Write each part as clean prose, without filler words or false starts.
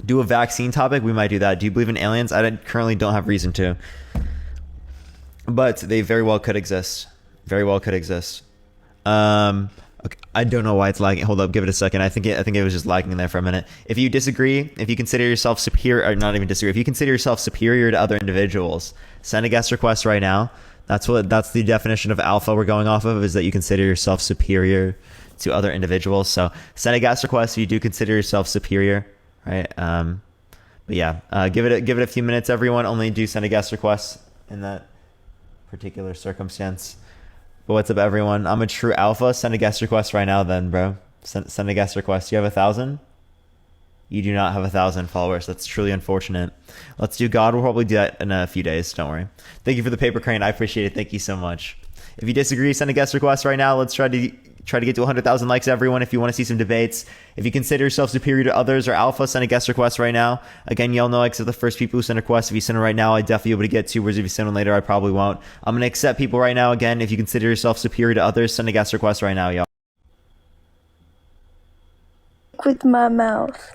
do a vaccine topic, we might do that. Do you believe in aliens? Currently don't have reason to, but they very well could exist. Very well could exist. Okay, I don't know why it's lagging. Hold up, give it a second. I think it was just lagging in there for a minute. If you disagree, if you consider yourself superior, or not even disagree, if you consider yourself superior to other individuals, send a guest request right now. That's the definition of alpha we're going off of, is that you consider yourself superior to other individuals. So send a guest request if you do consider yourself superior, right? But yeah, give it a few minutes, everyone. Only do send a guest request in that particular circumstance. But what's up, everyone? I'm a true alpha. Send a guest request right now then, bro. Send a guest request. You have 1,000? You do not have 1,000 followers. That's truly unfortunate. Let's do God. We'll probably do that in a few days. Don't worry. Thank you for the paper crane. I appreciate it. Thank you so much. If you disagree, send a guest request right now. Let's try to get to 100,000 likes, everyone. If you want to see some debates, if you consider yourself superior to others or alpha, send a guest request right now. Again, y'all know I accept the first people who send a request. If you send it right now, I definitely be able to get to. Whereas if you send one later, I probably won't. I'm going to accept people right now. Again, if you consider yourself superior to others, send a guest request right now, y'all. With my mouth.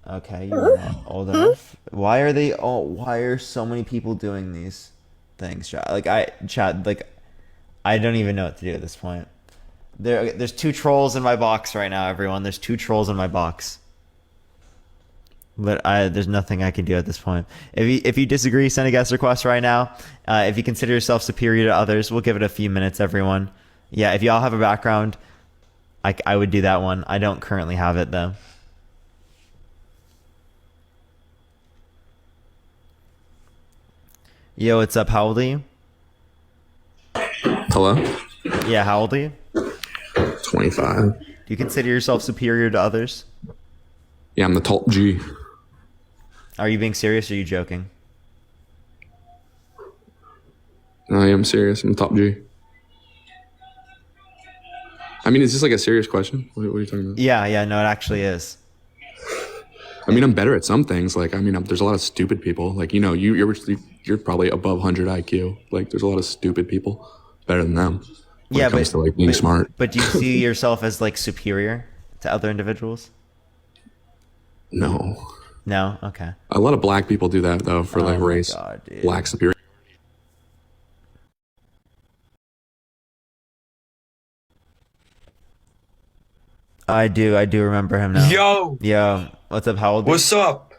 Okay, you're not old enough. Why are so many people doing these things, chat? I don't even know what to do at this point. There's 2 trolls in my box right now, everyone. There's 2 trolls in my box. But there's nothing I can do at this point. If you disagree, send a guest request right now. If you consider yourself superior to others, we'll give it a few minutes, everyone. Yeah, if y'all have a background, I would do that one. I don't currently have it, though. Yo, what's up? How old are you? Hello? Yeah, how old are you? 25. Do you consider yourself superior to others? Yeah, I'm the top G. Are you being serious or are you joking? I am serious. I'm the top G. I mean, is this like a serious question? What are you talking about? Yeah, no, it actually is. I mean, I'm better at some things. Like, I mean, there's a lot of stupid people. Like, you know, you're probably above 100 IQ. Like, there's a lot of stupid people. Better than them. When it comes to like being smart. But do you see yourself as like superior to other individuals? No. No? Okay. A lot of black people do that though for like race. God, dude. Black superior. I do remember him now. Yo, what's up? How old are you? what's up?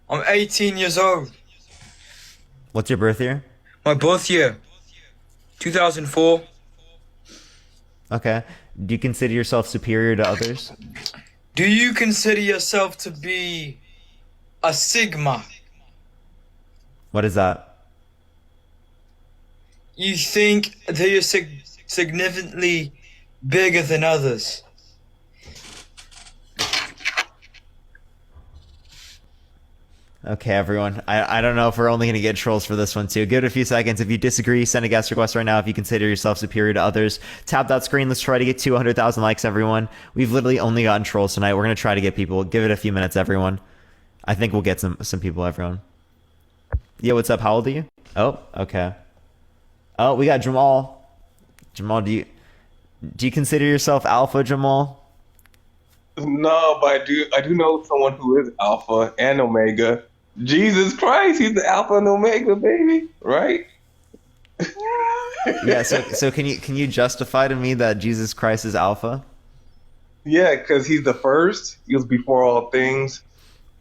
I'm 18 years old. What's your birth year? My birth year, 2004. Okay. Do you consider yourself superior to others? Do you consider yourself to be a Sigma? What is that? You think that you're significantly bigger than others? Okay, everyone. I don't know if we're only going to get trolls for this one, too. Give it a few seconds. If you disagree, send a guest request right now. If you consider yourself superior to others, tap that screen. Let's try to get 200,000 likes, everyone. We've literally only gotten trolls tonight. We're going to try to get people. Give it a few minutes, everyone. I think we'll get some people, everyone. Yeah, what's up? How old are you? Oh, okay. Oh, we got Jamal. Jamal, do you consider yourself alpha, Jamal? No, but I do know someone who is alpha and omega. Jesus Christ, he's the alpha and omega, baby, right? Yeah, so can you justify to me that Jesus Christ is alpha? Yeah, because he's the first, he was before all things,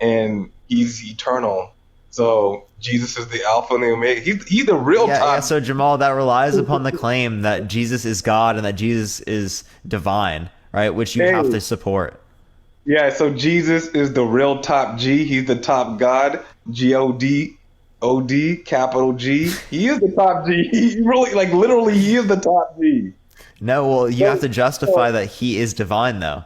and he's eternal. So Jesus is the alpha and the omega. He's the real top. Yeah, so Jamal, that relies upon the claim that Jesus is God and that Jesus is divine, right? Which you have to support. Yeah, so Jesus is the real top G. He's the top God. G-O-D-O-D, capital G. He is the top G. He really, like, literally, he is the top G. No, well, you have to justify that he is divine, though.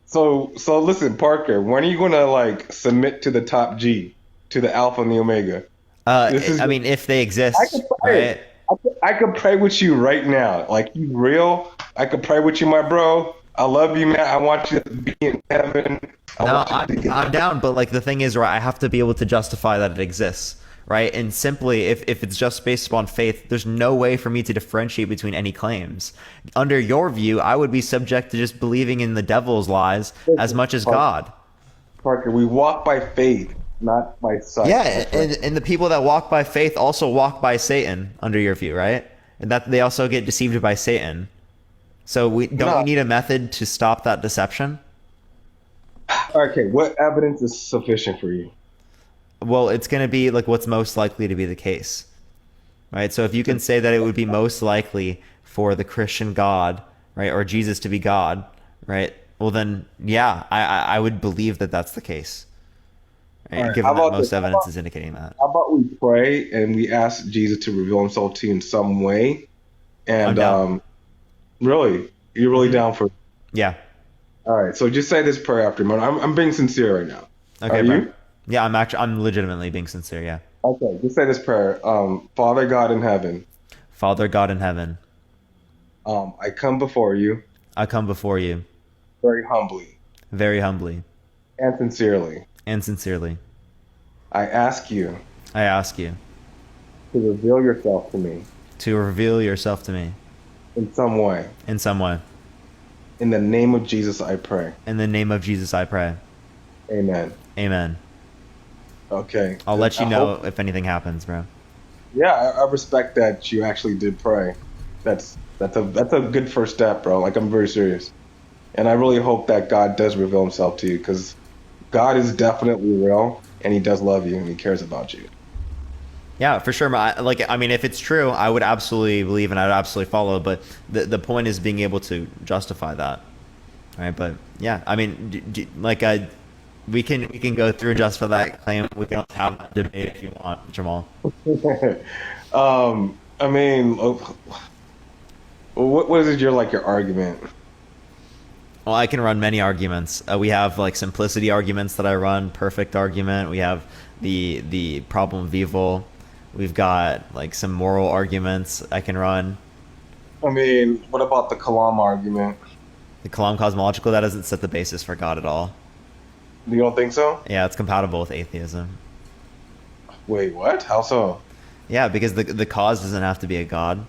So listen, Parker, when are you going to, like, submit to the top G, to the alpha and the omega? I mean, if they exist, right? I could pray with you right now. Like, you real? I could pray with you, my bro. I love you, man. I want you to be in heaven. I'm down, but like the thing is, right, I have to be able to justify that it exists, right? And simply, if it's just based upon faith, there's no way for me to differentiate between any claims. Under your view, I would be subject to just believing in the devil's lies as much as God. Parker, we walk by faith, not by sight. Yeah, and the people that walk by faith also walk by Satan, under your view, right? And that they also get deceived by Satan. So we need a method to stop that deception? Okay, what evidence is sufficient for you? Well, it's going to be like what's most likely to be the case, right? So if you can say that it would be most likely for the Christian God, right, or Jesus to be God, right? Well, then, yeah, I would believe that that's the case, right? Right, Given that most evidence is indicating that. How about we pray and we ask Jesus to reveal himself to you in some way? And really, you're really down for? Yeah. All right, so just say this prayer after me. I'm being sincere right now. Okay, Are bro. you? Yeah, I'm legitimately being sincere, yeah. Okay, just say this prayer. Father God in heaven. Father God in heaven. I come before you. I come before you. Very humbly. Very humbly. And sincerely. And sincerely. I ask you. I ask you. To reveal yourself to me. To reveal yourself to me. In some way. In some way. In the name of Jesus, I pray. In the name of Jesus, I pray. Amen. Amen. Okay. I'll let you know if anything happens, bro. Yeah, I respect that you actually did pray. That's a good first step, bro. Like, I'm very serious. And I really hope that God does reveal himself to you, because God is definitely real, and he does love you, and he cares about you. Yeah, for sure. I mean, if it's true, I would absolutely believe and I would absolutely follow. But the point is being able to justify that, right? But yeah, I mean, we can go through and justify that claim. We can have that debate if you want, Jamal. I mean, what is your argument? Well, I can run many arguments. We have like simplicity arguments that I run, perfect argument. We have the problem of evil. We've got like some moral arguments I can run. I mean, what about the Kalam argument? The Kalam cosmological, that doesn't set the basis for God at all. You don't think so? Yeah, it's compatible with atheism. Wait, what? How so? Yeah, because the cause doesn't have to be a God.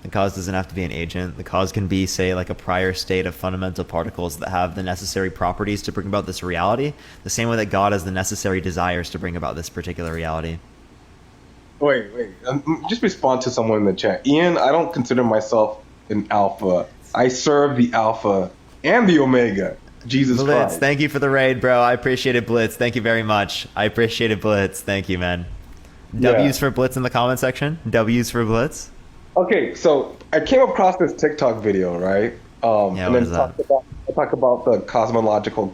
The cause doesn't have to be an agent. The cause can be, say, like a prior state of fundamental particles that have the necessary properties to bring about this reality, the same way that God has the necessary desires to bring about this particular reality. Wait. Just respond to someone in the chat. Ian, I don't consider myself an alpha. I serve the alpha and the omega, Jesus Blitz, Christ. thank you for the raid, bro. I appreciate it, Blitz. Thank you very much. I appreciate it, Blitz. Thank you, man. W's for Blitz in the comment section. W's for Blitz. Okay, so I came across this TikTok video, right? Yeah, what is that? I talk about the cosmological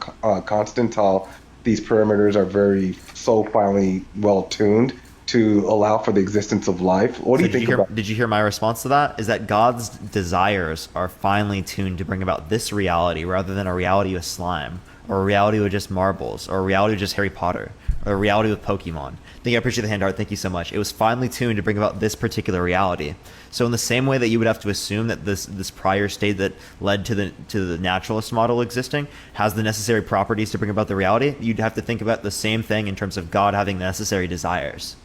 constant, how these parameters are so finely well tuned to allow for the existence of life. What do you think about? Did you hear my response to that? Is that God's desires are finely tuned to bring about this reality rather than a reality with slime, or a reality with just marbles, or a reality with just Harry Potter, or a reality with Pokemon. I appreciate the hand art. Thank you so much. It was finely tuned to bring about this particular reality. So in the same way that you would have to assume that this prior state that led to the naturalist model existing has the necessary properties to bring about the reality, you'd have to think about the same thing in terms of God having the necessary desires.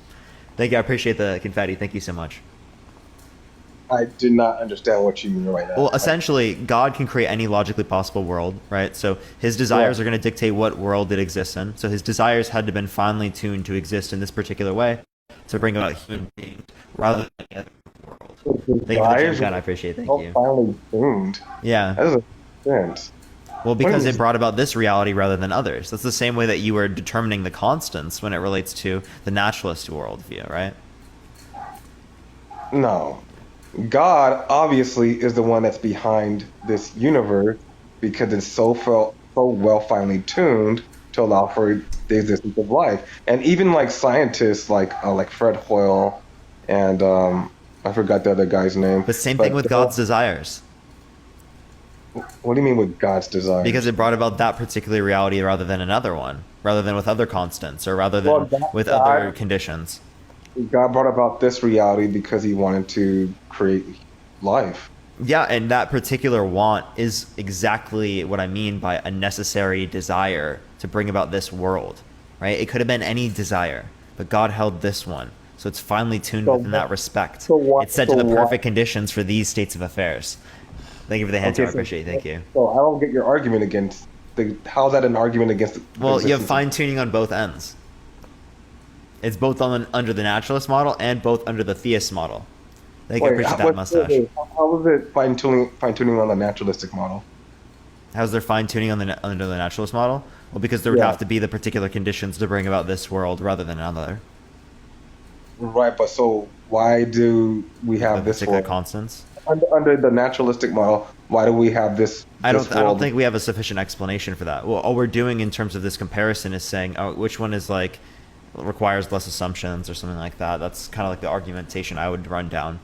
Thank you. I appreciate the confetti. Thank you so much. I did not understand what you mean right now. Well, essentially, God can create any logically possible world, right? So his desires are going to dictate what world it exists in. So his desires had to have been finely tuned to exist in this particular way to bring about human beings rather than any other world. Thank you for the gem gun. I appreciate it. Thank you. Finely tuned. Yeah. That doesn't make sense. Well, because it brought about this reality rather than others. That's the same way that you were determining the constants when it relates to the naturalist worldview, right? No. God obviously is the one that's behind this universe because it's so well finely tuned to allow for the existence of life. And even like scientists like Fred Hoyle and I forgot the other guy's name. The same thing with God's desires. What do you mean with God's desires? Because it brought about that particular reality rather than another one, rather than with other constants, or rather than with other conditions. God brought about this reality because he wanted to create life. Yeah, and that particular want is exactly what I mean by a necessary desire to bring about this world, right? It could have been any desire, but God held this one. So it's finely tuned within that respect. It's set to the perfect conditions for these states of affairs. Thank you for the hand. I appreciate it. Thank you. So I don't get your argument against how's that an argument against? Well, you have fine tuning on both ends. It's both under the naturalist model and both under the theist model. They can appreciate that mustache. How is it fine tuning on the naturalistic model? How's there fine tuning under the naturalist model? Well, because there would have to be the particular conditions to bring about this world rather than another. Right, but so why do we have this particular world? Constants? Under the naturalistic model, why do we have this? I don't think we have a sufficient explanation for that. Well, all we're doing in terms of this comparison is saying, oh, which one is like requires less assumptions or something like that. That's kind of like the argumentation I would run down.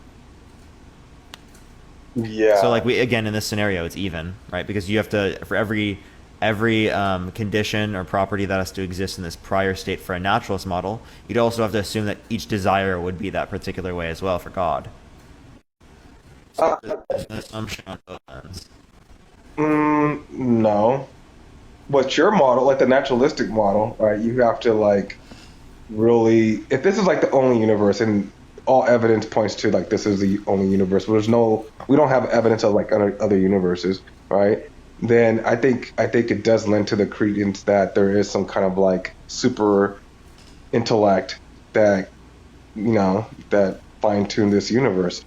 Yeah. So like in this scenario, it's even, right? Because you have to, for every condition or property that has to exist in this prior state for a naturalist model, you'd also have to assume that each desire would be that particular way as well for God. So there's an assumption on both ends. No. What's your model, like the naturalistic model, right? You have to like really, if this is like the only universe and all evidence points to like this is the only universe, we don't have evidence of like other universes, right? Then I think it does lend to the credence that there is some kind of like super intellect that that fine-tune this universe.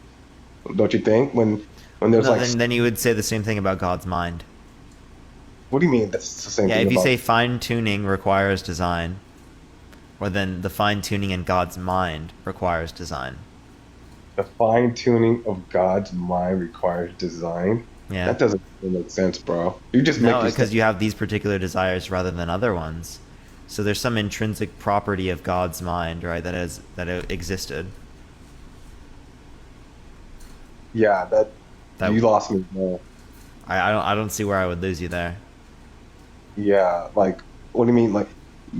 Don't you think? When there's then you would say the same thing about God's mind. What do you mean? That's the same thing. Yeah, if you say fine-tuning requires design, or then the fine-tuning in God's mind requires design. The fine-tuning of God's mind requires design? Yeah. That doesn't make sense, bro. You just make because you have these particular desires rather than other ones. So there's some intrinsic property of God's mind, right, that existed. Yeah, that you lost me, bro. I don't see where I would lose you there. Yeah, like what do you mean? Like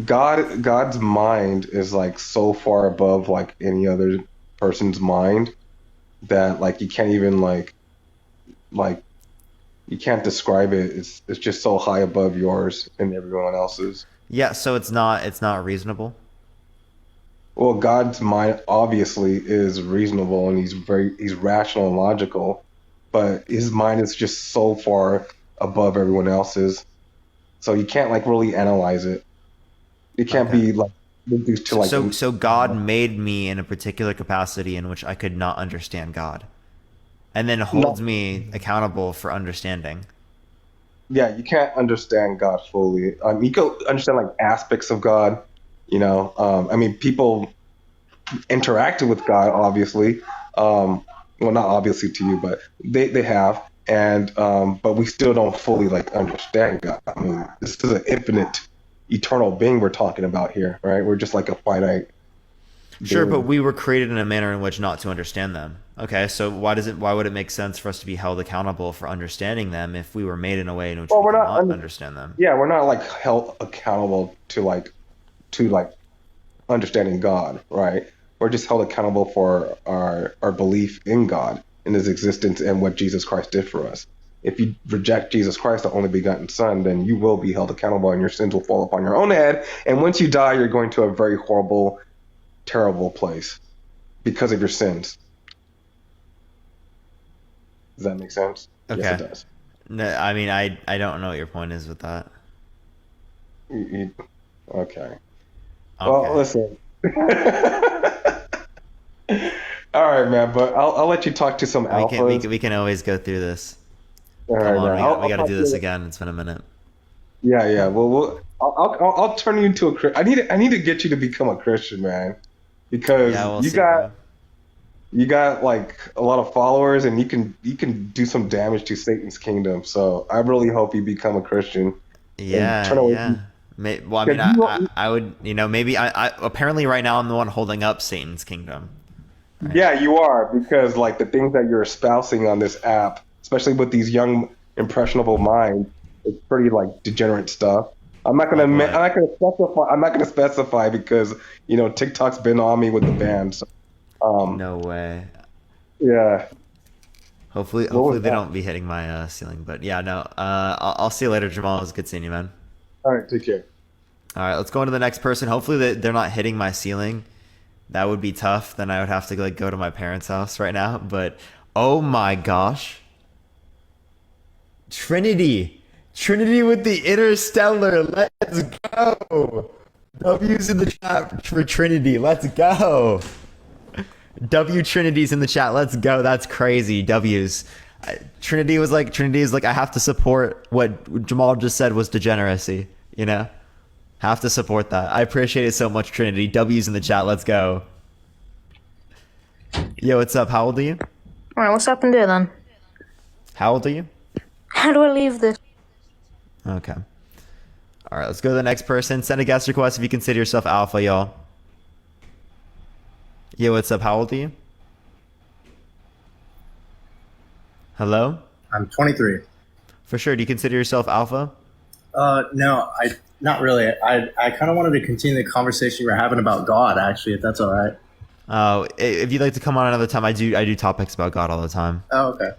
God's mind is like so far above like any other person's mind that like you can't even like you can't describe it. It's just so high above yours and everyone else's. Yeah, so it's not reasonable. Well, God's mind obviously is reasonable and he's rational and logical, but his mind is just so far above everyone else's. So you can't like really analyze it. It can't be like reduced to like. So God made me in a particular capacity in which I could not understand God, and then holds me accountable for understanding. Yeah, you can't understand God fully. You can understand like aspects of God. I mean, people interacted with God, obviously. Well, not obviously to you, but they have, and but we still don't fully like understand God. I mean, this is an infinite, eternal being we're talking about here, right? We're just like a finite. Sure, but we were created in a manner in which not to understand them. Okay, so why would it make sense for us to be held accountable for understanding them if we were made in a way in which we cannot understand them? Yeah, we're not like held accountable to understanding God, right? We're just held accountable for our belief in God, in his existence, and what Jesus Christ did for us. If you reject Jesus Christ, the only begotten Son, then you will be held accountable and your sins will fall upon your own head. And once you die, you're going to a very horrible, terrible place because of your sins. Does that make sense? Okay. Yes, it does. No, I mean, I don't know what your point is with that. Okay. Well, listen. All right, man. But I'll let you talk to some alphas. We can always go through this. All right, man. We got to do this again. It's been a minute. Yeah. Well, I'll turn you into a Christian. I need to get you to become a Christian, man, because you got like a lot of followers, and you can do some damage to Satan's kingdom. So I really hope you become a Christian. Yeah. Well, I mean, I would, maybe I apparently right now I'm the one holding up Satan's kingdom. Right? Yeah, you are, because like the things that you're espousing on this app, especially with these young impressionable minds, it's pretty like degenerate stuff. I'm not gonna specify because TikTok's been on me with the ban. So, no way. Yeah. Hopefully they don't be hitting my ceiling. But yeah, no. I'll see you later, Jamal. It was good seeing you, man. All right, take care. All right, let's go on to the next person. Hopefully they're not hitting my ceiling. That would be tough. Then I would have to like go to my parents' house right now. But oh my gosh, Trinity Trinity with the Interstellar. Let's go. W's in the chat for Trinity. Let's go. W Trinity's in the chat. Let's go. That's crazy. W's. Trinity is like, I have to support what Jamal just said was degeneracy. You know? Have to support that. I appreciate it so much, Trinity. W's in the chat. Let's go. Yo, what's up? How old are you? Alright, what's happened here then? How old are you? How do I leave this? Okay. All right, let's go to the next person. Send a guest request if you consider yourself alpha, y'all. Yo, what's up? How old are you? Hello? I'm 23. For sure. Do you consider yourself alpha? No, not really. I kind of wanted to continue the conversation we were having about God, actually, if that's all right. Oh, if you'd like to come on another time, I do topics about God all the time. Oh, okay.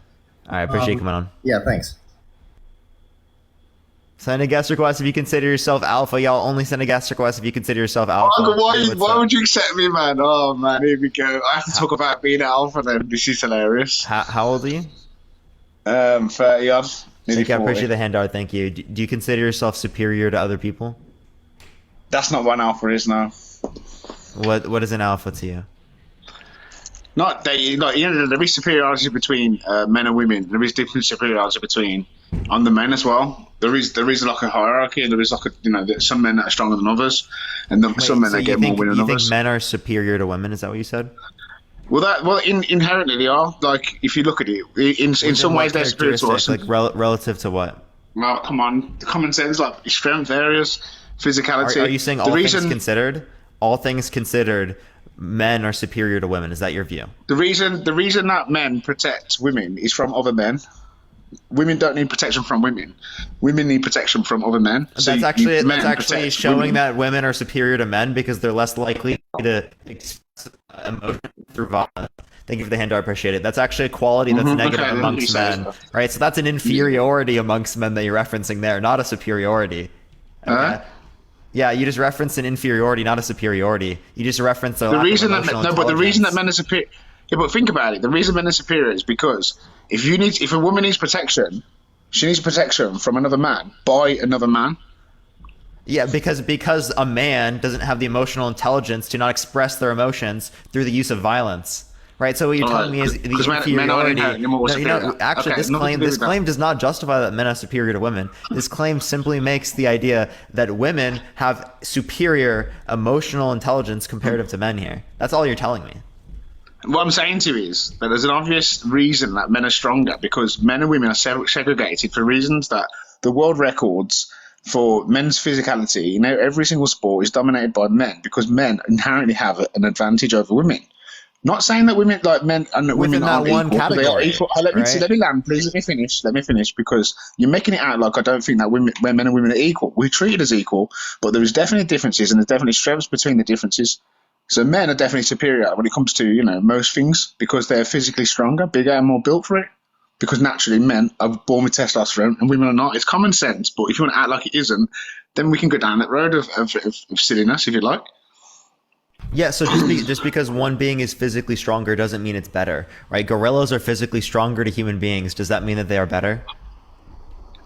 All right, appreciate you coming on. Yeah, thanks. Send a guest request if you consider yourself alpha. Y'all only send a guest request if you consider yourself alpha. Why would you accept me, man? Oh, man, here we go. I have to talk about being alpha then. This is hilarious. How old are you? 30 odd. Okay, I appreciate the handout. Thank you. Do you consider yourself superior to other people? That's not what an alpha is now. What is an alpha to you? Not that, there is superiority between men and women. There is different superiority between on the men as well. There is like a hierarchy, and there is like some men that are stronger than others, and some men that get more win than others. You think men are superior to women? Is that what you said? Well, inherently they are. Like if you look at it, in some ways they're superior to us. Like relative to what? Well, come on, common sense, like strength areas, physicality. Are you saying all things considered, men are superior to women? Is that your view? The reason that men protect women is from other men. Women don't need protection from women. Women need protection from other men. That's actually showing that women are superior to men because they're less likely to express emotion through violence. Thank you for the hand. I appreciate it. That's actually a quality that's negative amongst men, right? So that's an inferiority amongst men that you're referencing there, not a superiority. Okay? Yeah, you just referenced an inferiority, not a superiority. You just referenced the reason that men are superior. Yeah, but think about it. The reason men are superior is because if a woman needs protection, she needs protection from another man by another man. Yeah, because a man doesn't have the emotional intelligence to not express their emotions through the use of violence. Right, so what you're telling me is the inferiority. This claim does not justify that men are superior to women. This claim simply makes the idea that women have superior emotional intelligence comparative to men here. That's all you're telling me. What I'm saying to you is that there's an obvious reason that men are stronger because men and women are segregated for reasons that the world records for men's physicality. Every single sport is dominated by men because men inherently have an advantage over women. Not saying that women, like men and women aren't equal. They are equal. Let me land, please. Let me finish, because you're making it out like I don't think that men and women are equal. We're treated as equal, but there is definitely differences, and there's definitely strengths between the differences. So men are definitely superior when it comes to most things because they're physically stronger, bigger, and more built for it. Because naturally, men are born with testosterone, and women are not. It's common sense, but if you want to act like it isn't, then we can go down that road of silliness, if you like. Yeah, so just because one being is physically stronger doesn't mean it's better, right? Gorillas are physically stronger to human beings. Does that mean that they are better?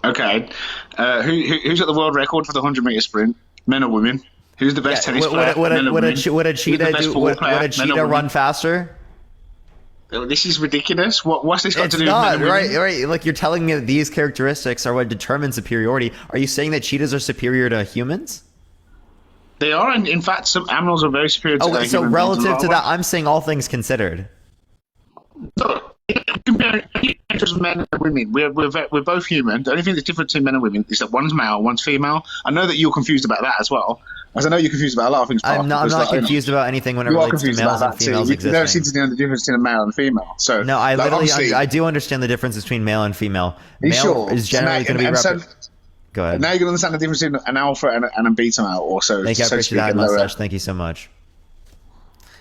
Okay. Who's at the world record for the 100-meter sprint? Men or women? Who's the best tennis player? Would a cheetah run faster? This is ridiculous. What's this got to do with men and women? Right. Like you're telling me that these characteristics are what determine superiority. Are you saying that cheetahs are superior to humans? They are, and in fact, some animals are very superior to humans. So relative to that, I'm saying all things considered. So, comparing men and women, we're both human. The only thing that's different between men and women is that one's male, one's female. I know that you're confused about that as well, as I know you're confused about a lot of things. I'm not confused about anything when it relates to males and females existing. You don't seem to know the difference between a male and a female. So no, I do understand the difference between male and female. Male is generally going to be Go ahead. Now you can understand the difference between an alpha and a beta male also. Thank you, I appreciate that mustache. Thank you so much.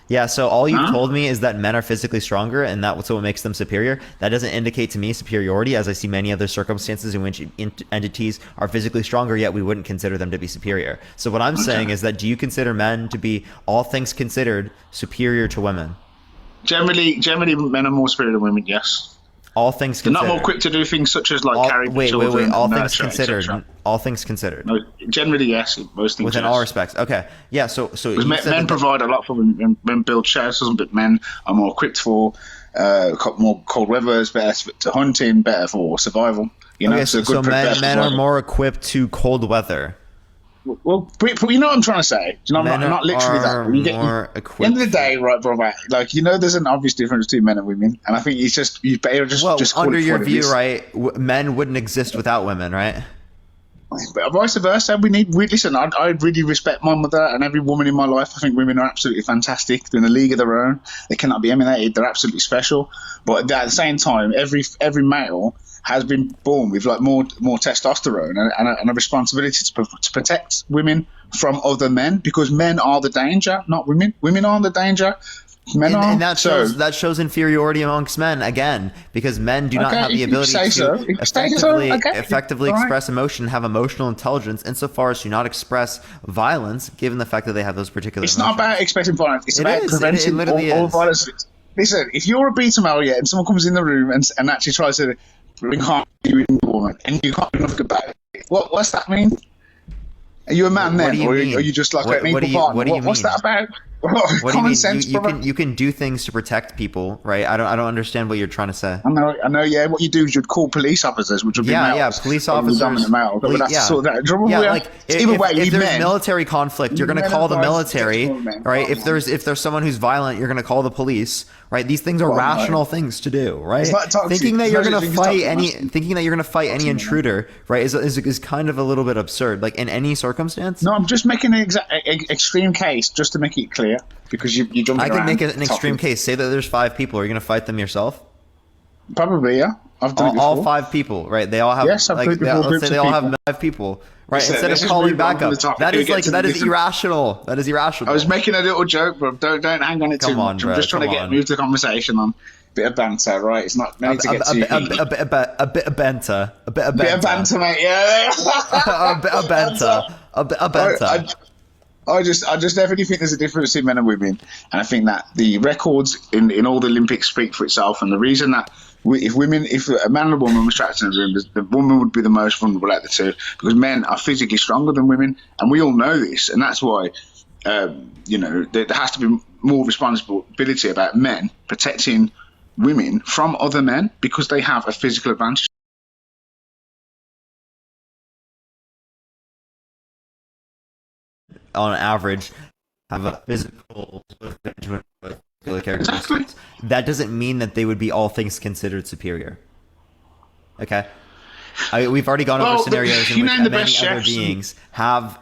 Yeah, so all you've told me is that men are physically stronger and that's what makes them superior. That doesn't indicate to me superiority, as I see many other circumstances in which entities are physically stronger, yet we wouldn't consider them to be superior. So what I'm saying is that do you consider men to be, all things considered, superior to women? Generally, men are more superior to women, yes. All things They're considered. not more quick to do things such as like carry children. Wait. All and things nurture, considered. etc. All things considered. No, generally, yes. Most things. Within yes. all respects. Okay. Yeah. So Because men provide a lot for women. Men build shelters, but men are more equipped for more cold weather. It's better to hunting, better for survival. You know, okay, so men are more equipped to cold weather. Well, but you know what I'm trying to say. You know, Men not literally are that. You get, more at the equipped. end of the day, right, brother? Like, you know, there's an obvious difference between men and women, and I think it's just you better just Well, just call under it your what it view, is. right? Men wouldn't exist without women, right? But vice versa, we listen. I really respect my mother and every woman in my life. I think women are absolutely fantastic. They're in a league of their own. They cannot be emulated. They're absolutely special. But at the same time, every male has been born with like more testosterone and a responsibility to protect women from other men, because men are the danger, not women. Women are the danger. Men are. And that shows inferiority amongst men again, because men do not have the ability to effectively express emotion, have emotional intelligence, insofar as to not express violence, given the fact that they have those particular. It's emotions. not about expressing violence. It's about preventing literally all is. violence. Listen, if you're a beta male, and someone comes in the room and actually tries to bring harm to you in the woman, and you can't do nothing about it, what's that mean? Are you a man then, or are you just like an equal partner? What's that about? What Common do you sense, mean? You can do things to protect people, right? I don't understand what you're trying to say. I know. Yeah, what you do is you'd call police officers, which would be males. Yeah, police officers. Male, but that's sort of that. Like either way, if there's men, military conflict, you're going to call the military, right? If there's someone who's violent, you're going to call the police, right? These things are rational things to do, right? Thinking that you're going to fight any intruder, right, is kind of a little bit absurd. Like in any circumstance. No, I'm just making an extreme case just to make it clear, because you jumping I can around make an extreme case. Say that there's 5 people. Are you going to fight them yourself? Probably, yeah. I've done it before. All 5 people, right? They all have. Yes, I've done it before. Let's say they all have 5 people, right? Instead of calling backup, that is irrational. That is irrational. I was making a little joke, bro. Don't hang on it too much. I'm just trying to move the conversation on. Bit of banter, right? It's not meant to get too heated. A bit of banter. A bit of banter, mate. Yeah. a banter. I just definitely think there's a difference in men and women, and I think that the records in all the Olympics speak for itself. And the reason that if a man and a woman was trapped in a room, the woman would be the most vulnerable out of the two, because men are physically stronger than women, and we all know this, and that's why there has to be more responsibility about men protecting women from other men, because they have a physical advantage. On average, have a physical characteristics. Exactly. That doesn't mean that they would be all things considered superior. Okay, we've already gone over scenarios in which many other beings have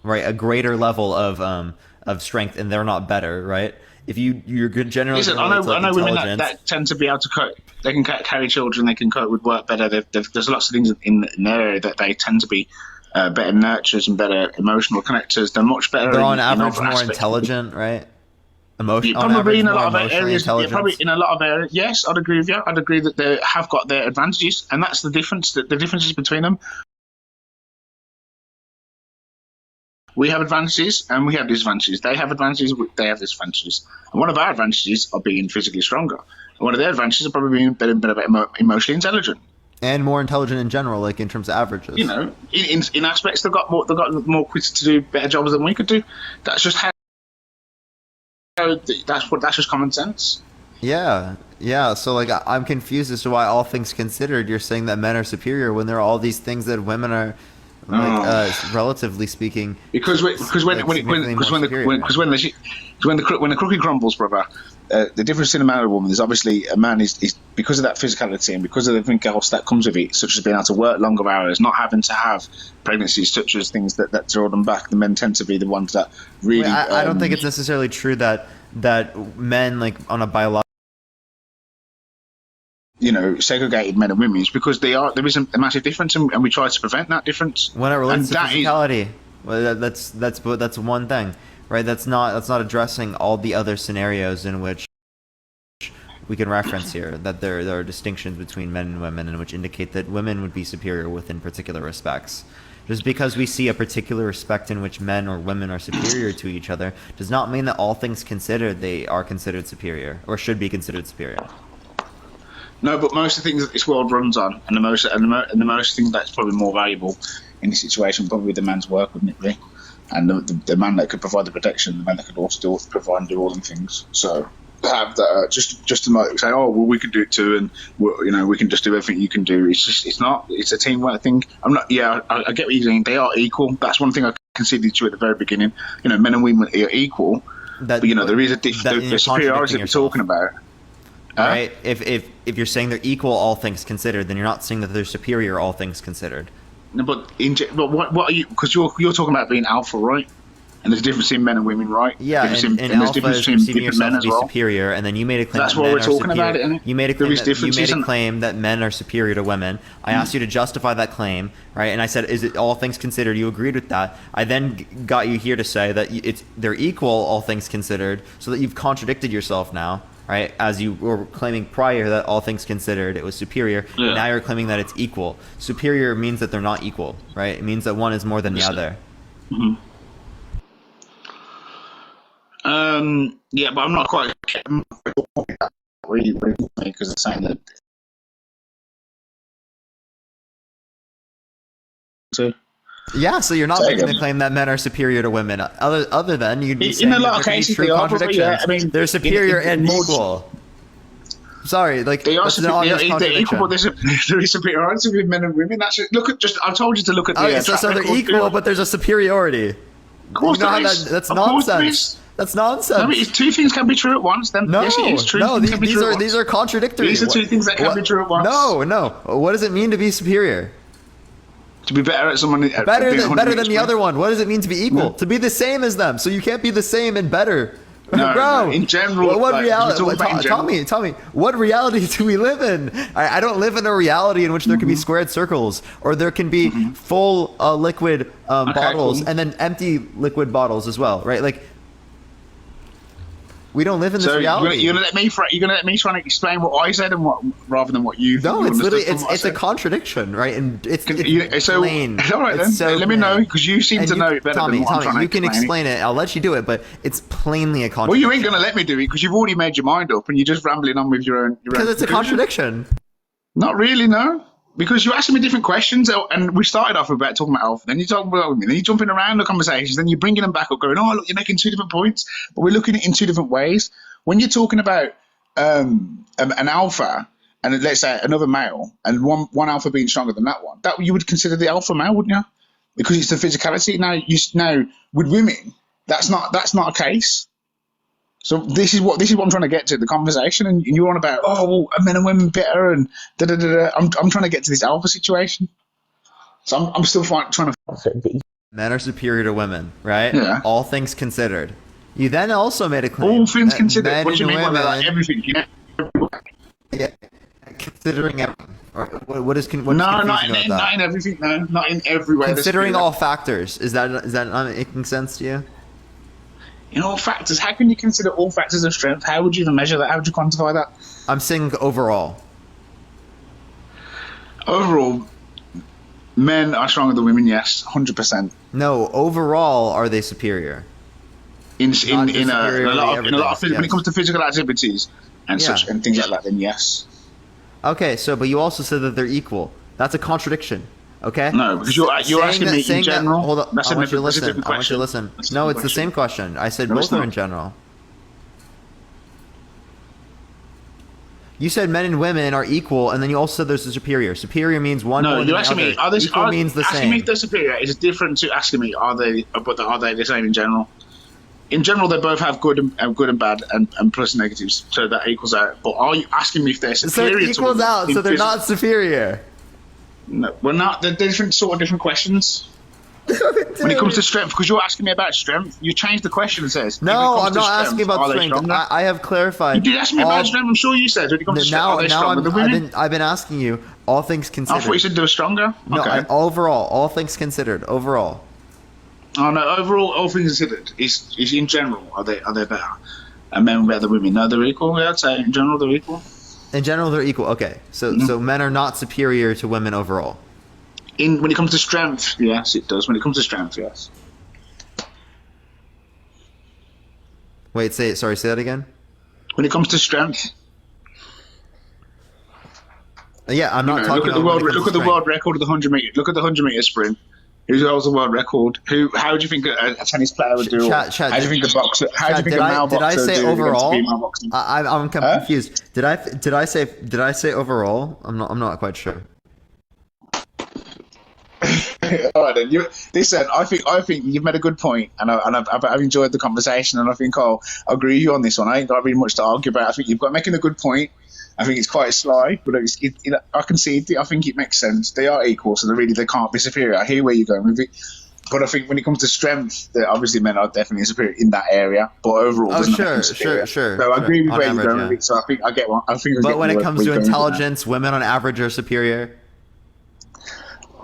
a greater level of strength, and they're not better, right? If you're good generally. Listen, I know women that tend to be able to cope. They can carry children. They can cope with work better. There's lots of things in their area that they tend to be better nurturers and better emotional connectors. They're much better. They're on average more intelligent, right? Probably in a lot of areas. Yeah, probably in a lot of areas. Yes, I'd agree with you. I'd agree that they have got their advantages, and that's the difference. The differences between them. We have advantages and we have disadvantages. They have advantages, they have disadvantages. And one of our advantages are being physically stronger. And one of their advantages are probably being better emotionally intelligent. And more intelligent in general, like in terms of averages. You know, in aspects, they've got more quick to do better jobs than we could do. That's just how. That's just common sense. Yeah. So I'm confused as to why, all things considered, you're saying that men are superior when there are all these things that women are. Relatively speaking, because when the cookie crumbles, brother, the difference in a man and a woman is obviously a man is because of that physicality and because of everything else that comes with it, such as being able to work longer hours, not having to have pregnancies, such as things that draw them back. The men tend to be the ones that really. I don't think it's necessarily true that men, on a biological. Segregated men and women, because there is a massive difference, and we try to prevent that difference. When it relates to physicality, that's one thing, right? That's not addressing all the other scenarios in which we can reference here, that there are distinctions between men and women, and which indicate that women would be superior within particular respects. Just because we see a particular respect in which men or women are superior to each other does not mean that all things considered they are considered superior or should be considered superior. No, but most of the things that this world runs on, and the most things that's probably more valuable in this situation, probably the man's work, wouldn't it be? And the man that could provide the protection, the man that could also provide and do all them things. So have that just to like say, oh well, we can do it too, and we can just do everything you can do. It's a teamwork thing. I'm not. Yeah, I get what you're saying. They are equal. That's one thing I conceded to at the very beginning. Men and women are equal. But there is the superiority that we're talking about. Right. If you're saying they're equal, all things considered, then you're not saying that they're superior, all things considered. No, but what are you? Because you're talking about being alpha, right? And there's a difference in men and women, right? Yeah, and alpha is perceiving yourself to be superior, and then you made a claim that's what we're talking about, isn't it? You made a claim that men are superior to women. I asked you to justify that claim, right? And I said, is it all things considered? You agreed with that. I then got you here to say that they're equal, all things considered, so that you've contradicted yourself now. Right, as you were claiming prior that all things considered it was superior, now you're claiming that it's equal. Superior means that they're not equal, right? It means that one is more than the other. Mm-hmm. Yeah, but I'm not quite because it's saying that. Yeah, so you're not making the claim that men are superior to women. Other than you'd be saying in a lot of cases they are, yeah, I mean, they're superior and equal. Sorry, like they are superior. They're equal, but there is superiority with men and women. That's I told you to look at the. So they're equal, but there's a superiority. Of course, that's nonsense. That's nonsense. I mean, two things can be true at once. Then yes, it is true. No, these are contradictory. These are two things that can be true at once. No. What does it mean to be superior? To be better at someone. Better than the other one. What does it mean to be equal? To be the same as them. So you can't be the same and better. No, bro. In general, what reality? Tell me, what reality do we live in? I don't live in a reality in which there can be squared circles, or there can be full liquid bottles and then empty liquid bottles as well, right? Like, we don't live in this reality. You're gonna let me try to explain what I said and rather than what you. No, it's literally it's a contradiction, right? And it's plain. All right, then. So let me know, because you seem to know it better than what I'm trying to explain. You can explain it. I'll let you do it, but it's plainly a contradiction. Well, you ain't gonna let me do it because you've already made your mind up and you're just rambling on with your own. Because it's a contradiction. Not really, no. Because you're asking me different questions, and we started off about talking about alpha, then you're talking about women, then you're jumping around the conversations, then you're bringing them back up, going, oh, look, you're making two different points, but we're looking at it in two different ways. When you're talking about an alpha, and let's say another male, and one alpha being stronger than that one, that you would consider the alpha male, wouldn't you? Because it's the physicality. Now with women, that's not a case. So this is what I'm trying to get to, the conversation, and you're on about, oh, well, men and women better, and da da da. I'm trying to get to this alpha situation. So I'm still trying to. Men are superior to women, right? Yeah. All things considered. You then also made a claim. All things considered. What do you mean by that? Everything. Yeah. Considering everything. What is no, not in everything. No, not in every way. Considering all factors, is that not making sense to you? In all factors, how can you consider all factors of strength? How would you even measure that? How would you quantify that? I'm saying overall. Overall, men are stronger than women. Yes, 100%. No, overall, are they superior? In a lot of yes. When it comes to physical activities and such and things like that, then yes. Okay, but you also said that they're equal. That's a contradiction. Okay. No, because you're asking me in general. Hold up. I want you to listen. No, it's the same question. I said both are in general. You said men and women are equal, and then you also said there's a superior. Superior means one more than the other. Me, equal means the same. Asking me if they're superior is different to asking me are they the same in general. In general, they both have good and bad and plus negatives, so that equals out. But are you asking me if they're superior? So it equals out, so they're not superior. No, we're not. They're different questions. When it comes to strength, because you're asking me about strength, you change the question and says. No, I'm not asking about strength. I have clarified. You did ask me about strength. I'm sure you said when it comes to strength, are they stronger than women? I've been asking you. All things considered. I thought you said they were stronger. No, okay. Overall, all things considered. Overall. Oh no! Overall, all things considered, is in general are they better? And men better than women? No, they're equal. I'd say in general they're equal. In general, they're equal. Okay, so men are not superior to women overall. When it comes to strength, yes, it does. When it comes to strength, yes. Wait, say that again. When it comes to strength. Yeah, I'm not talking look at the about world. when it comes Look to at the strength. world record of the 100 meter. Look at the 100 meter sprint. Who holds the world record? How do you think a tennis player would do? Chat, how do you think a boxer? How do you think a male did I boxer would say do against a overall? female boxer? I'm confused. Did I say overall? I'm not quite sure. All right, then. Listen, I think you've made a good point, and I've enjoyed the conversation, and I think I'll agree with you on this one. I ain't got really much to argue about. I think you've got making a good point. I think it's quite sly, but I can see it. I think it makes sense. They are equal, so they can't be superior. I hear where you're going with it, but I think when it comes to strength, obviously men are definitely superior in that area. But overall, Oh, sure. So I agree with where you're going with it. So I think I get one. But when it comes to intelligence, women on average are superior.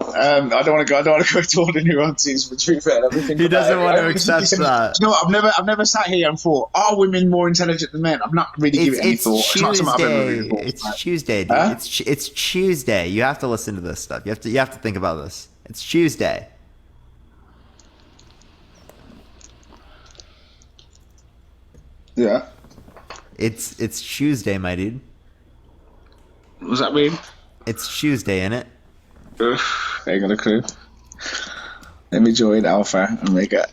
I don't want to go to all the nuances, but to be fair, everything. He doesn't want to accept that. You know what, I've never sat here and thought, are women more intelligent than men? I've not really given it any thought. It's not something I've ever really thought. It's Tuesday, dude. Huh? It's Tuesday. You have to listen to this stuff. You have to think about this. It's Tuesday. Yeah. It's Tuesday, my dude. What does that mean? It's Tuesday, innit? I ain't got a clue. Let me join Alpha and make it.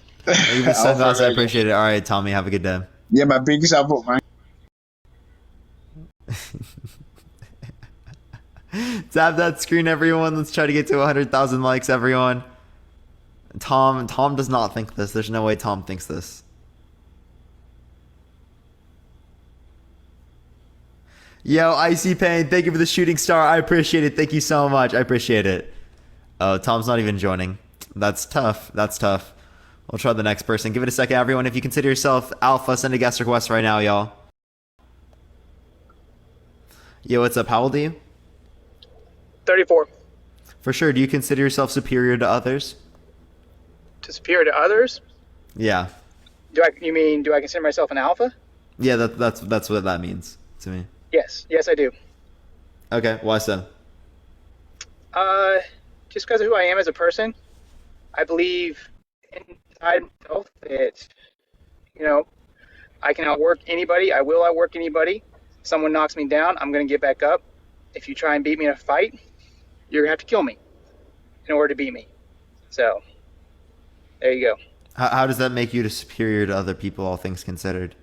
Even sunglasses, I appreciate it. All right, Tommy, have a good day. Yeah, my biggest up, man. Tap that screen, everyone. Let's try to get to 100,000 likes, everyone. Tom does not think this. There's no way Tom thinks this. Yo, Icy Pain, thank you for the shooting star. I appreciate it. Thank you so much. I appreciate it. Oh, Tom's not even joining. That's tough. That's tough. We'll try the next person. Give it a second, everyone. If you consider yourself alpha, send a guest request right now, y'all. Yo, what's up? How old are you? 34. For sure. Do you consider yourself superior to others? To superior to others? Yeah. Do I consider myself an alpha? Yeah, that's what that means to me. Yes, I do. Okay, why so? Just because of who I am as a person, I believe inside myself that, I can outwork anybody. I will outwork anybody. Someone knocks me down, I'm going to get back up. If you try and beat me in a fight, you're going to have to kill me in order to beat me. So, there you go. How does that make you superior to other people, all things considered?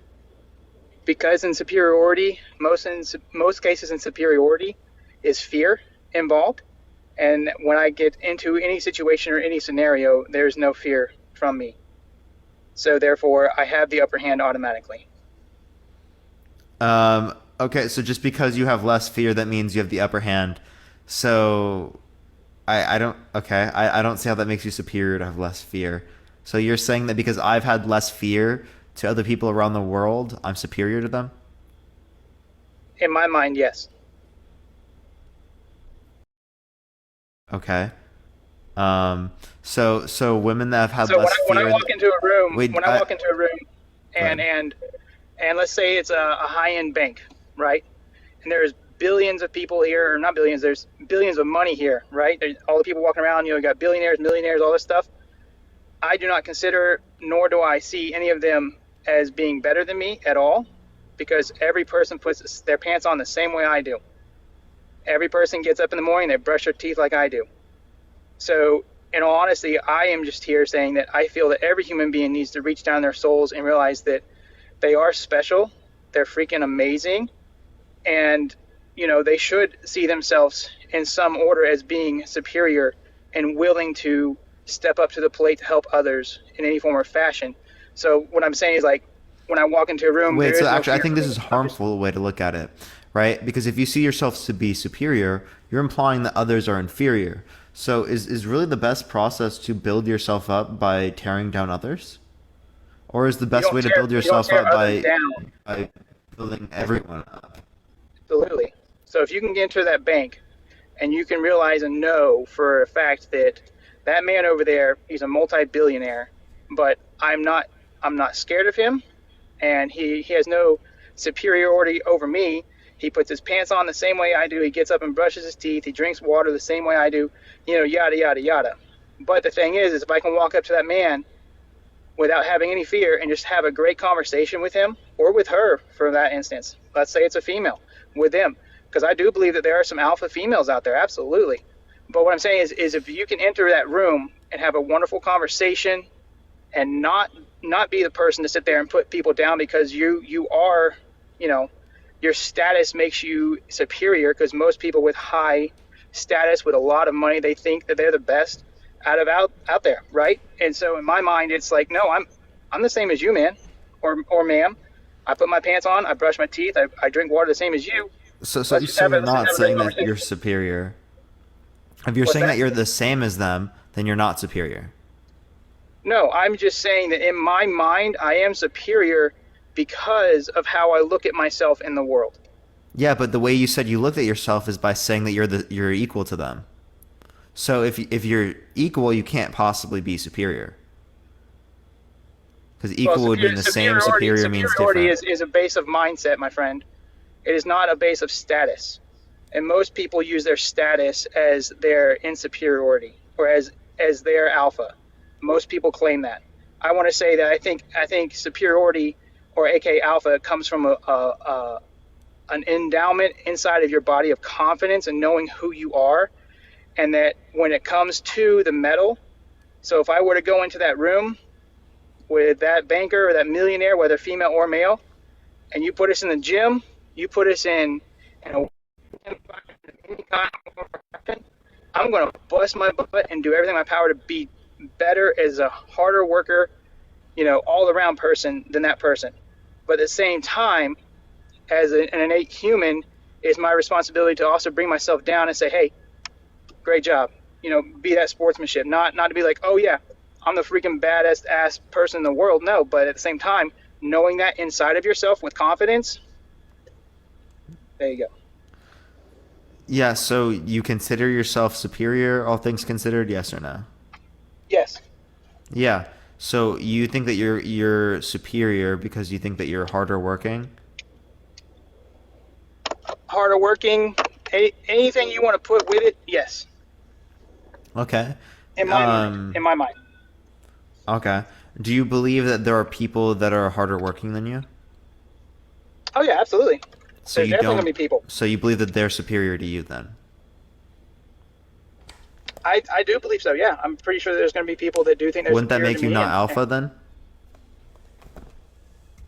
Because in superiority, most cases in superiority is fear involved. And when I get into any situation or any scenario, there's no fear from me. So therefore, I have the upper hand automatically. Okay, so just because you have less fear, that means you have the upper hand. So I don't see how that makes you superior to have less fear. So you're saying that because I've had less fear to other people around the world, I'm superior to them? In my mind, yes. Okay. So women that have had so less when fear. I walk into a room, Right. and let's say it's a high-end bank, right? And there's billions of people here, or not billions, there's billions of money here, right? There's all the people walking around, you got billionaires, millionaires, all this stuff. I do not consider, nor do I see any of them as being better than me at all, because every person puts their pants on the same way I do. Every person gets up in the morning, they brush their teeth like I do. So, in all honesty, I am just here saying that I feel that every human being needs to reach down their souls and realize that they are special, they're freaking amazing, and, they should see themselves in some order as being superior and willing to step up to the plate to help others in any form or fashion. So what I'm saying is, like, when I walk into a room... Wait, so actually, I think this is a harmful way to look at it, right? Because if you see yourself to be superior, you're implying that others are inferior. So is really the best process to build yourself up by tearing down others? Or is the best way to build yourself up by building everyone up? Absolutely. So if you can get into that bank and you can realize and know for a fact that that man over there, he's a multi-billionaire, but I'm not scared of him, and he has no superiority over me. He puts his pants on the same way I do. He gets up and brushes his teeth. He drinks water the same way I do, yada, yada, yada. But the thing is if I can walk up to that man without having any fear and just have a great conversation with him, or with her for that instance, let's say it's a female, with them, because I do believe that there are some alpha females out there, absolutely. But what I'm saying is if you can enter that room and have a wonderful conversation and not be the person to sit there and put people down because you are, you know, your status makes you superior, because most people with high status with a lot of money, they think that they're the best out there, right? And so in my mind, it's like, no, I'm the same as you, man, or ma'am. I put my pants on, I brush my teeth, I drink water the same as you. So you're not saying that you're superior. If you're saying that you're the same as them, then you're not superior. No, I'm just saying that in my mind, I am superior because of how I look at myself in the world. Yeah, but the way you said you looked at yourself is by saying that you're equal to them. So if you're equal, you can't possibly be superior. Because equal would mean the same. Superior means different. Superiority is a base of mindset, my friend. It is not a base of status. And most people use their status as their insuperiority or as their alpha. Most people claim that. I want to say that I think superiority, or aka alpha, comes from an endowment inside of your body of confidence and knowing who you are, and that when it comes to the metal, so if I were to go into that room with that banker or that millionaire, whether female or male, and you put us in the gym, you put us in a I'm going to bust my butt and do everything in my power to be better as a harder worker, you know, all around person than that person. But at the same time, as an innate human, it's my responsibility to also bring myself down and say, hey, great job. You know, be that sportsmanship, not to be like, oh yeah, I'm the freaking baddest ass person in the world. No, but at the same time, knowing that inside of yourself with confidence, there you go. Yeah, so you consider yourself superior, all things considered, yes or no? Yes. Yeah. So you think that you're superior because you think that you're harder working? Harder working, anything you want to put with it, yes. Okay. In my mind. Okay. Do you believe that there are people that are harder working than you? Oh yeah, absolutely. So There's definitely gonna be people. So you believe that they're superior to you then? I do believe so. Yeah, I'm pretty sure there's going to be people that do think they're. Wouldn't that make you not alpha then?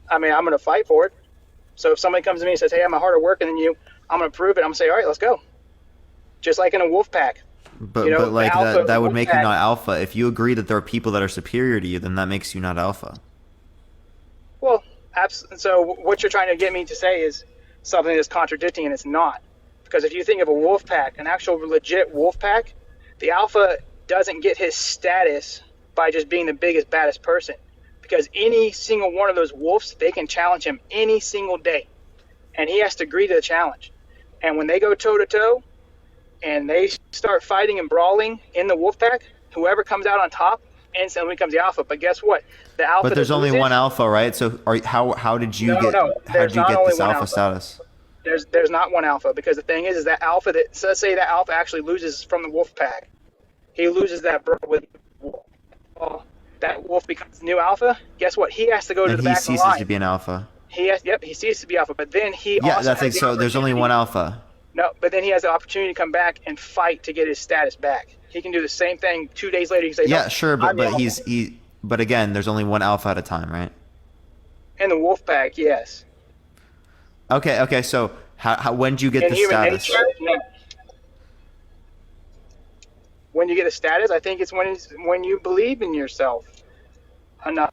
I mean, I'm going to fight for it. So if somebody comes to me and says, "Hey, I'm a harder worker than you," I'm going to prove it. I'm going to say, "All right, let's go." Just like in a wolf pack. But like that would make you not alpha. If you agree that there are people that are superior to you, then that makes you not alpha. Well, so what you're trying to get me to say is something that's contradicting, and it's not. Because if you think of a wolf pack, an actual legit wolf pack, the alpha doesn't get his status by just being the biggest, baddest person. Because any single one of those wolves, they can challenge him any single day. And he has to agree to the challenge. And when they go toe-to-toe and they start fighting and brawling in the wolf pack, whoever comes out on top instantly becomes the alpha. But guess what? The alpha. But there's only one alpha, right? So how did you get this alpha status? There's not one alpha, because the thing is that alpha, that, so let's say that alpha actually loses from the wolf pack. He loses that with that wolf becomes new alpha. Guess what? He has to go to the back of the line. He ceases to be an alpha. He ceases to be alpha, but then he so there's only one alpha. No, but then he has the opportunity to come back and fight to get his status back. He can do the same thing 2 days later. He can say, yeah, sure, but but again, there's only one alpha at a time, right? In the wolf pack, yes. Okay. So when do you get the status? No. When you get a status, I think it's when you believe in yourself enough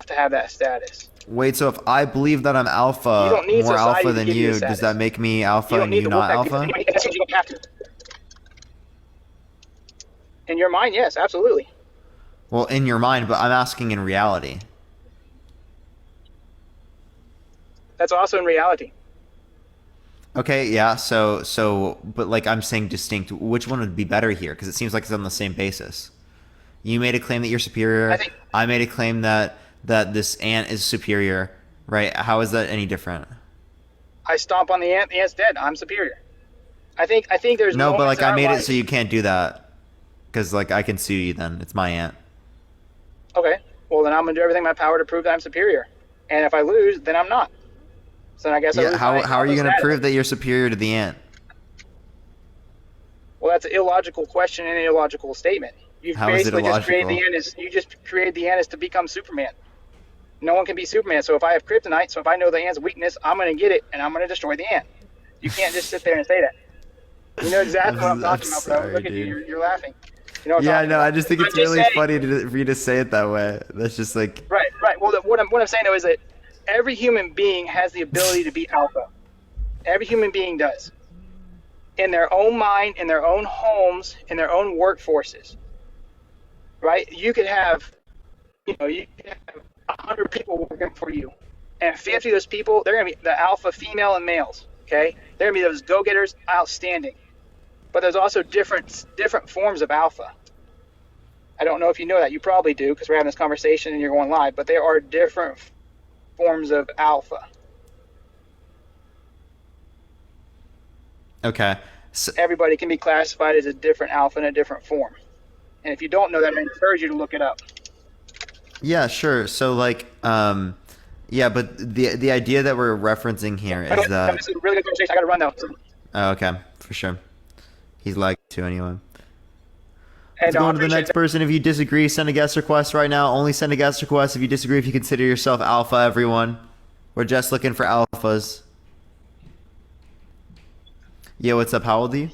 to have that status. Wait, so if I believe that I'm alpha, more alpha than you, does that make me alpha and you not alpha? You don't have to. In your mind, yes, absolutely. Well, in your mind, but I'm asking in reality. That's also in reality. Okay, yeah, so, but like I'm saying distinct, which one would be better here? Because it seems like it's on the same basis. You made a claim that you're superior. I made a claim that this ant is superior, right? How is that any different? I stomp on the ant, the ant's dead. I'm superior. I think there's no, but like I made it so you can't do that, because like I can sue you then. It's my ant. Okay, well then I'm gonna do everything in my power to prove that I'm superior, and if I lose, then I'm not. So I guess I Yeah, lose how my are you alpha going to status. prove that you're superior to the ant? Well, that's an illogical question and an illogical statement. You've How is it basically just created illogical? the ant as you just created the ant as to become Superman. No one can be Superman. So if I have kryptonite, so if I know the ant's weakness, I'm going to get it and I'm going to destroy the ant. You can't just sit there and say that. You know exactly what I'm talking about, bro. sorry, Look at dude. you. You're laughing. You know what I'm Yeah, I talking know. about. I just think I'm it's just really saying- funny for you to say it that way. That's just like, Right. Well, what I'm saying, though, is that every human being has the ability to be alpha. Every human being does. In their own mind, in their own homes, in their own workforces. Right? You could have, you could have 100 people working for you. And 50 of those people, they're going to be the alpha female and males. Okay? They're going to be those go-getters, outstanding. But there's also different forms of alpha. I don't know if you know that. You probably do because we're having this conversation and you're going live. But there are different forms of alpha. okay. So, Everybody can be classified as a different alpha in a different form. And if you don't know that, I encourage you to look it up. yeah, sure. So like, yeah, but the idea that we're referencing here is that. This is a really good conversation. I got to run though. Oh, okay, for sure. He's like to anyway. And Let's go on to the appreciate next person. If you disagree, send a guest request right now. Only send a guest request if you disagree. If you consider yourself alpha, everyone. We're just looking for alphas. Yeah, what's up? How old are you?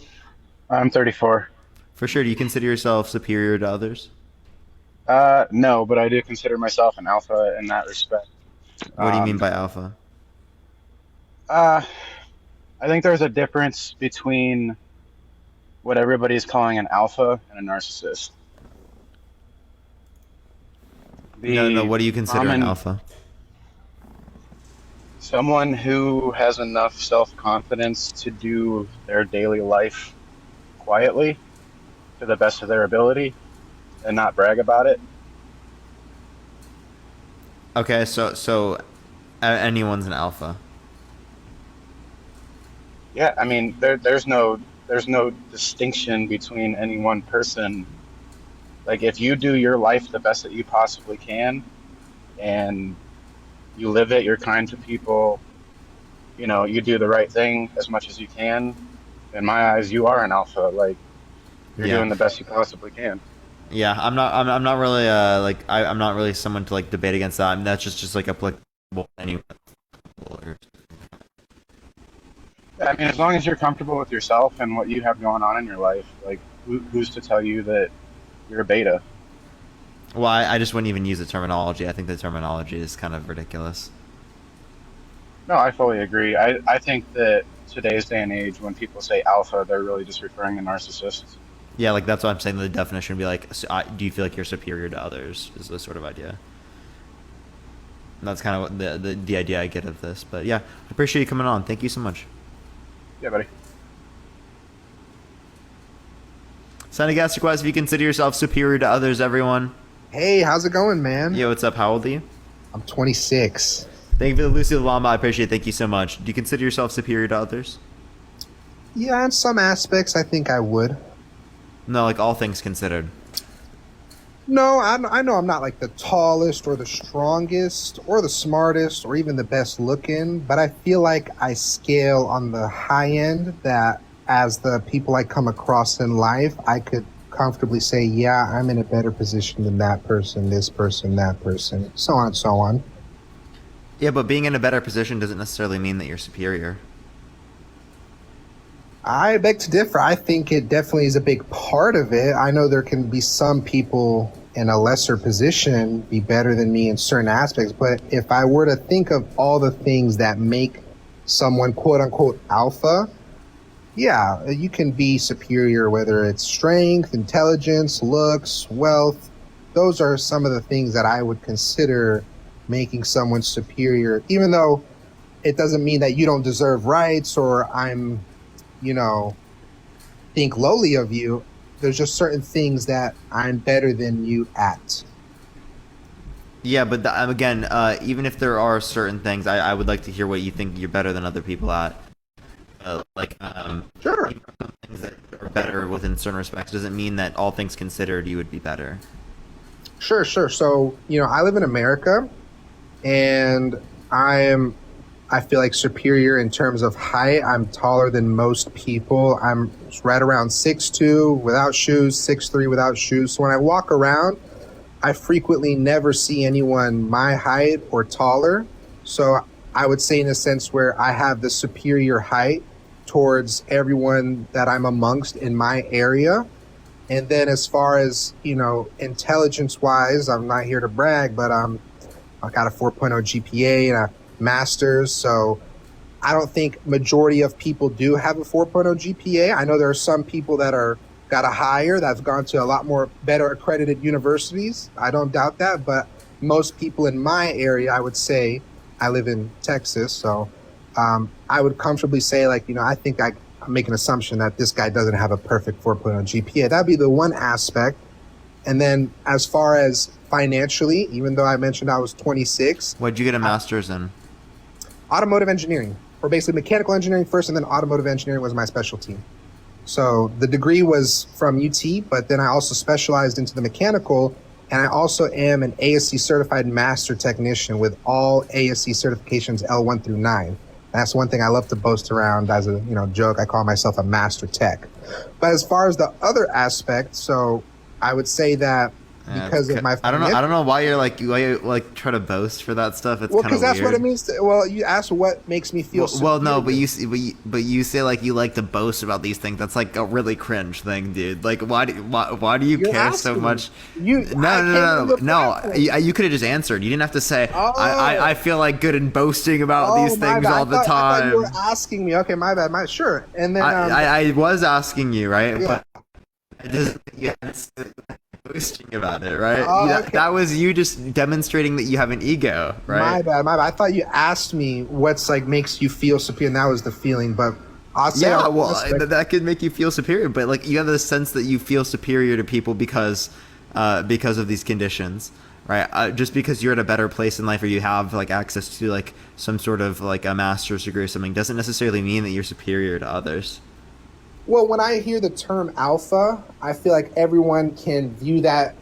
I'm 34. For sure. Do you consider yourself superior to others? No, but I do consider myself an alpha in that respect. What do you mean by alpha? I think there's a difference between what everybody's calling an alpha and a narcissist. No. What do you consider an alpha? Someone who has enough self-confidence to do their daily life quietly to the best of their ability and not brag about it. Okay, so anyone's an alpha. Yeah, I mean, there's no distinction between any one person. Like, if you do your life the best that you possibly can, and you live it, you're kind to people, you do the right thing as much as you can. In my eyes, you are an alpha. Like, you're doing the best you possibly can. Yeah, I'm not really I'm not really someone to like debate against that. I mean, that's just like applicable anyway. I mean, as long as you're comfortable with yourself and what you have going on in your life, like, who's to tell you that you're a beta? Well, I just wouldn't even use the terminology. I think the terminology is kind of ridiculous. No, I fully agree. I think that today's day and age, when people say alpha, they're really just referring to narcissists. Yeah, like that's what I'm saying. The definition would be like, do you feel like you're superior to others? Is the sort of idea. And that's kind of what the idea I get of this. But yeah, I appreciate you coming on. Thank you so much. Yeah, buddy. Send a guest request if you consider yourself superior to others, everyone. Hey, how's it going, man? Yo, what's up? How old are you? I'm 26. Thank you for the Lucy Llama. I appreciate it. Thank you so much. Do you consider yourself superior to others? Yeah, in some aspects, I think I would. No, like all things considered. No, I know I'm not like the tallest or the strongest or the smartest or even the best looking, but I feel like I scale on the high end that as the people I come across in life, I could comfortably say, yeah, I'm in a better position than that person, this person, that person, so on and so on. Yeah, but being in a better position doesn't necessarily mean that you're superior. I beg to differ. I think it definitely is a big part of it. I know there can be some people in a lesser position be better than me in certain aspects, but if I were to think of all the things that make someone quote unquote alpha, yeah, you can be superior, whether it's strength, intelligence, looks, wealth. Those are some of the things that I would consider making someone superior, even though it doesn't mean that you don't deserve rights or I'm think lowly of you. There's just certain things that I'm better than you at. Yeah, but again, even if there are certain things, I would like to hear what you think you're better than other people at. Sure. Some things that are better within certain respects doesn't mean that all things considered you would be better. Sure. So, I live in America, and I I feel like superior in terms of height. I'm taller than most people. I'm right around 6'2" without shoes, 6'3" without shoes. So when I walk around, I frequently never see anyone my height or taller. So I would say in a sense where I have the superior height towards everyone that I'm amongst in my area. And then as far as, intelligence wise, I'm not here to brag, but I got a 4.0 GPA and a master's. So I don't think majority of people do have a 4.0 GPA. I know there are some people that got a higher, that's gone to a lot more better accredited universities. I don't doubt that, but most people in my area, I would say, I live in Texas, so I would comfortably say, I think I make an assumption that this guy doesn't have a perfect 4.0 GPA. That'd be the one aspect. And then as far as financially, even though I mentioned I was 26. What'd you get a master's in? Automotive engineering, or basically mechanical engineering first, and then automotive engineering was my specialty. So the degree was from UT, but then I also specialized into the mechanical, and I also am an ASC certified master technician with all ASC certifications L1 through 9. That's one thing I love to boast around as a joke. I call myself a master tech. But as far as the other aspect, so I would say that because of my I don't know why you're try to boast for that stuff. It's because that's what it means to, you asked what makes me feel but you say you like to boast about these things. That's like a really cringe thing, dude. Like why do you care so much? No. You could have just answered. You didn't have to say I feel like good and boasting about these things all the time. I thought you were asking me. Okay, my bad. Sure. And then I was asking you, right? Yeah. But it doesn't boasting about it, right? Okay. That was you just demonstrating that you have an ego, right? My bad. I thought you asked me what's makes you feel superior, and that was the feeling. But I'll say, that could make you feel superior. But you have the sense that you feel superior to people because of these conditions, right? Just because you're at a better place in life, or you have access to some sort of a master's degree or something, doesn't necessarily mean that you're superior to others. Well, when I hear the term alpha, I feel like everyone can view that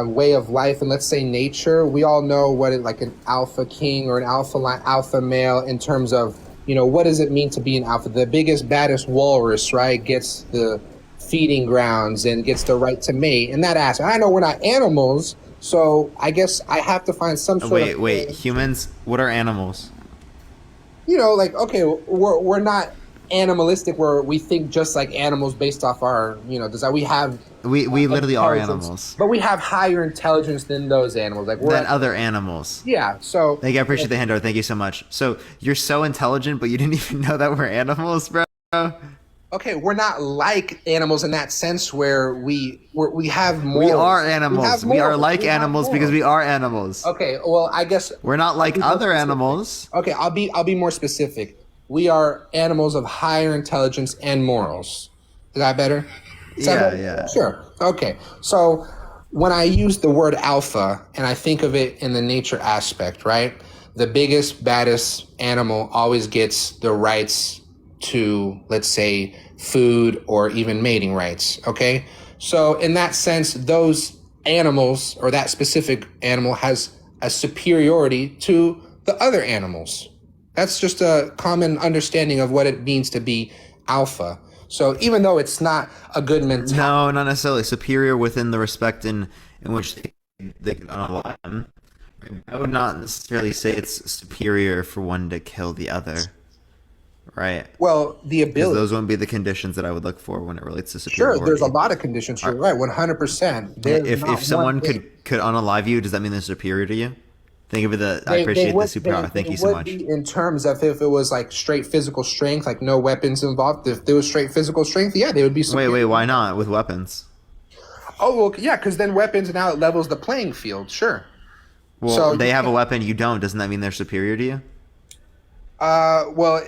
way of life. And let's say nature, we all know what an alpha king or an alpha male in terms of, what does it mean to be an alpha? The biggest, baddest walrus, right, gets the feeding grounds and gets the right to mate. And that aspect. I know we're not animals, so I guess I have to find some sort of... Wait, humans, what are animals? Okay, we're not animalistic where we think just like animals based off our we literally are animals, but we have higher intelligence than those animals than other animals. So I appreciate the handout. Thank you so much. So you're so intelligent, but you didn't even know that we're animals, bro. Okay, we're not like animals in that sense where we have more. We are animals. We are like animals because we are animals. Okay, well I guess we're not like other animals. Okay, I'll be more specific. We are animals of higher intelligence and morals. Is that better? Yeah. Sure. Okay. So when I use the word alpha and I think of it in the nature aspect, right? The biggest, baddest animal always gets the rights to, let's say, food or even mating rights. Okay. So in that sense, those animals or that specific animal has a superiority to the other animals. That's just a common understanding of what it means to be alpha. So even though it's not a good mentality. No, not necessarily. Superior within the respect in which they can unalive them. I would not necessarily say it's superior for one to kill the other. Right. Well, the ability. Those wouldn't be the conditions that I would look for when it relates to superiority. Sure, there's a lot of conditions. You're right, 100%. If someone could unalive you, does that mean they're superior to you? Think of it. I appreciate the superpower. Thank you so much. In terms of if it was straight physical strength, no weapons involved. If there was straight physical strength, yeah, they would be superior. Wait, why not with weapons? Oh, well, yeah, because then weapons now it levels the playing field. Sure. Well, so they have a weapon, you don't. Doesn't that mean they're superior to you? Well,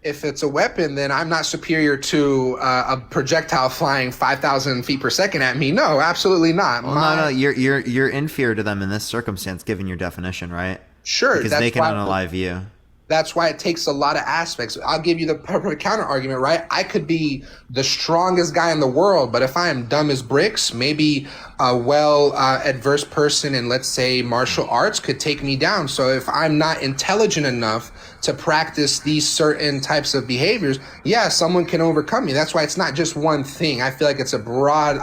if it's a weapon, then I'm not superior to a projectile flying 5,000 feet per second at me. No, absolutely not. Well, no, you're inferior to them in this circumstance, given your definition, right? Sure, because they can unalive you. That's why it takes a lot of aspects. I'll give you the perfect counter argument, right? I could be the strongest guy in the world, but if I am dumb as bricks, maybe a adverse person in, let's say, martial arts could take me down. So if I'm not intelligent enough to practice these certain types of behaviors, yeah, someone can overcome me. That's why it's not just one thing. I feel like it's a broad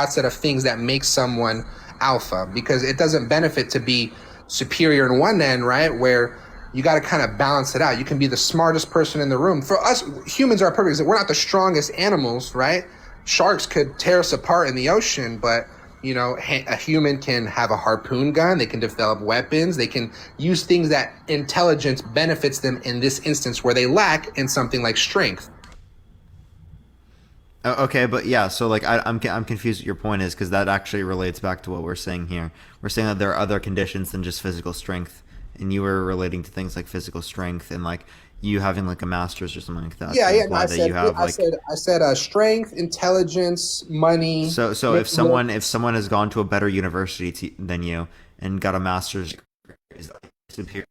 set of things that make someone alpha, because it doesn't benefit to be superior in one end, right? Where you got to kind of balance it out. You can be the smartest person in the room. For us, humans are perfect. We're not the strongest animals, right? Sharks could tear us apart in the ocean, but a human can have a harpoon gun. They can develop weapons. They can use things that intelligence benefits them in this instance where they lack in something like strength. Okay, but yeah, so like I'm confused what your point is, because that actually relates back to what we're saying here. We're saying that there are other conditions than just physical strength, and you were relating to things like physical strength and like you having like a master's or something like that. Yeah. I said strength, intelligence, money. So if someone has gone to a better university than you and got a master's, is that superior?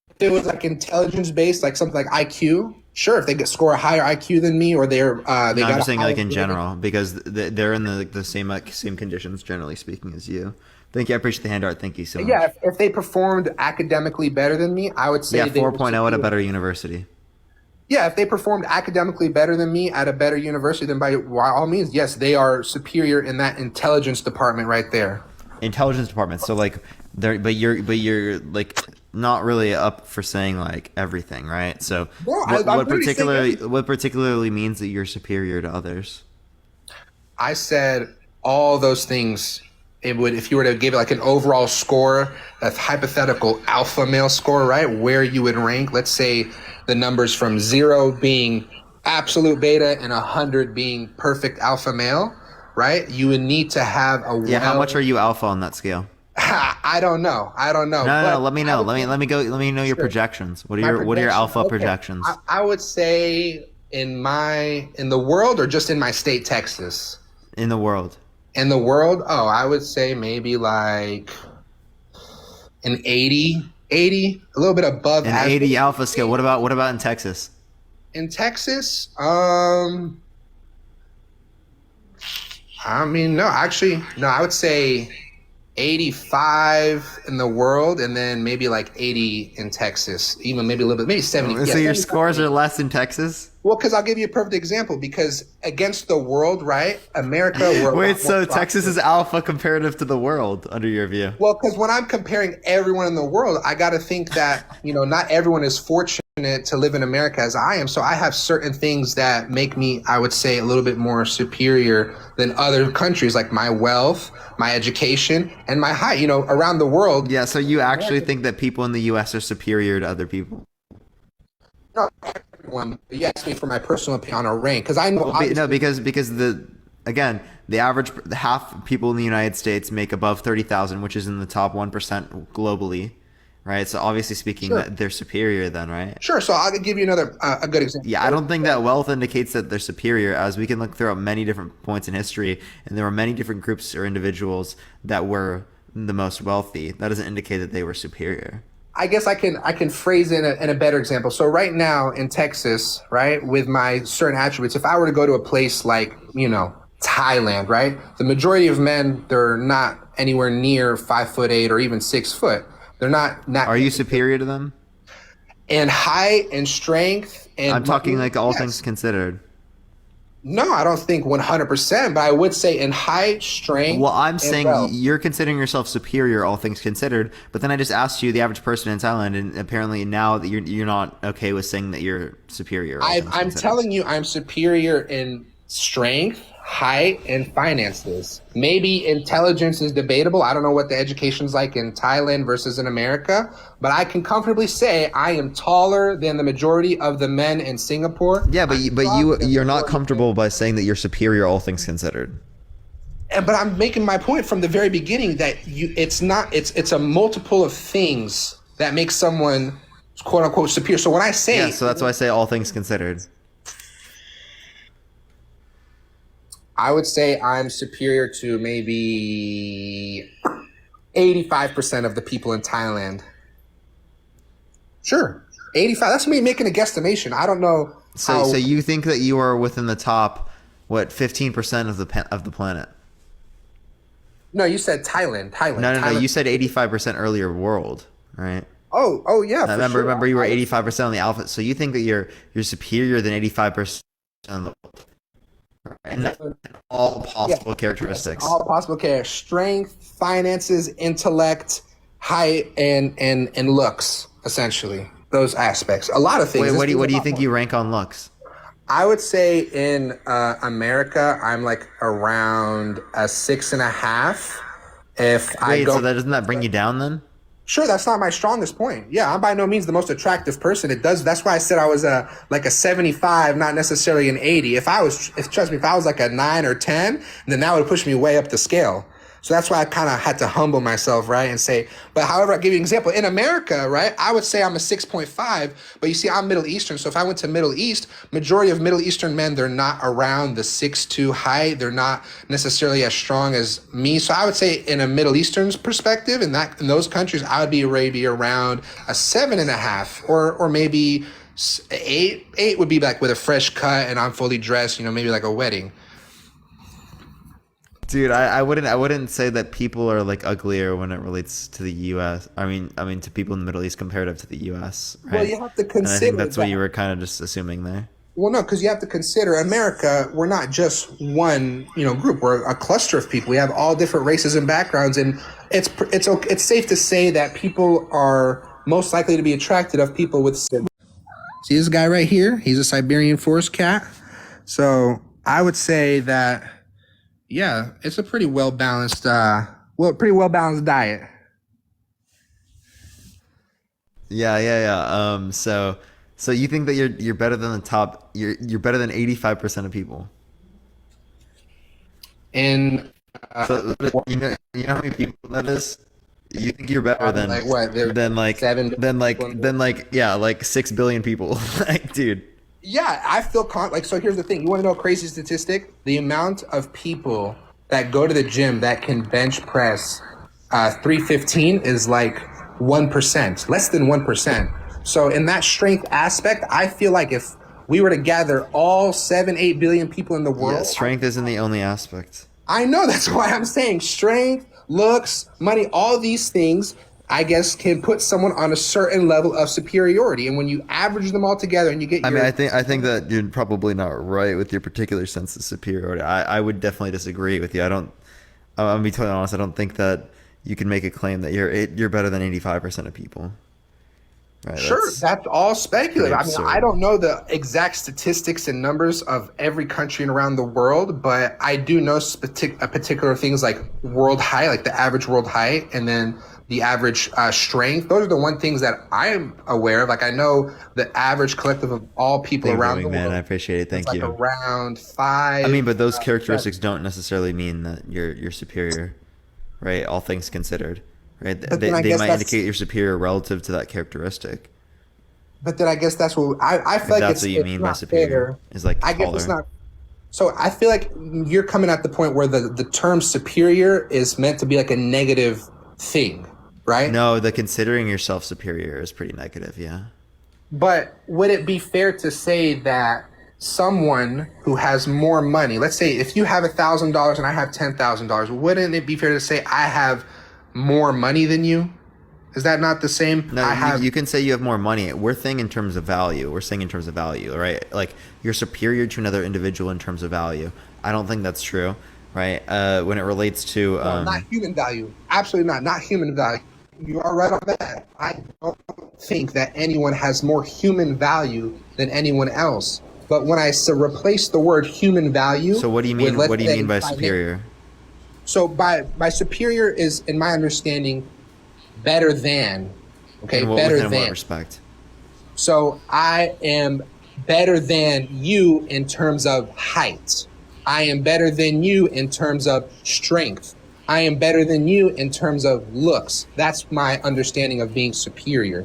If it was like intelligence based, like something like IQ, sure. If they score a higher IQ than me, or I'm just saying like in general, because they're in the same conditions, generally speaking, as you. Thank you. I appreciate the hand art. Thank you so much. Yeah, if they performed academically better than me, I would say 4.0 at a better university. Yeah, if they performed academically better than me at a better university, then by all means, yes, they are superior in that intelligence department right there. Intelligence department. So like but you're like not really up for saying like everything, right? So what particularly means that you're superior to others? I said all those things. It would, if you were to give it like an overall score, a hypothetical alpha male score, right? Where you would rank, let's say the numbers from 0 being absolute beta and 100 being perfect alpha male, right? You would need to have how much are you alpha on that scale? I don't know. No, let me know. Let me know your projections. What are your alpha projections? I would say in the world, or just in my state, Texas? In the world. In the world, I would say maybe like an 80, a little bit above an 80 alpha scale. What about in Texas? In Texas, I would say 85 in the world, and then maybe like 80 in Texas, even maybe a little bit, maybe 70. So your scores are less in Texas? Well, because I'll give you a perfect example. Because against the world, right? America. Wait, so Texas is alpha comparative to the world, under your view? Well, because when I'm comparing everyone in the world, I got to think that not everyone is fortunate to live in America as I am. So I have certain things that make me, I would say, a little bit more superior than other countries, like my wealth, my education, and my height. Around the world. Yeah. So you actually think that people in the U.S. are superior to other people? No, everyone. You asked me for my personal opinion on a rank, because I know. Because the average half people in the United States make above 30,000, which is in the top 1% globally, right? So obviously speaking, that they're superior then, right? Sure. So I'll give you another a good example. Yeah, I don't think that wealth indicates that they're superior, as we can look throughout many different points in history, and there were many different groups or individuals that were the most wealthy. That doesn't indicate that they were superior. I guess I can phrase it in a better example. So right now in Texas, right, with my certain attributes, if I were to go to a place like, Thailand, right, the majority of men, they're not anywhere near 5'8" or even 6 foot. They're not. Are you superior to them? In height and strength, and I'm talking like all things considered. No, I don't think 100%, but I would say in height, strength. Well, I'm saying you're considering yourself superior, all things considered. But then I just asked you, the average person in Thailand, and apparently now that you're not okay with saying that you're superior. I'm telling you, I'm superior in strength, height, and finances. Maybe intelligence is debatable. I don't know what the education's like in Thailand versus in America, but I can comfortably say I am taller than the majority of the men in Singapore. Yeah, but you're not comfortable by saying that you're superior, all things considered. But I'm making my point from the very beginning that it's a multiple of things that make someone quote unquote superior. So when I say, so that's why I say all things considered. I would say I'm superior to maybe 85% of the people in Thailand. Sure. 85. That's me making a guesstimation. I don't know. So you think that you are within the top, 15% of the planet? No, you said Thailand. No. You said 85% earlier world, right? Oh yeah. Remember, you were 85% on the alpha. So you think that you're superior than 85% on the world, right? And that's all possible characteristics. All possible characteristics: strength, finances, intellect, height, and looks. Essentially, those aspects. A lot of things. Wait, what do you think you rank on looks? I would say in America, I'm like around a 6.5. So doesn't that bring you down then? Sure, that's not my strongest point. Yeah, I'm by no means the most attractive person. That's why I said I was like a 75, not necessarily an 80. Trust me, if I was like a 9 or 10, then that would push me way up the scale. So that's why I kind of had to humble myself, right, and say, but however, I'll give you an example. In America, right, I would say I'm a 6.5, but you see, I'm Middle Eastern. So if I went to Middle East, majority of Middle Eastern men, they're not around the 6'2" height. They're not necessarily as strong as me. So I would say in a Middle Eastern's perspective, in those countries, I would be around a 7.5 or maybe 8. 8 would be like with a fresh cut and I'm fully dressed, maybe like a wedding. Dude, I wouldn't say that people are like uglier when it relates to the U.S. I mean to people in the Middle East comparative to the U.S. Right? Well, you have to consider. And I think that's what you were kind of just assuming there. Well, no, because you have to consider America. We're not just one, group. We're a cluster of people. We have all different races and backgrounds, and it's safe to say that people are most likely to be attracted of people with. See this guy right here? He's a Siberian forest cat. So I would say that. Yeah, it's a pretty well balanced diet. Yeah. So you think that you're better than the top? You're better than 85% of people. And so you know how many people that is? You think you're better than like what? Like 6 billion people, like dude. Yeah, I feel so here's the thing. You want to know a crazy statistic? The amount of people that go to the gym that can bench press 315 is like 1%, less than 1%. So in that strength aspect, I feel like if we were to gather all 8 billion people in the world. Yeah, strength isn't the only aspect. I know, that's why I'm saying strength, looks, money, all these things, I guess, can put someone on a certain level of superiority. And when you average them all together and you get I think that you're probably not right with your particular sense of superiority. I would definitely disagree with you. I'm gonna be totally honest. I don't think that you can make a claim that you're better than 85% of people. Right, sure, that's all speculative. I mean, I don't know the exact statistics and numbers of every country around the world, but I do know particular things like world height, like the average world height, and then the average strength. Those are the one things that I'm aware of. Like I know the average collective of all people around the world. Man, I appreciate it. Thank you. Around 5. I mean, but those characteristics don't necessarily mean that you're superior, right? All things considered, right? They might indicate you're superior relative to that characteristic. But then I guess that's what I feel like that's what you mean by superior. Is like I guess it's not. So I feel like you're coming at the point where the term superior is meant to be like a negative thing. Right? No, the considering yourself superior is pretty negative, yeah. But would it be fair to say that someone who has more money, let's say if you have $1,000 and I have $10,000, wouldn't it be fair to say I have more money than you? Is that not the same? No, you can say you have more money. We're saying in terms of value. We're saying in terms of value, right? Like you're superior to another individual in terms of value. I don't think that's true, right? When it relates to not human value. Absolutely not human value. You are right on that. I don't think that anyone has more human value than anyone else. But when I replace the word human value, so what do you mean? What do you mean by superior? So by superior is, in my understanding, better than. Okay, better than. In what respect? So I am better than you in terms of height. I am better than you in terms of strength. I am better than you in terms of looks. That's my understanding of being superior.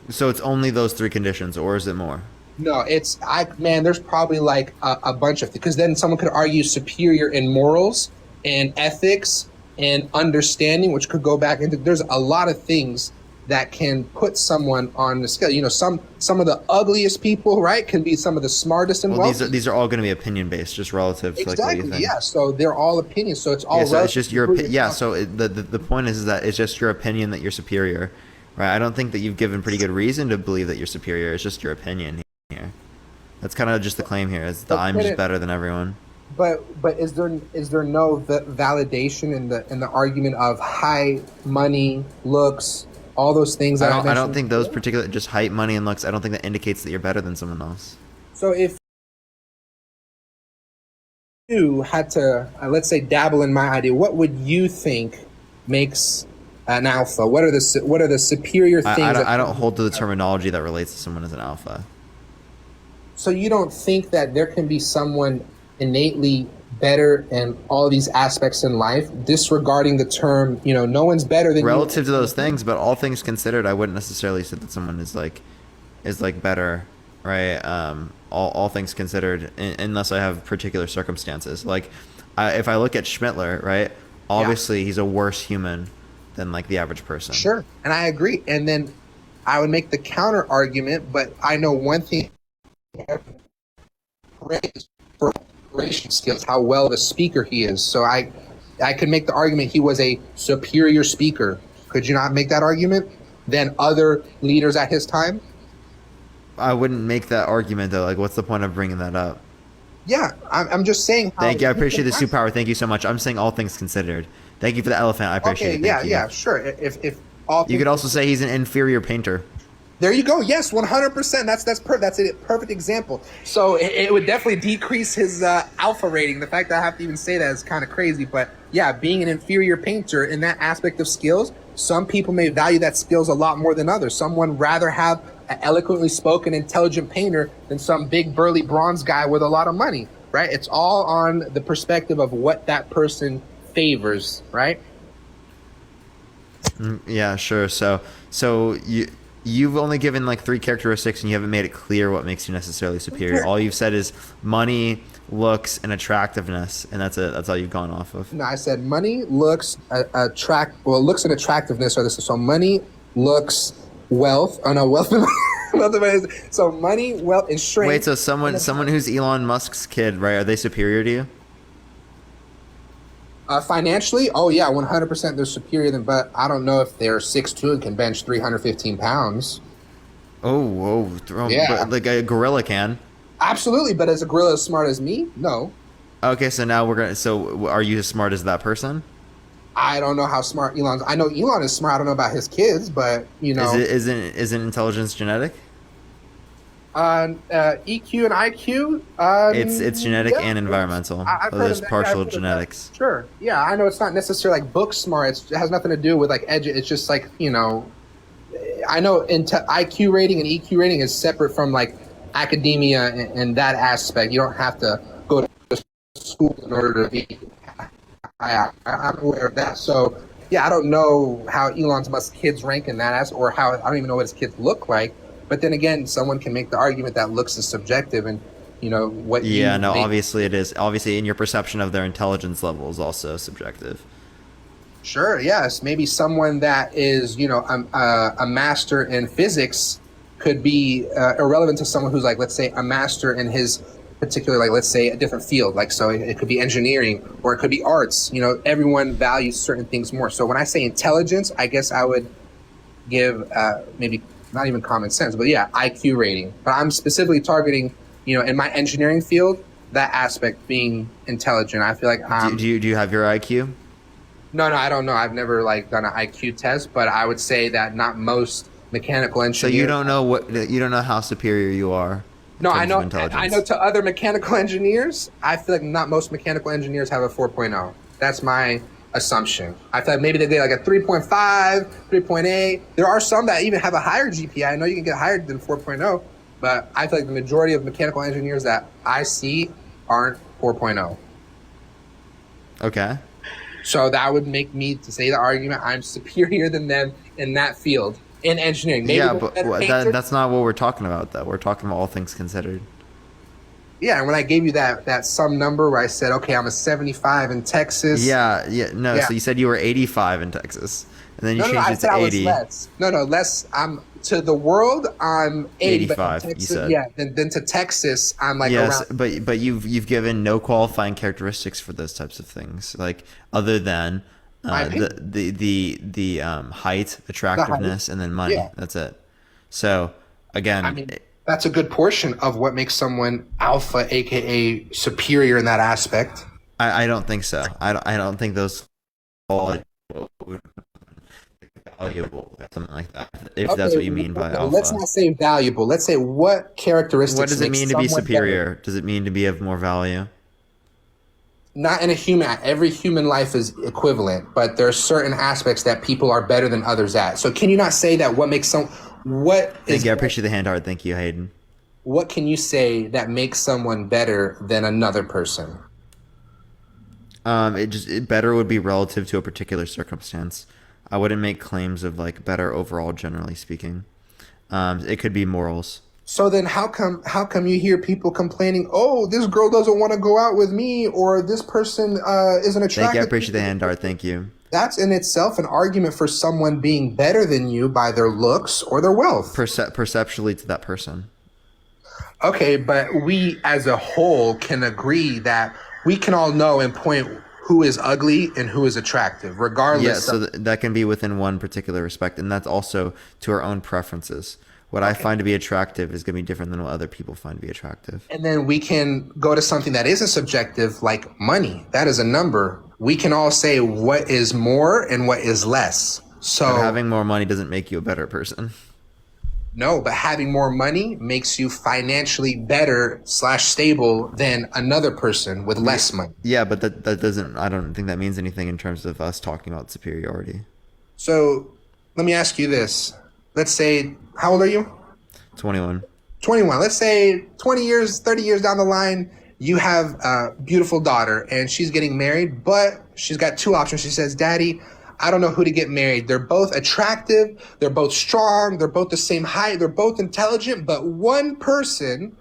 So it's only those 3 conditions, or is it more? No, there's probably like a bunch of, because then someone could argue superior in morals and ethics and understanding, which could go back into, there's a lot of things that can put someone on the scale. You know, some of the ugliest people, right, can be some of the smartest and wealthiest. These are all going to be opinion based, just relative to like what you think. Yeah. So they're all opinions. So it's all. Yeah, so it's just your opinion. Yeah. So the point is that it's just your opinion that you're superior, right? I don't think that you've given pretty good reason to believe that you're superior. It's just your opinion here. That's kind of just the claim here. Is that I'm just better than everyone. But is there no validation in the argument of high money, looks, all those things that I don't think those particular, just height, money, and looks, I don't think that indicates that you're better than someone else. So if you had to, let's say, dabble in my idea, what would you think makes an alpha? What are the superior things? I don't hold to the terminology that relates to someone as an alpha. So you don't think that there can be someone innately better in all these aspects in life, disregarding the term, you know, no one's better than relative to those things, but all things considered, I wouldn't necessarily say that someone is better, right? All things considered, unless I have particular circumstances. Like, if I look at Schmittler, right, obviously he's a worse human than like the average person. Sure, and I agree. And then I would make the counter argument, but I know one thing: oration skills, how well of a speaker he is. So I could make the argument he was a superior speaker. Could you not make that argument than other leaders at his time? I wouldn't make that argument though. Like, what's the point of bringing that up? Yeah, I'm just saying. Thank you. I appreciate the superpower. Thank you so much. I'm saying all things considered. Thank you for the elephant. I appreciate it. Thank you. Yeah, sure. If all you could also say he's an inferior painter. There you go. Yes, 100%. That's a perfect example. So it would definitely decrease his alpha rating. The fact that I have to even say that is kind of crazy. But yeah, being an inferior painter in that aspect of skills, some people may value that skills a lot more than others. Someone rather have an eloquently spoken, intelligent painter than some big burly bronze guy with a lot of money, right? It's all on the perspective of what that person favors, right? Yeah, sure. So you've only given like 3 characteristics, and you haven't made it clear what makes you necessarily superior. All you've said is money, looks, and attractiveness, and that's it. That's all you've gone off of. No, I said money, looks, looks and attractiveness are this. So money, looks, wealth. Oh no, wealth. So money, wealth, and strength. Wait, so someone who's Elon Musk's kid, right? Are they superior to you? Financially, oh yeah, 100% they're superior than, but I don't know if they're 6'2" and can bench 315 pounds. Oh, yeah. Like a gorilla can. Absolutely, but is a gorilla as smart as me? No. Okay, so now so are you as smart as that person? I don't know how smart Elon's. I know Elon is smart. I don't know about his kids, but you know. Isn't intelligence genetic? EQ and IQ. It's genetic and environmental. There's partial genetics. Sure. Yeah, I know it's not necessarily like book smart. It has nothing to do with like It's just like, you know, I know IQ rating and EQ rating is separate from like academia and that aspect. You don't have to go to school in order to be. I'm aware of that. So yeah, I don't know how Elon Musk's kids rank in that or how I don't even know what his kids look like. But then again, someone can make the argument that looks is subjective, and you know what. Yeah, no, obviously it is. Obviously, in your perception of their intelligence level is also subjective. Sure. Yes. Maybe someone that is, you know, a master in physics could be irrelevant to someone who's like, let's say, a master in his particular, like, let's say, a different field. Like, so it could be engineering or it could be arts. You know, everyone values certain things more. So when I say intelligence, I guess I would give maybe. Not even common sense, but yeah, IQ rating. But I'm specifically targeting, you know, in my engineering field, that aspect being intelligent. I feel like do you have your IQ? No, I don't know. I've never like done an IQ test, but I would say that not most mechanical engineers. So you don't know how superior you are. No, I know. I know to other mechanical engineers, I feel like not most mechanical engineers have a 4.0. That's my assumption. I thought maybe they get like a 3.5, 3.8. There are some that even have a higher GPA. I know you can get higher than 4.0, but I feel like the majority of mechanical engineers that I see aren't 4.0. Okay. So that would make me to say the argument I'm superior than them in that field in engineering. Maybe yeah, but that's not what we're talking about, though. We're talking about all things considered. Yeah, and when I gave you that some number where I said, okay, I'm a 75 in Texas. Yeah. So you said you were 85 in Texas. and then you No, changed I it said to I was 80. less. No, less. I'm to the world. I'm 80, but 85, you Texas, said. yeah. Then to Texas, I'm like Yes, around. but you've given no qualifying characteristics for those types of things, like other than My the height, attractiveness, and then money. Yeah. That's it. So again, I mean, that's a good portion of what makes someone alpha, aka superior in that aspect. I don't think so. I don't think those all valuable or something like that. If that's what you mean by alpha. Let's not say valuable. Let's say what characteristics. What does it make mean to be someone superior? better? Does it mean to be of more value? Not in a human. Every human life is equivalent, but there are certain aspects that people are better than others at. So can you not say that what makes some what Thank is you. I appreciate the hand art. Thank you, Hayden. what can you say that makes someone better than another person? Better would be relative to a particular circumstance. I wouldn't make claims of like better overall, generally speaking. It could be morals. So then how come you hear people complaining, oh, this girl doesn't want to go out with me, or this person isn't attracted? Thank you. I appreciate the hand art. Thank you. That's in itself an argument for someone being better than you by their looks or their wealth. Perceptually to that person. Okay, but we as a whole can agree that we can all know and point who is ugly and who is attractive, regardless. Yeah, so that can be within one particular respect, and that's also to our own preferences. What I find to be attractive is going to be different than what other people find to be attractive. And then we can go to something that isn't subjective, like money. That is a number. We can all say what is more and what is less. So But having more money doesn't make you a better person. No, but having more money makes you financially better / stable than another person with less money. Yeah, but that doesn't, I don't think that means anything in terms of us talking about superiority. So let me ask you this. Let's say, how old are you? 21. 21. Let's say 20 years, 30 years down the line, you have a beautiful daughter and she's getting married, but she's got two options. She says, Daddy, I don't know who to get married. They're both attractive. They're both strong. They're both the same height. They're both intelligent, but one person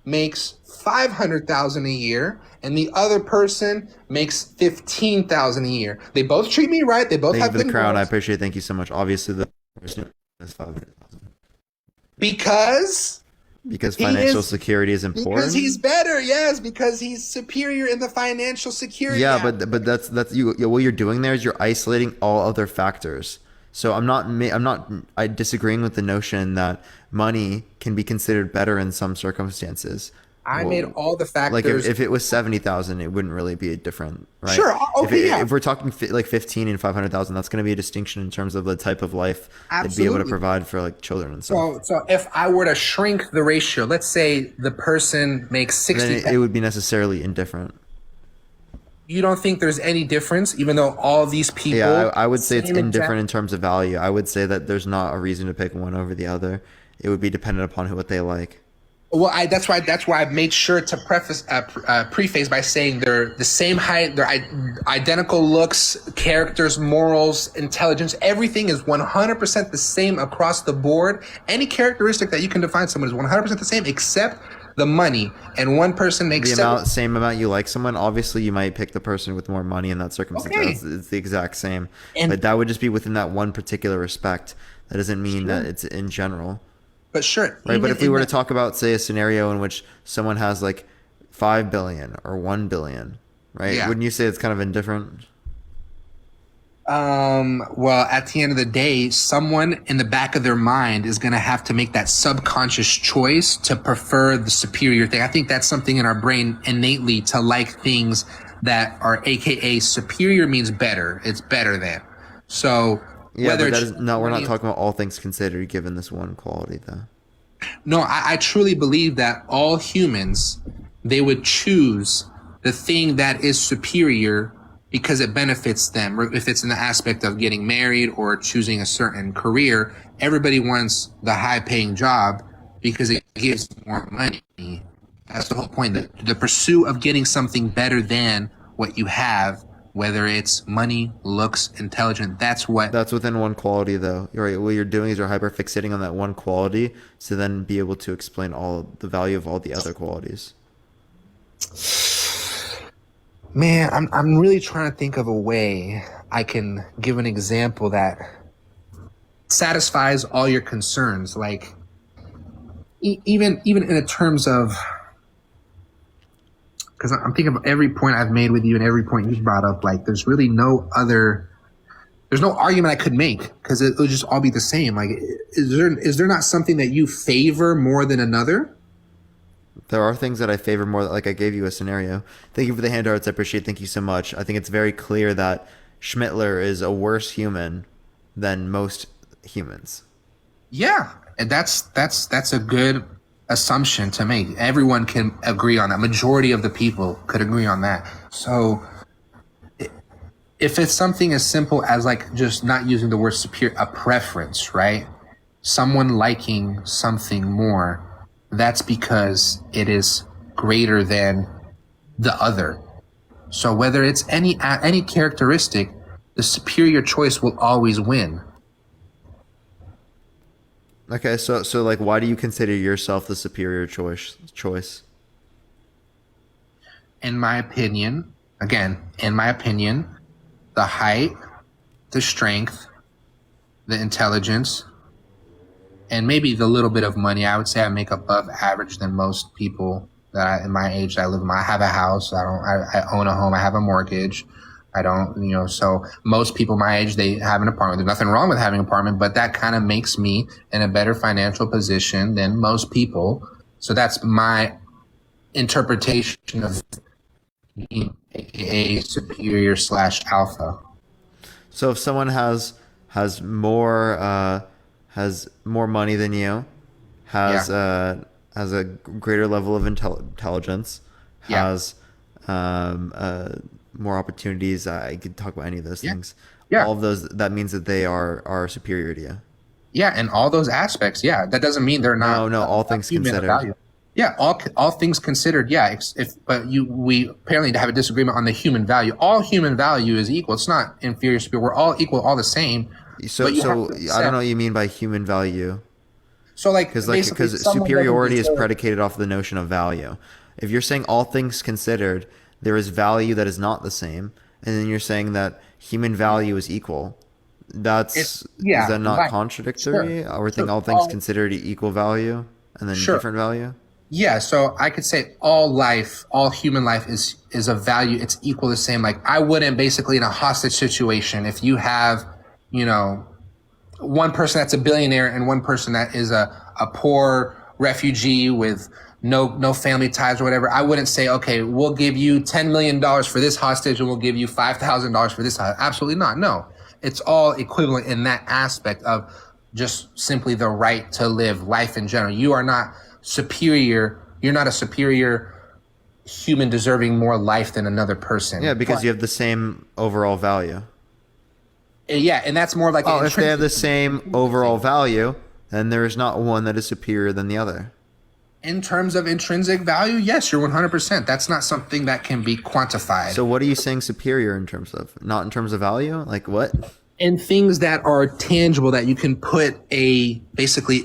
makes $500,000 a year and the other person makes $15,000 a year. They both treat me right. They both Thank you have for the good crown. I morals. appreciate it. Thank you so much. Obviously, the person is 500,000. Because financial security is important. Because he's better, yes. Because he's superior in the financial security. Yeah, but that's you. What you're doing there is you're isolating all other factors. So I disagreeing with the notion that money can be considered better in some circumstances. I made all the factors. Like if it was 70,000, it wouldn't really be different, right? Sure. Okay. If we're talking like 15 and 500,000, that's going to be a distinction in terms of the type of life they'd be able to provide for like children and stuff. So if I were to shrink the ratio, let's say the person makes 60. Then it would be necessarily indifferent. You don't think there's any difference, even though all these people? Yeah, I would say it's indifferent in terms of value. I would say that there's not a reason to pick one over the other. It would be dependent upon what they like. Well, that's why I made sure to preface by saying they're the same height, they're identical looks, characters, morals, intelligence. Everything is 100% the same across the board. Any characteristic that you can define someone is 100% the same, except the money. And one person makes same amount you like someone. Obviously, you might pick the person with more money in that circumstance. Okay. It's the exact same, but that would just be within that one particular respect. That doesn't mean that it's in general. But sure. Right, but if we were to talk about, say, a scenario in which someone has like 5 billion or 1 billion, right? Yeah. Wouldn't you say it's kind of indifferent? Well, at the end of the day, someone in the back of their mind is going to have to make that subconscious choice to prefer the superior thing. I think that's something in our brain innately to like things that are AKA superior means better. It's better than. So yeah, but we're not talking about all things considered given this one quality though. No, I truly believe that all humans, they would choose the thing that is superior because it benefits them. If it's in the aspect of getting married or choosing a certain career, everybody wants the high paying job because it gives more money. That's the whole point. The pursuit of getting something better than what you have, whether it's money, looks, intelligence, that's within one quality though. Right. What you're doing is you're hyper fixating on that one quality to then be able to explain all the value of all the other qualities. Man, I'm really trying to think of a way I can give an example that satisfies all your concerns. Like even in the terms of, because I'm thinking of every point I've made with you and every point you've brought up. Like there's no argument I could make because it would just all be the same. Like is there not something that you favor more than another? There are things that I favor more. Like I gave you a scenario. Thank you for the hand arts. I appreciate it. Thank you so much. I think it's very clear that Schmittler is a worse human than most humans. Yeah, and that's a good assumption to make. Everyone can agree on that. Majority of the people could agree on that. So if it's something as simple as like just not using the word superior, a preference, right? Someone liking something more, that's because it is greater than the other. So whether it's any characteristic, the superior choice will always win. Okay, so like, why do you consider yourself the superior choice? In my opinion, the height, the strength, the intelligence, and maybe the little bit of money. I would say I make above average than most people in my age that I live in. I have a house. I own a home. I have a mortgage. I don't, so most people my age, they have an apartment. There's nothing wrong with having an apartment, but that kind of makes me in a better financial position than most people. So that's my interpretation of being AKA superior / alpha. So if someone has more money than you, has a greater level of intelligence, has more opportunities. I could talk about any of those things. Yeah. All of those, that means that they are superior to you. Yeah, in all those aspects, yeah. That doesn't mean they're not. No, all things considered. Yeah, all things considered, yeah. But we apparently have a disagreement on the human value. All human value is equal. It's not inferior, superior. We're all equal, all the same. So I don't know what you mean by human value. So like, because superiority is predicated off the notion of value. If you're saying all things considered, there is value that is not the same, and then you're saying that human value is equal. Is that not contradictory? Sure. Or think all things considered equal value and then different value? Yeah, so I could say all human life is a value. It's equal the same. Like I wouldn't basically in a hostage situation, if you have, one person that's a billionaire and one person that is a poor refugee with no family ties or whatever, I wouldn't say, okay, we'll give you $10 million for this hostage and we'll give you $5,000 for this hostage. Absolutely not. No, it's all equivalent in that aspect of just simply the right to live life in general. You are not superior. You're not a superior human deserving more life than another person. Yeah, because you have the same overall value. Yeah, and that's more like... if they have the same overall value, then there is not one that is superior than the other. In terms of intrinsic value, yes, you're 100%. That's not something that can be quantified. So what are you saying superior in terms of? Not in terms of value? Like what? In things that are tangible that you can put basically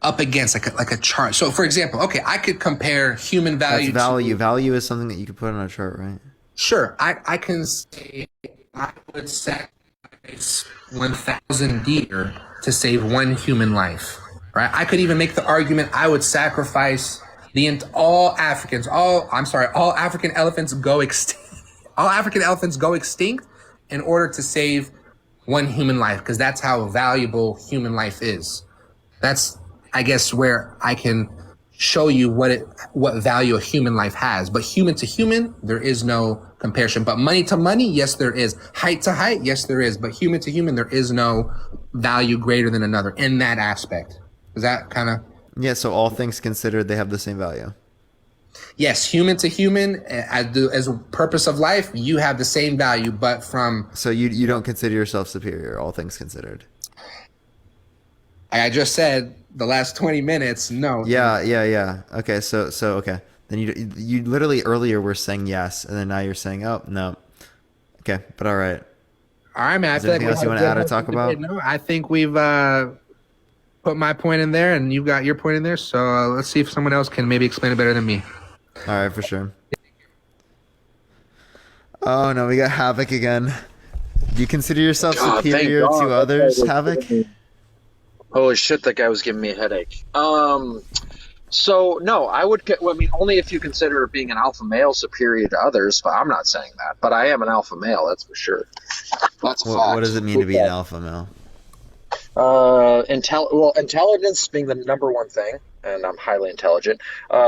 up against like a chart. So for example, okay, I could compare human value. That's value. Value is something that you could put on a chart, right? Sure. I can say I would sacrifice 1,000 deer to save one human life. Right? I could even make the argument I would sacrifice all African elephants go extinct. All African elephants go extinct in order to save one human life, because that's how valuable human life is. That's, I guess, where I can show you what value a human life has. But human to human, there is no comparison. But money to money, yes, there is. Height to height, yes, there is. But human to human, there is no value greater than another in that aspect. Is that kind of... Yeah, so all things considered, they have the same value. Yes, human to human, as a purpose of life, you have the same value, but from... So you don't consider yourself superior, all things considered? I just said the last 20 minutes, no. Yeah. Okay, so okay. Then you literally earlier were saying yes, and then now you're saying, oh, no. Okay, but all right. All right, man. Is there anything else you want to add or talk about? No, I think we've... put my point in there and you got your point in there, so let's see if someone else can maybe explain it better than me. All right, for sure. Oh no, we got Havoc again. Do you consider yourself superior to others, Havoc? Holy shit, that guy was giving me a headache. So no, I mean, only if you consider being an alpha male superior to others, but I'm not saying that. But I am an alpha male, that's for sure. That's a fact. What does it mean to be an alpha male? Intelligence being the number one thing, and I'm highly intelligent.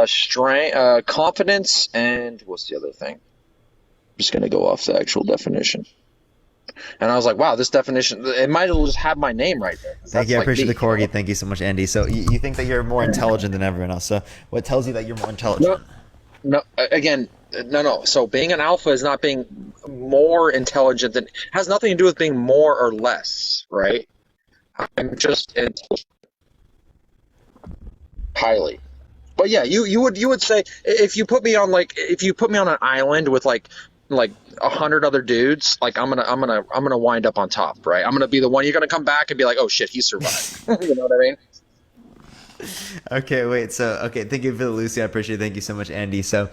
Strength, confidence, and what's the other thing? I'm just gonna go off the actual definition. And I was like, wow, this definition, it might as well just have my name right there. Thank you. I appreciate the corgi. Thank you so much, Andy. So you think that you're more intelligent than everyone else. So what tells you that you're more intelligent? No. So being an alpha is not being more intelligent than, has nothing to do with being more or less, right? I'm just intelligent. Highly. But yeah, you would say, if you put me on an island with like 100 other dudes, like I'm gonna wind up on top, right? I'm gonna be the one you're gonna come back and be like, oh shit, he survived. You know what I mean? Okay, wait. So thank you for the Lucy. I appreciate it. Thank you so much, Andy. So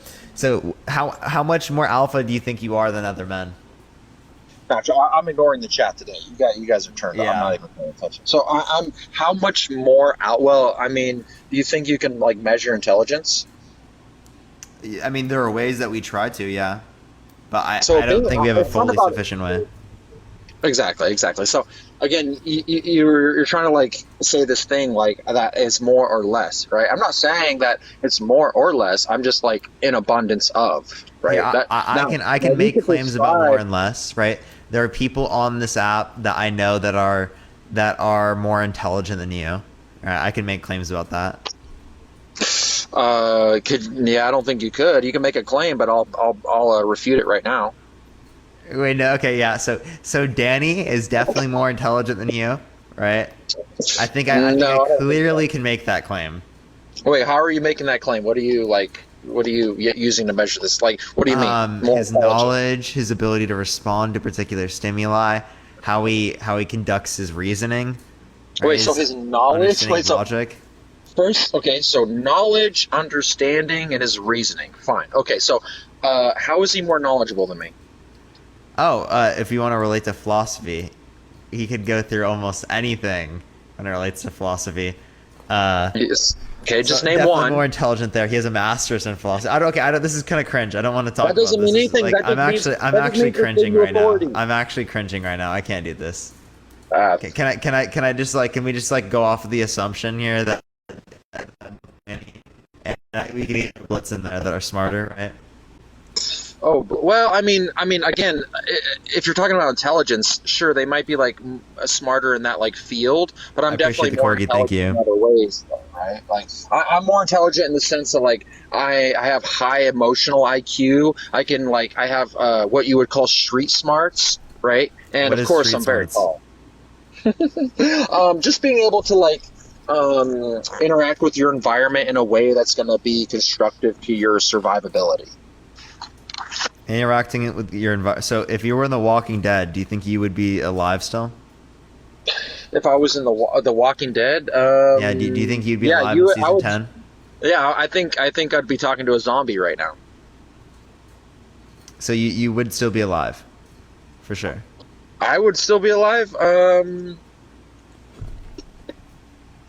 how much more alpha do you think you are than other men? Gotcha. I'm ignoring the chat today. You guys are turned on. I'm not even paying attention. So I'm how much more out? Well, I mean, do you think you can like measure intelligence? I mean, there are ways that we try to, yeah. But I don't think we have a fully sufficient way. Exactly. So again, you're trying to like say this thing like that is more or less, right? I'm not saying that it's more or less. I'm just like in abundance of, right? Yeah, I can make claims about more and less, right? There are people on this app that I know that are more intelligent than you. Right? I can make claims about that. I don't think you could. You can make a claim, but I'll refute it right now. Wait, no, okay, yeah. So Danny is definitely more intelligent than you, right? I think I clearly can make that claim. Wait, how are you making that claim? What are you using to measure this? Like, what do you mean? His knowledge, his ability to respond to particular stimuli, how he conducts his reasoning. Right? Wait, so his knowledge, logic. First, okay, so knowledge, understanding, and his reasoning. Fine. Okay, so how is he more knowledgeable than me? If you want to relate to philosophy, he could go through almost anything when it relates to philosophy. Yes. Okay, just name definitely one. More intelligent there. He has a master's in philosophy. This is kind of cringe. I don't want to talk about this. That doesn't mean anything. Like, I'm actually cringing right now. I'm actually cringing right now. I can't do this. Okay, can we just like go off of the assumption here that we can get blitz in there that are smarter, right? Oh, well, I mean, again, if you're talking about intelligence, sure, they might be like smarter in that like field, but I'm definitely more intelligent in other ways, though, right? Like, I'm more intelligent in the sense that like I have high emotional IQ. I have what you would call street smarts, right? And of course, I'm very tall. Just being able to like interact with your environment in a way that's going to be constructive to your survivability. Interacting with your environment. So if you were in The Walking Dead, do you think you would be alive still? If I was in the Walking Dead, do you think you'd be alive in season 10? Yeah, I think I'd be talking to a zombie right now. So you would still be alive, for sure. I would still be alive.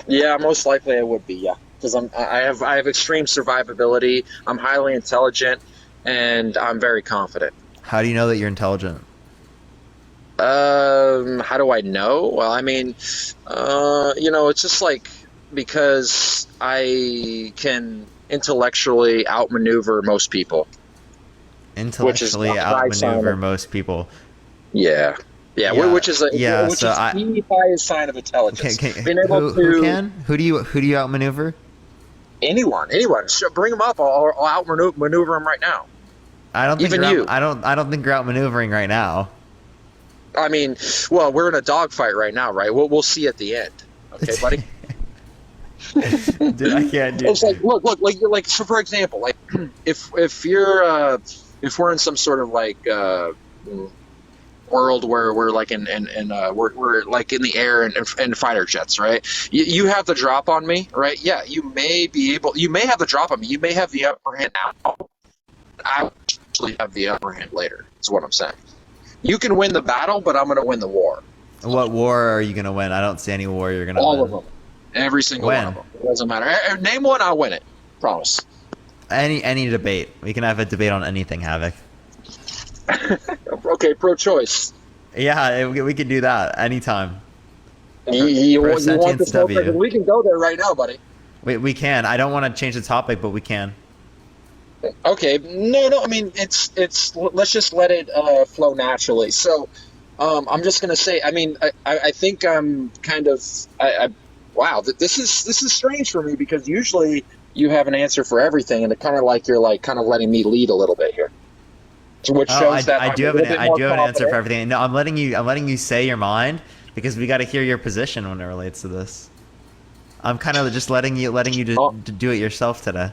Yeah, most likely I would be. Yeah, because I have extreme survivability. I'm highly intelligent. And I'm very confident. How do you know that you're intelligent? How do I know? Well, I mean, it's just like because I can intellectually outmaneuver most people. Intellectually outmaneuver most people. Yeah. Which is the highest sign of intelligence. Who do you outmaneuver? Anyone. Bring them up. I'll outmaneuver them right now. I don't think you're outmaneuvering right now. I mean, well, we're in a dogfight right now, right? We'll see at the end. Okay, buddy. Dude, I can't do. It's like look, so for example, like if we're in some sort of like world where we're like we're like in the air and fighter jets, right? You have the drop on me, right? Yeah, you may have the drop on me. You may have the upper hand now. I actually have the upper hand later. Is what I'm saying. You can win the battle, but I'm going to win the war. What war are you gonna win? I don't see any war you're gonna All win. of them. Every single When? one of them. It doesn't matter. Name one, I'll win it. Promise. Any debate. We can have a debate on anything, Havoc. Okay, pro-choice. Yeah, we can do that anytime. You want sentience this topic? W. We can go there right now, buddy. We can. I don't want to change the topic, but we can. Okay, no. I mean, it's. Let's just let it flow naturally. So, I'm just gonna say. I mean, I think I'm kind of. Wow, this is strange for me because usually you have an answer for everything, and it kind of like you're like kind of letting me lead a little bit here. Which shows that I do have an answer for everything. No, I'm letting you say your mind because we got to hear your position when it relates to this. I'm kind of just letting you to do it yourself today.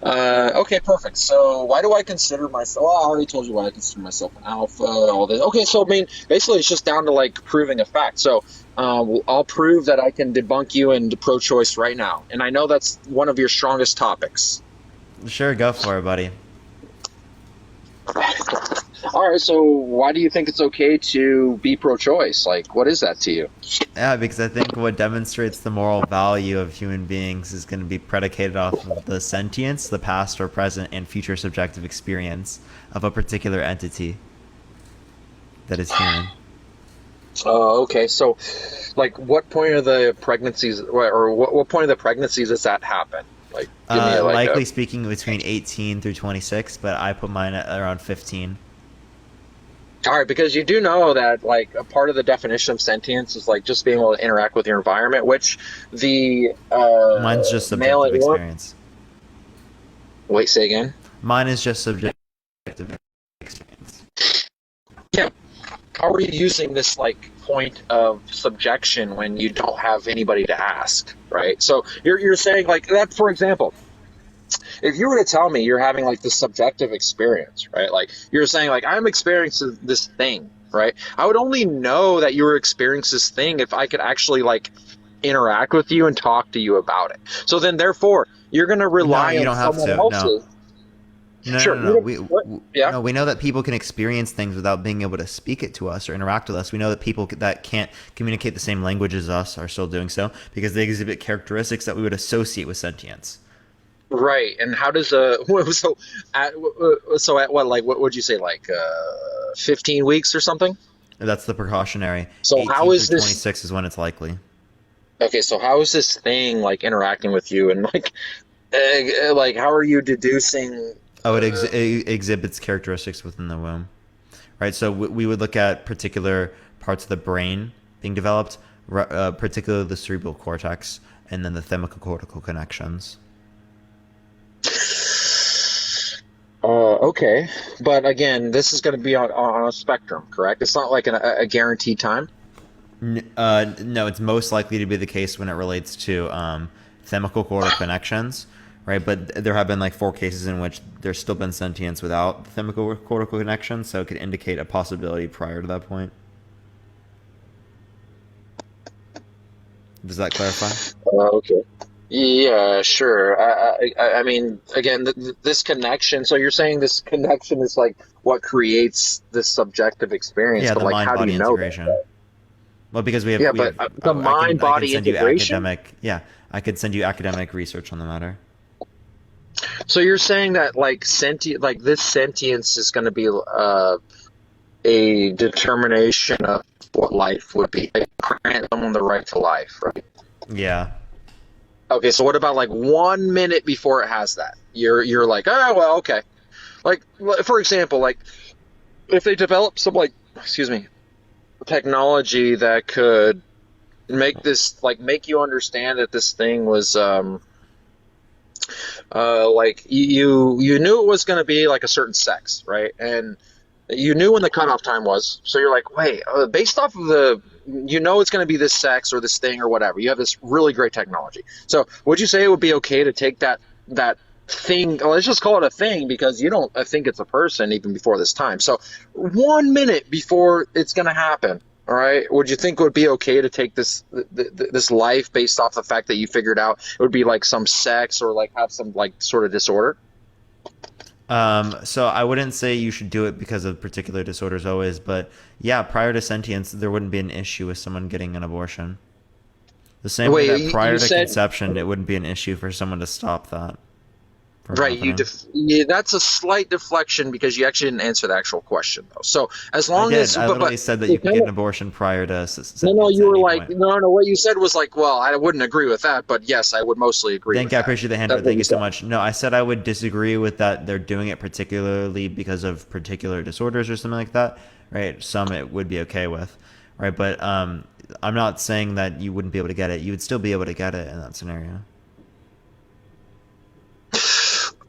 Okay, perfect. So why do I consider myself? Well, I already told you why I consider myself an alpha. All this. Okay, so I mean, basically, it's just down to like proving a fact. So I'll prove that I can debunk you into pro-choice right now, and I know that's one of your strongest topics. Sure, go for it, buddy. All right, so why do you think it's okay to be pro-choice? Like, what is that to you? Yeah, because I think what demonstrates the moral value of human beings is going to be predicated off of the sentience, the past or present, and future subjective experience of a particular entity that is human. Okay, so, like, what point of the pregnancies, or what point of the pregnancies does that happen? Like, give me likely speaking between 18 through 26, but I put mine at around 15. All right, because you do know that, like, a part of the definition of sentience is, like, just being able to interact with your environment, which the mine's just subjective experience. Wait, say again? Mine is just subjective experience. Yeah. How are you using this, like, point of subjection when you don't have anybody to ask, right? So you're saying, like, that, for example, if you were to tell me you're having like this subjective experience, right? Like you're saying like I'm experiencing this thing, right? I would only know that you were experiencing this thing if I could actually like interact with you and talk to you about it. So then therefore you're going to rely on someone else's. No, sure. No. We know that people can experience things without being able to speak it to us or interact with us. We know that people that can't communicate the same language as us are still doing so because they exhibit characteristics that we would associate with sentience. Right, and how does at what like what would you say 15 weeks or something? That's the precautionary. So how is this 26 is when it's likely. Okay, so how is this thing like interacting with you and like how are you deducing? Oh, it exhibits characteristics within the womb, right? So we would look at particular parts of the brain being developed, particularly the cerebral cortex, and then the thalamocortical connections. Okay, but again, this is going to be on a spectrum, correct? It's not like a guaranteed time. No, it's most likely to be the case when it relates to thalamocortical connections, right? But there have been like 4 cases in which there's still been sentience without the thalamocortical connection, so it could indicate a possibility prior to that point. Does that clarify? Okay. Yeah, sure. I mean, again, this connection. So you're saying this connection is like what creates this subjective experience. Yeah, but the like, how do you know integration. that? Well, because we have. Yeah, we but have, the mind-body integration. I could send you academic research on the matter. So you're saying that like this sentience is going to be a determination of what life would be. Like, grant someone the right to life, right? Yeah. Okay, so what about like 1 minute before it has that? You're like, oh well, okay. Like for example, like if they develop some like technology that could make this like make you understand that this thing was like you knew it was going to be like a certain sex, right? And you knew when the cutoff time was, so you're like, wait, based off of it's going to be this sex or this thing or whatever. You have this really great technology. So would you say it would be okay to take that thing, let's just call it a thing because you don't think it's a person even before this time. So 1 minute before it's going to happen, all right, would you think it would be okay to take this life based off the fact that you figured out it would be like some sex or like have some like sort of disorder? So I wouldn't say you should do it because of particular disorders always, but yeah, prior to sentience, there wouldn't be an issue with someone getting an abortion. The same way that prior to conception, it wouldn't be an issue for someone to stop that. Right, that's a slight deflection because you actually didn't answer the actual question, though. So as long as I literally said that you could get an abortion prior to. No, you were like, no. What you said was like, well, I wouldn't agree with that, but yes, I would mostly agree. Thank you, I appreciate the hand. Thank you so much. No, I said I would disagree with that. They're doing it particularly because of particular disorders or something like that, right? Some it would be okay with, right? But I'm not saying that you wouldn't be able to get it. You would still be able to get it in that scenario.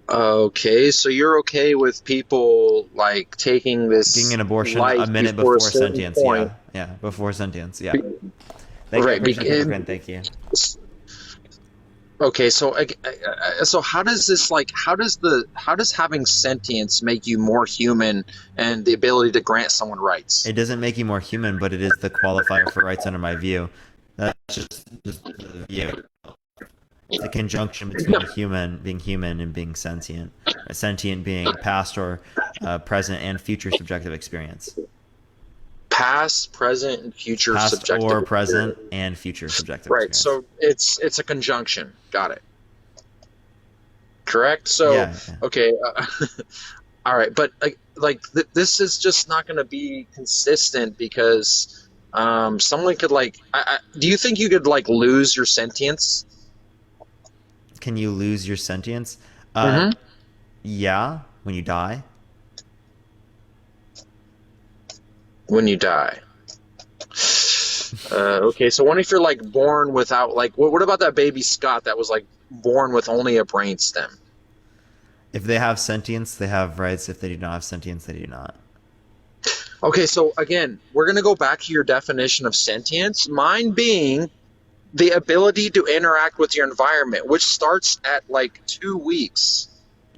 Okay, so you're okay with people like taking getting an abortion a minute before sentience, yeah, before sentience, yeah. Thank you. Okay, so how does having sentience make you more human and the ability to grant someone rights? It doesn't make you more human, but it is the qualifier for rights under my view. That's just the view. The conjunction between being human and being sentient. Sentient being past or present and future subjective experience. Past, present, and future subjective. Or present and future subjective experience. So it's a conjunction. Got it. Correct? So, okay. All right, but this is just not going to be consistent because someone could do you think you could lose your sentience? Can you lose your sentience? Yeah, when you die. When you die. Okay, so what if you're born without what about that baby Scott that was born with only a brain stem? If they have sentience, they have rights. If they do not have sentience, they do not. Okay, so again, we're gonna go back to your definition of sentience. Mine being the ability to interact with your environment, which starts at 2 weeks.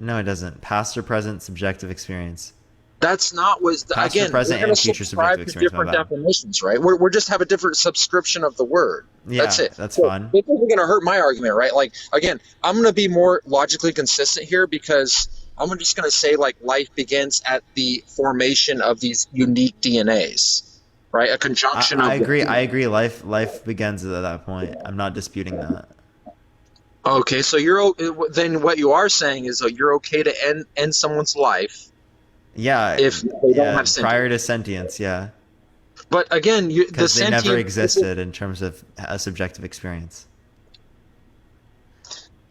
No, it doesn't. Past or present subjective experience. That's not past or present and future subjective experience. Different definitions, right? We're just have a different subscription of the word. Yeah, that's it. That's fine. This isn't going to hurt my argument, right? Again, I'm going to be more logically consistent here because I'm just going to say life begins at the formation of these unique DNAs. Right, a conjunction. I agree. Life begins at that point. I'm not disputing that. Okay, so then what you are saying is that you're okay to end someone's life. Yeah, if they don't have sentience. Prior to sentience, yeah. But again, because they never existed in terms of a subjective experience.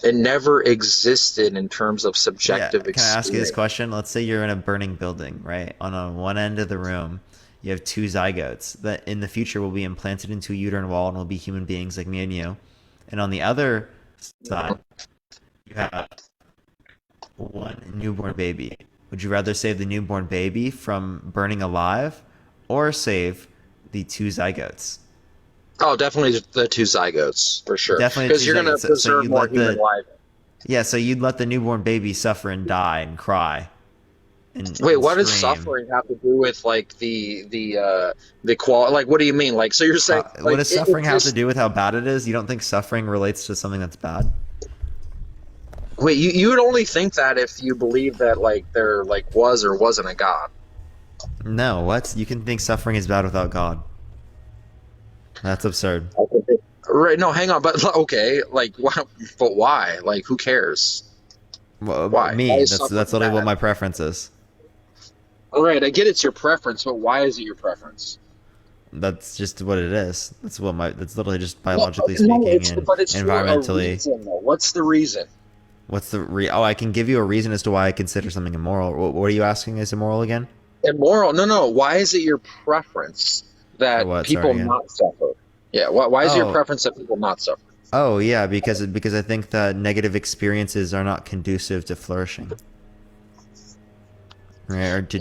It never existed in terms of subjective experience. Can I ask you this question? Let's say you're in a burning building, right? On one end of the room, you have two zygotes that in the future will be implanted into a uterine wall and will be human beings like me and you. And on the other side, you have one newborn baby. Would you rather save the newborn baby from burning alive or save the two zygotes? Oh, definitely the two zygotes, for sure. Definitely, because you're going to preserve more human life. Yeah, so you'd let the newborn baby suffer and die and cry. Wait, what does suffering have to do with the quality? What do you mean? So you're saying what does suffering have to do with how bad it is? You don't think suffering relates to something that's bad? Wait, you would only think that if you believe that there was or wasn't a God. No, what? You can think suffering is bad without God. That's absurd. Right? No, hang on, but okay, but why? Who cares? Well, why? Me. That's literally what my preference is. All right, I get it's your preference, but why is it your preference? That's just what it is. That's literally just biologically speaking and environmentally. What's the reason? What's the I can give you a reason as to why I consider something immoral. What are you asking is immoral again? Immoral? No. Why is it your preference that people not suffer? Yeah. Why is it your preference that people not suffer? Oh yeah, because I think that negative experiences are not conducive to flourishing. Right?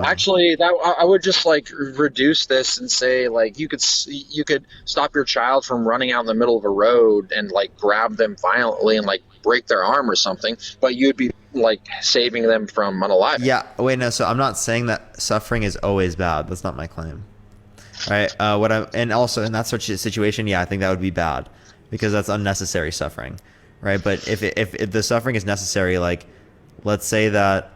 Actually, I would just reduce this and say you could stop your child from running out in the middle of a road and grab them violently and break their arm or something, but you'd be saving them from unaliving. Yeah. Wait, no. So I'm not saying that suffering is always bad. That's not my claim. Right. And also in that such a situation, yeah, I think that would be bad because that's unnecessary suffering. Right. But if the suffering is necessary, let's say that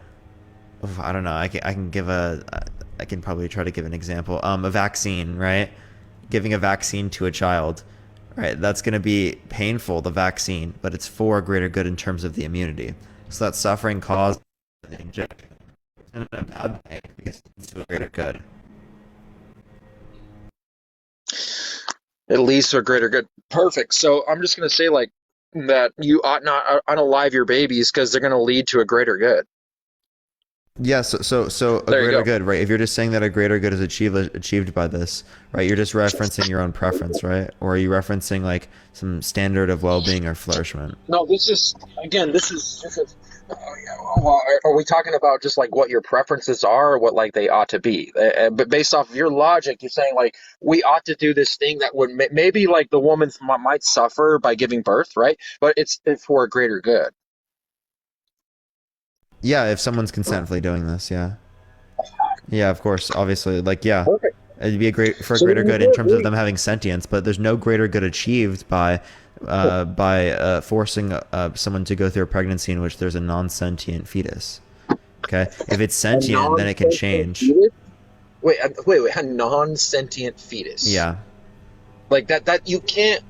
I don't know. I can probably try to give an example. A vaccine, right? Giving a vaccine to a child, right? That's going to be painful, the vaccine, but it's for a greater good in terms of the immunity. So that suffering caused the injection. It's not a bad thing because it's to a greater good. It leads to a greater good. Perfect. So I'm just going to say like that you ought not unalive your babies because they're going to lead to a greater good. Yeah, so a greater good, right? If you're just saying that a greater good is achieved by this, right? You're just referencing your own preference, right? Or are you referencing like some standard of well-being or flourishment? No, this is are we talking about just like what your preferences are or what like they ought to be? But based off of your logic, you're saying like we ought to do this thing that would maybe like the woman might suffer by giving birth, right? But it's for a greater good. Yeah, if someone's consentfully doing this, yeah. Yeah, of course, obviously, like, yeah. Perfect. It'd be a greater good in terms of them having sentience, but there's no greater good achieved by forcing someone to go through a pregnancy in which there's a non-sentient fetus. Okay? If it's sentient, then it can change. Fetus? Wait, a non-sentient fetus. Yeah. Like that you can't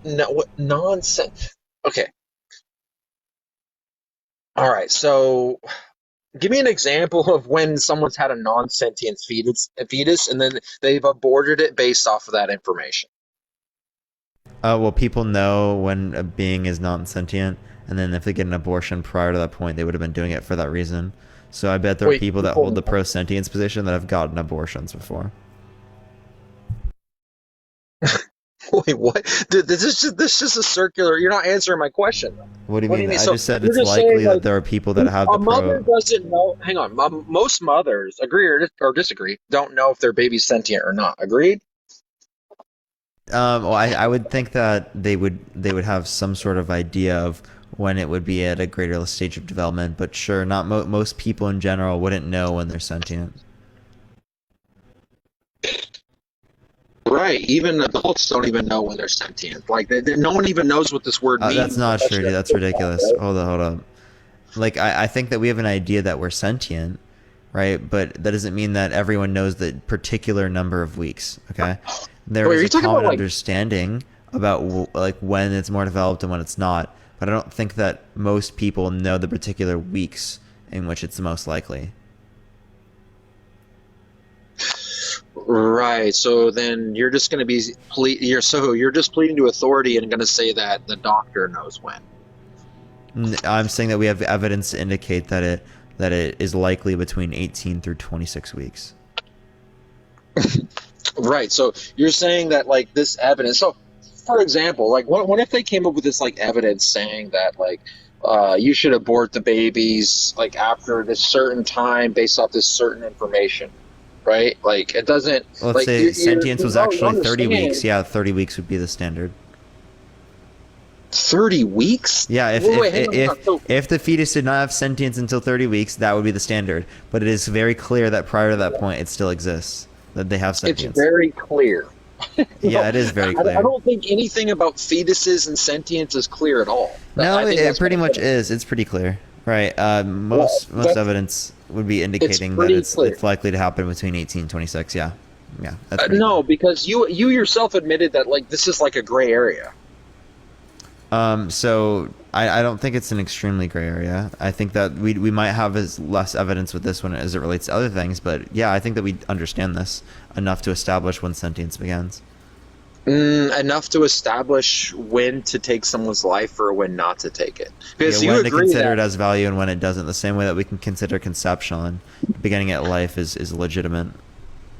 nonsense. Okay. All right, so give me an example of when someone's had a non-sentient fetus, and then they've aborted it based off of that information. Well, people know when a being is non-sentient, and then if they get an abortion prior to that point, they would have been doing it for that reason. So I bet there are people that hold the pro-sentience position that have gotten abortions before. Wait, what? Dude, this is just a circular. You're not answering my question. What do you mean? I just said it's likely that there are people that have the mother doesn't know. Hang on. Most mothers, agree or disagree, don't know if their baby's sentient or not. Agreed? Well, I would think that they would have some sort of idea of when it would be at a greater stage of development, but sure, not most people in general wouldn't know when they're sentient. Right, even adults don't even know when they're sentient. Like, no one even knows what this word means. That's not true, dude. That's ridiculous. Hold on. Like, I think that we have an idea that we're sentient, right? But that doesn't mean that everyone knows the particular number of weeks, okay? There is a common understanding about, like, when it's more developed and when it's not. But I don't think that most people know the particular weeks in which it's the most likely. Right. So then you're just going to be you're just pleading to authority and going to say that the doctor knows when. I'm saying that we have evidence to indicate that it is likely between 18 through 26 weeks. Right. So you're saying that like this evidence. So, for example, like what if they came up with this like evidence saying that like you should abort the babies like after this certain time based off this certain information. Right? Like, it doesn't... Let's say sentience was actually 30 weeks. Yeah, 30 weeks would be the standard. 30 weeks? Yeah, if the fetus did not have sentience until 30 weeks, that would be the standard. But it is very clear that prior to that point, it still exists. That they have sentience. It's very clear. Yeah, it is very clear. I don't think anything about fetuses and sentience is clear at all. No, it pretty much is. It's pretty clear. Right. Most evidence would be indicating that it's likely to happen between 18 and 26. Yeah. Yeah. No, because you yourself admitted that like this is like a gray area. So I don't think it's an extremely gray area. I think that we might have less evidence with this one as it relates to other things, but yeah, I think that we understand this enough to establish when sentience begins. Enough to establish when to take someone's life or when not to take it. Because when to consider it as value and when it doesn't, the same way that we can consider conception and beginning at life is legitimate.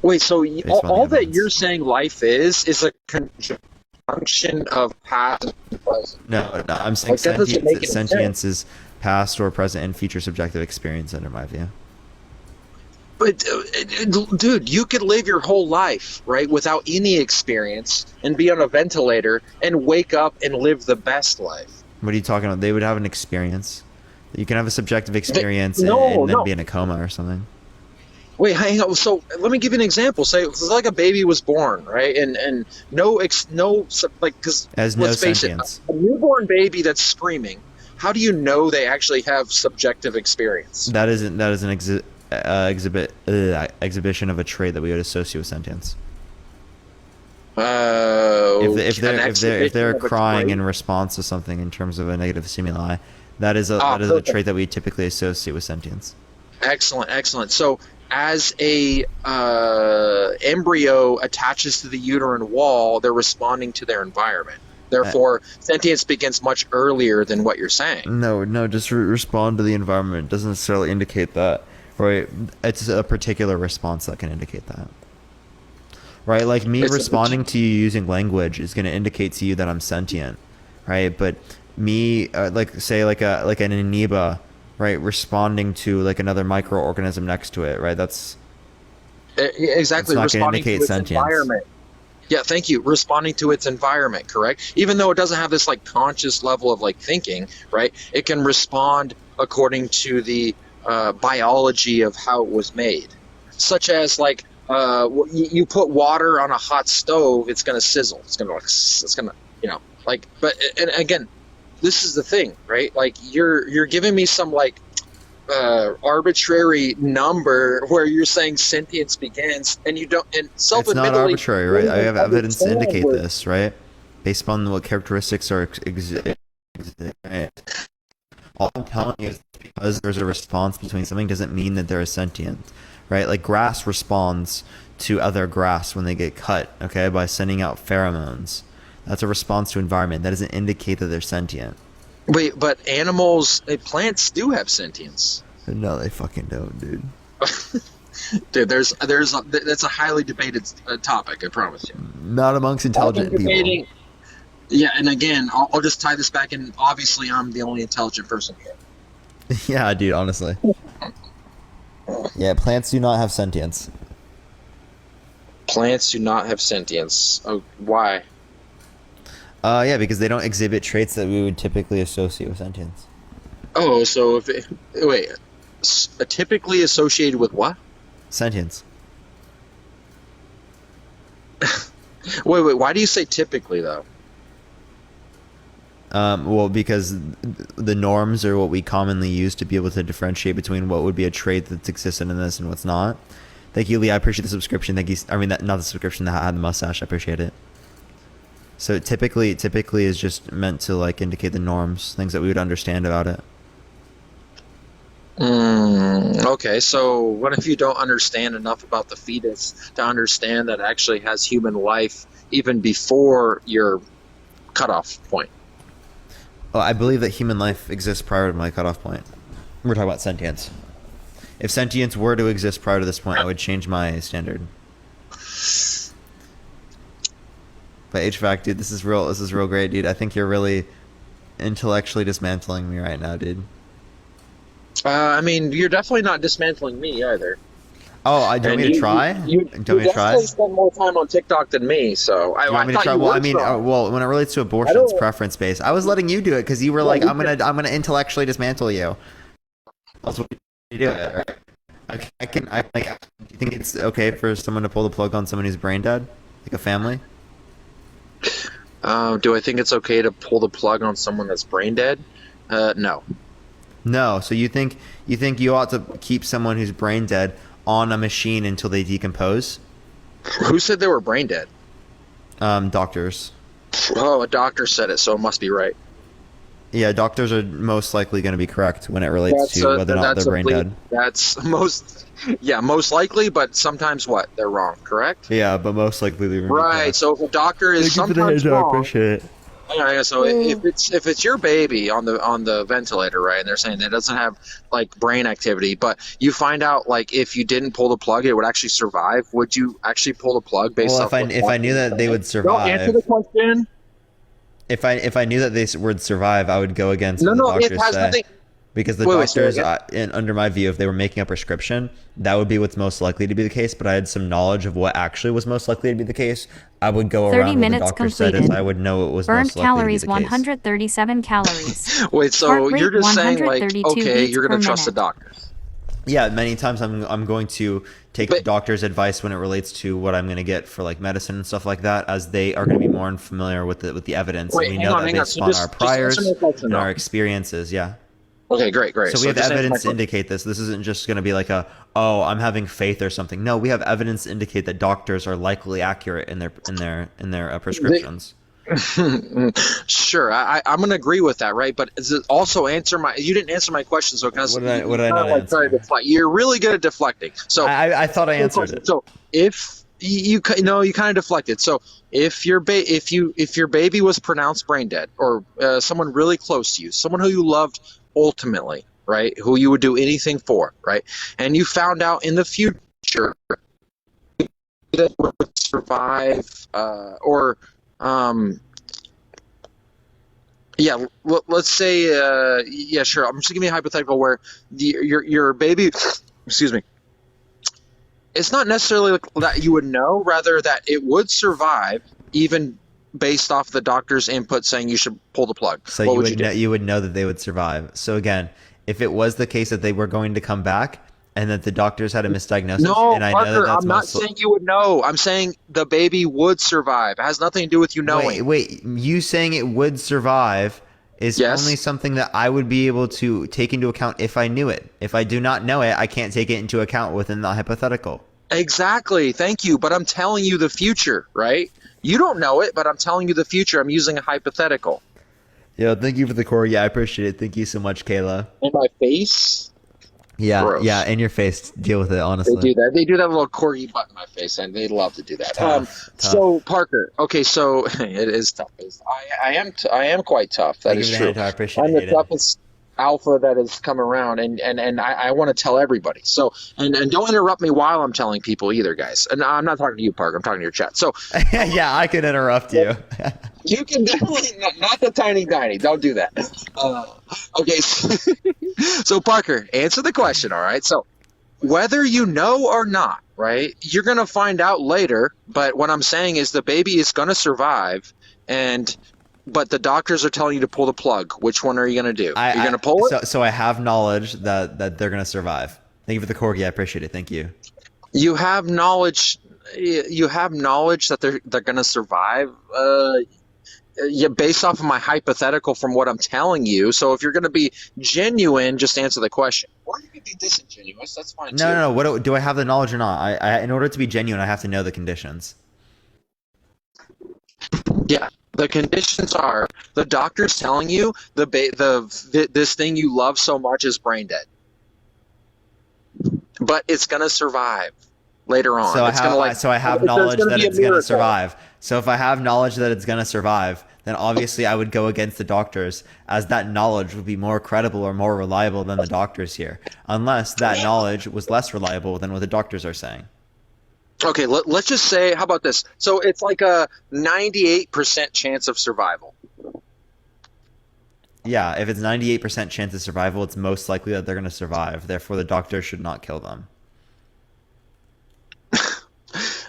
Wait, so all that you're saying life is a conjunction of past and present? No, I'm saying sentience is past or present and future subjective experience under my view. But, dude, you could live your whole life, right, without any experience and be on a ventilator and wake up and live the best life. What are you talking about? They would have an experience. You can have a subjective experience and then be in a coma or something. Wait, hang on. So let me give you an example. Say it's like a baby was born, right? And because let's face it, a newborn baby that's screaming. How do you know they actually have subjective experience? That isn't exhibition of a trait that we would associate with sentience. If they're crying in response to something in terms of a negative stimuli, that is a trait that we typically associate with sentience. Excellent. So as a embryo attaches to the uterine wall, they're responding to their environment. Therefore, sentience begins much earlier than what you're saying. No, just respond to the environment doesn't necessarily indicate that, right? It's a particular response that can indicate that. Right, like me responding to you using language is going to indicate to you that I'm sentient, right? But me, like an amoeba, right, responding to like another microorganism next to it, right? That's exactly not going to indicate to its sentience. Environment. Yeah, thank you. Responding to its environment, correct? Even though it doesn't have this like conscious level of like thinking, right? It can respond according to the biology of how it was made, such as like. You put water on a hot stove, it's gonna sizzle. It's gonna, But and again, this is the thing, right? Like you're giving me some like arbitrary number where you're saying sentience begins, and you don't. And self-admittedly, it's not arbitrary, right? I have evidence to indicate this, right? Based on what characteristics are right? All I'm telling you is because there's a response between something doesn't mean that they're sentient. Right, like grass responds to other grass when they get cut, okay, by sending out pheromones. That's a response to environment. That doesn't indicate that they're sentient. Wait, but animals, plants do have sentience. No, they fucking don't, dude. Dude, that's a highly debated topic. I promise you. Not amongst intelligent people. Yeah, and again, I'll just tie this back in. Obviously, I'm the only intelligent person here. Yeah, dude. Honestly. Yeah, plants do not have sentience. Plants do not have sentience. Oh, why? Yeah, because they don't exhibit traits that we would typically associate with sentience. Oh, so typically associated with what? Sentience. Wait. Why do you say typically though? Well, because the norms are what we commonly use to be able to differentiate between what would be a trait that's existent in this and what's not. Thank you, Lee. I appreciate the subscription. Thank you. I mean, not the subscription that had the mustache. I appreciate it. So typically is just meant to like indicate the norms, things that we would understand about it. Okay, so what if you don't understand enough about the fetus to understand that it actually has human life even before your cutoff point? Well, I believe that human life exists prior to my cutoff point. We're talking about sentience. If sentience were to exist prior to this point, I would change my standard. But HVAC, dude, this is real great, dude. I think you're really intellectually dismantling me right now, dude. I mean, you're definitely not dismantling me either. Oh, do you want me to try? You definitely spend more time on TikTok than me, so I want me to try. Well, I mean, when it relates to abortion, it's preference based. I was letting you do it because you were like, I'm gonna intellectually dismantle you. That's what you do, right? Do you think it's okay for someone to pull the plug on someone who's brain dead, like a family? Do I think it's okay to pull the plug on someone that's brain dead? No. No. So you think you ought to keep someone who's brain dead on a machine until they decompose? Who said they were brain dead? Doctors. Oh, a doctor said it, so it must be right. Yeah, doctors are most likely going to be correct when it relates to whether or not they're brain dead. That's most likely, but sometimes what? They're wrong, correct? Yeah, but most likely they're right. So if a doctor is sometimes wrong, appreciate it. Yeah, so if it's your baby on the ventilator, right, and they're saying that it doesn't have like brain activity, but you find out like if you didn't pull the plug, it would actually survive. Would you actually pull the plug based on? Well, if I knew that they would survive. Don't answer the question. If I knew that they would survive, I would go against what the doctors say. Nothing. Because the doctors, under my view, if they were making a prescription, that would be what's most likely to be the case. But I had some knowledge of what actually was most likely to be the case. I would go around what the doctor said, as I would know what was most likely to be the case. Burned calories 137 calories. Wait, so you're just saying like, okay, you're going to trust the doctors? Yeah, many times I'm going to take the doctor's advice when it relates to what I'm going to get for like medicine and stuff like that, as they are going to be more familiar with the evidence. Wait, and we know that based on our priors and our experiences. Yeah. Okay, great. So we have evidence to indicate this. This isn't just going to be like I'm having faith or something. No, we have evidence to indicate that doctors are likely accurate in their prescriptions. Sure, I'm going to agree with that, right? But also you didn't answer my question, so kind of what did I not answer? You're really good at deflecting. So I thought I answered it. So if you kind of deflected. So if your baby was pronounced brain dead, or someone really close to you, someone who you loved ultimately, right, who you would do anything for, right, and you found out in the future that would survive, let's say, sure. I'm just giving you a hypothetical where your baby, excuse me, it's not necessarily that you would know, rather that it would survive, even based off the doctor's input saying you should pull the plug. So you would know that they would survive. So again, if it was the case that they were going to come back and that the doctors had a misdiagnosis, no, Parker, I'm not saying you would know. I'm saying the baby would survive. It has nothing to do with you knowing. Wait, you saying it would survive is only something that I would be able to take into account if I knew it. If I do not know it, I can't take it into account within the hypothetical. Exactly. Thank you. But I'm telling you the future, right? You don't know it, but I'm telling you the future. I'm using a hypothetical. Yeah, thank you for the core. Yeah, I appreciate it. Thank you so much, Kayla. In my face? Yeah, Gross. Yeah, in your face. Deal with it, honestly. They do that. They do that little corgi butt in my face, and they love to do that. Tough. So, Parker, okay, so it is tough. I am quite tough. That is true. I appreciate I'm the toughest alpha that has come around, and I want to tell everybody. So, and don't interrupt me while I'm telling people either, guys. And I'm not talking to you, Parker. I'm talking to your chat. So, yeah, I can interrupt you. You can definitely not the tiny. Don't do that. Okay, so Parker, answer the question. All right. So, whether you know or not, right? You're gonna find out later. But what I'm saying is the baby is gonna survive, but the doctors are telling you to pull the plug. Which one are you going to do? You're going to pull it? So I have knowledge that they're going to survive. Thank you for the corgi. I appreciate it. Thank you. You have knowledge. You have knowledge that they're going to survive. Based off of my hypothetical from what I'm telling you. So if you're going to be genuine, just answer the question. Or you can be disingenuous. That's fine too. No. What do I have the knowledge or not? I in order to be genuine, I have to know the conditions. Yeah. The conditions are the doctor's telling you this thing you love so much is brain dead, but it's gonna survive later on. So I have knowledge that it's gonna survive. So if I have knowledge that it's gonna survive, then obviously I would go against the doctors, as that knowledge would be more credible or more reliable than the doctors here, unless that knowledge was less reliable than what the doctors are saying. Okay, let's just say, how about this? So it's like a 98% chance of survival. Yeah, if it's 98% chance of survival, it's most likely that they're going to survive. Therefore, the doctor should not kill them.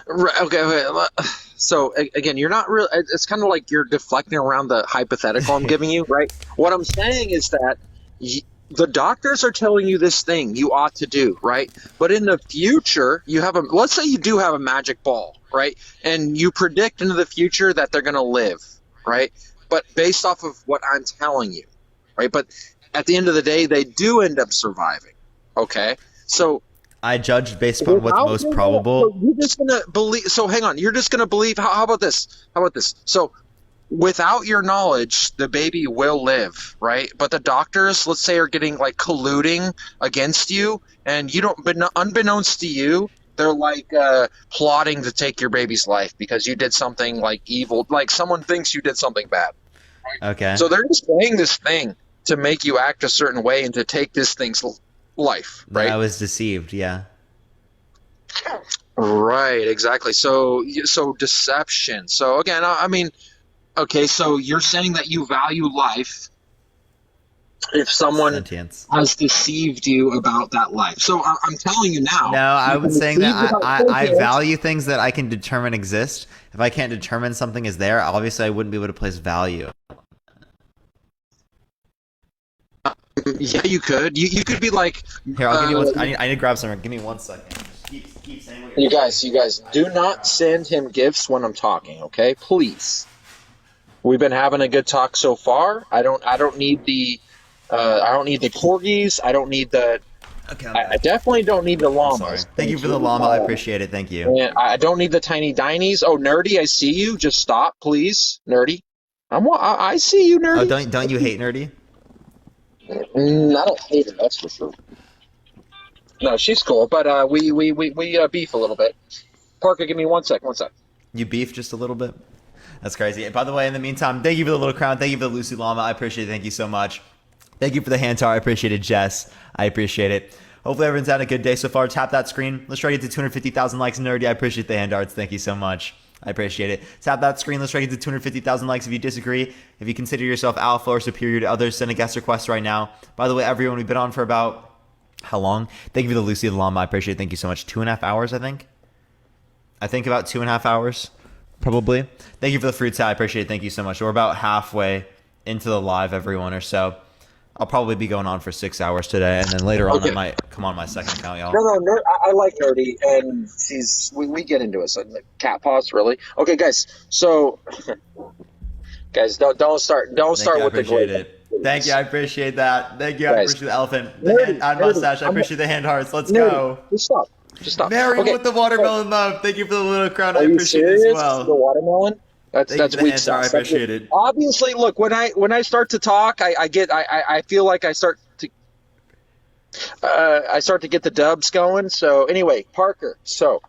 Okay. So again, you're not really. It's kind of like you're deflecting around the hypothetical I'm giving you, right? What I'm saying is that the doctors are telling you this thing you ought to do, right? But in the future, let's say you do have a magic ball, right? And you predict into the future that they're going to live, right? But based off of what I'm telling you, right? But at the end of the day, they do end up surviving, okay? So I judged based on what's most probable. So you're just going to believe. So hang on. You're just going to believe. How about this? So without your knowledge, the baby will live, right? But the doctors, let's say, are getting like colluding against you, and you don't, unbeknownst to you, they're like plotting to take your baby's life because you did something like evil, like someone thinks you did something bad. Right? Okay. So they're just playing this thing to make you act a certain way and to take this thing's life, right? I was deceived, yeah. Right, exactly. So deception. So again, I mean, okay, so you're saying that you value life if someone has deceived you about that life. So I'm telling you now. No, I was saying that I value things that I can determine exist. If I can't determine something is there, obviously I wouldn't be able to place value. Yeah, you could. You could be like. Here, I'll give you one. I need to grab something. Give me 1 second. Just keep saying what you guys, do not send him gifts when I'm talking, okay? Please. We've been having a good talk so far. I don't need the I don't need the corgis. I don't need the. Okay. I definitely don't need the llamas. Thank you for the llama. I appreciate it. Thank you. And I don't need the tiny dinies. Oh, Nerdy, I see you. Just stop, please, Nerdy. I see you, Nerdy. Oh, don't you hate Nerdy? I don't hate her. That's for sure. No, she's cool, but we beef a little bit. Parker, give me 1 sec. 1 sec. You beef just a little bit? That's crazy. By the way, in the meantime, thank you for the little crown. Thank you for the Lucy Llama. I appreciate it. Thank you so much. Thank you for the hand tower. I appreciate it, Jess. I appreciate it. Hopefully everyone's had a good day so far. Tap that screen. Let's try to get to 250,000 likes. Nerdy, I appreciate the hand arts. Thank you so much. I appreciate it. Tap that screen. Let's try to get to 250,000 likes. If you disagree, if you consider yourself alpha or superior to others, send a guest request right now. By the way, everyone, we've been on for about, how long? Thank you for the Lucy the Llama. I appreciate it. Thank you so much. 2.5 hours, I think. I think about 2.5 hours, probably. Thank you for the fruits. I appreciate it. Thank you so much. We're about halfway into the live, everyone, or so. I'll probably be going on for 6 hours today, and then later on I might come on my second account, y'all. No, I like Nerdy, and we get into it. So cat paws, really? Okay, guys. So, guys, don't start with the glitch. Thank you, I appreciate that. Thank you, I appreciate the elephant. The hand mustache, I appreciate the hand hearts. Let's go. Just stop. Mary with the watermelon love. Thank you for the little crown. I appreciate it as well. The watermelon? That's weak stuff. I appreciate it. Obviously, look, when I start to talk, I feel like I start to get the dubs going. So anyway, Parker. So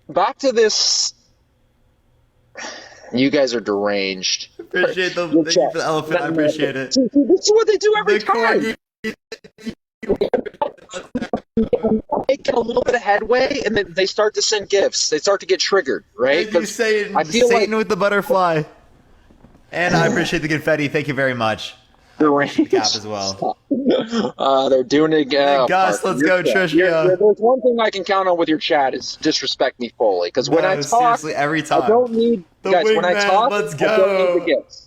back to this. You guys are deranged. Appreciate the thank you for the elephant. I appreciate it. This is what they do every time. Making a little bit of headway, and then they start to send gifts. They start to get triggered, right? You say I feel Satan with the butterfly. And I appreciate the confetti. Thank you very much. The cap as well. They're doing it again. Gus, let's go, Tricia. There's one thing I can count on with your chat is disrespect me fully. Because when I talk, seriously, every time. I don't need guys. When I talk, let's go. I don't need the gifts.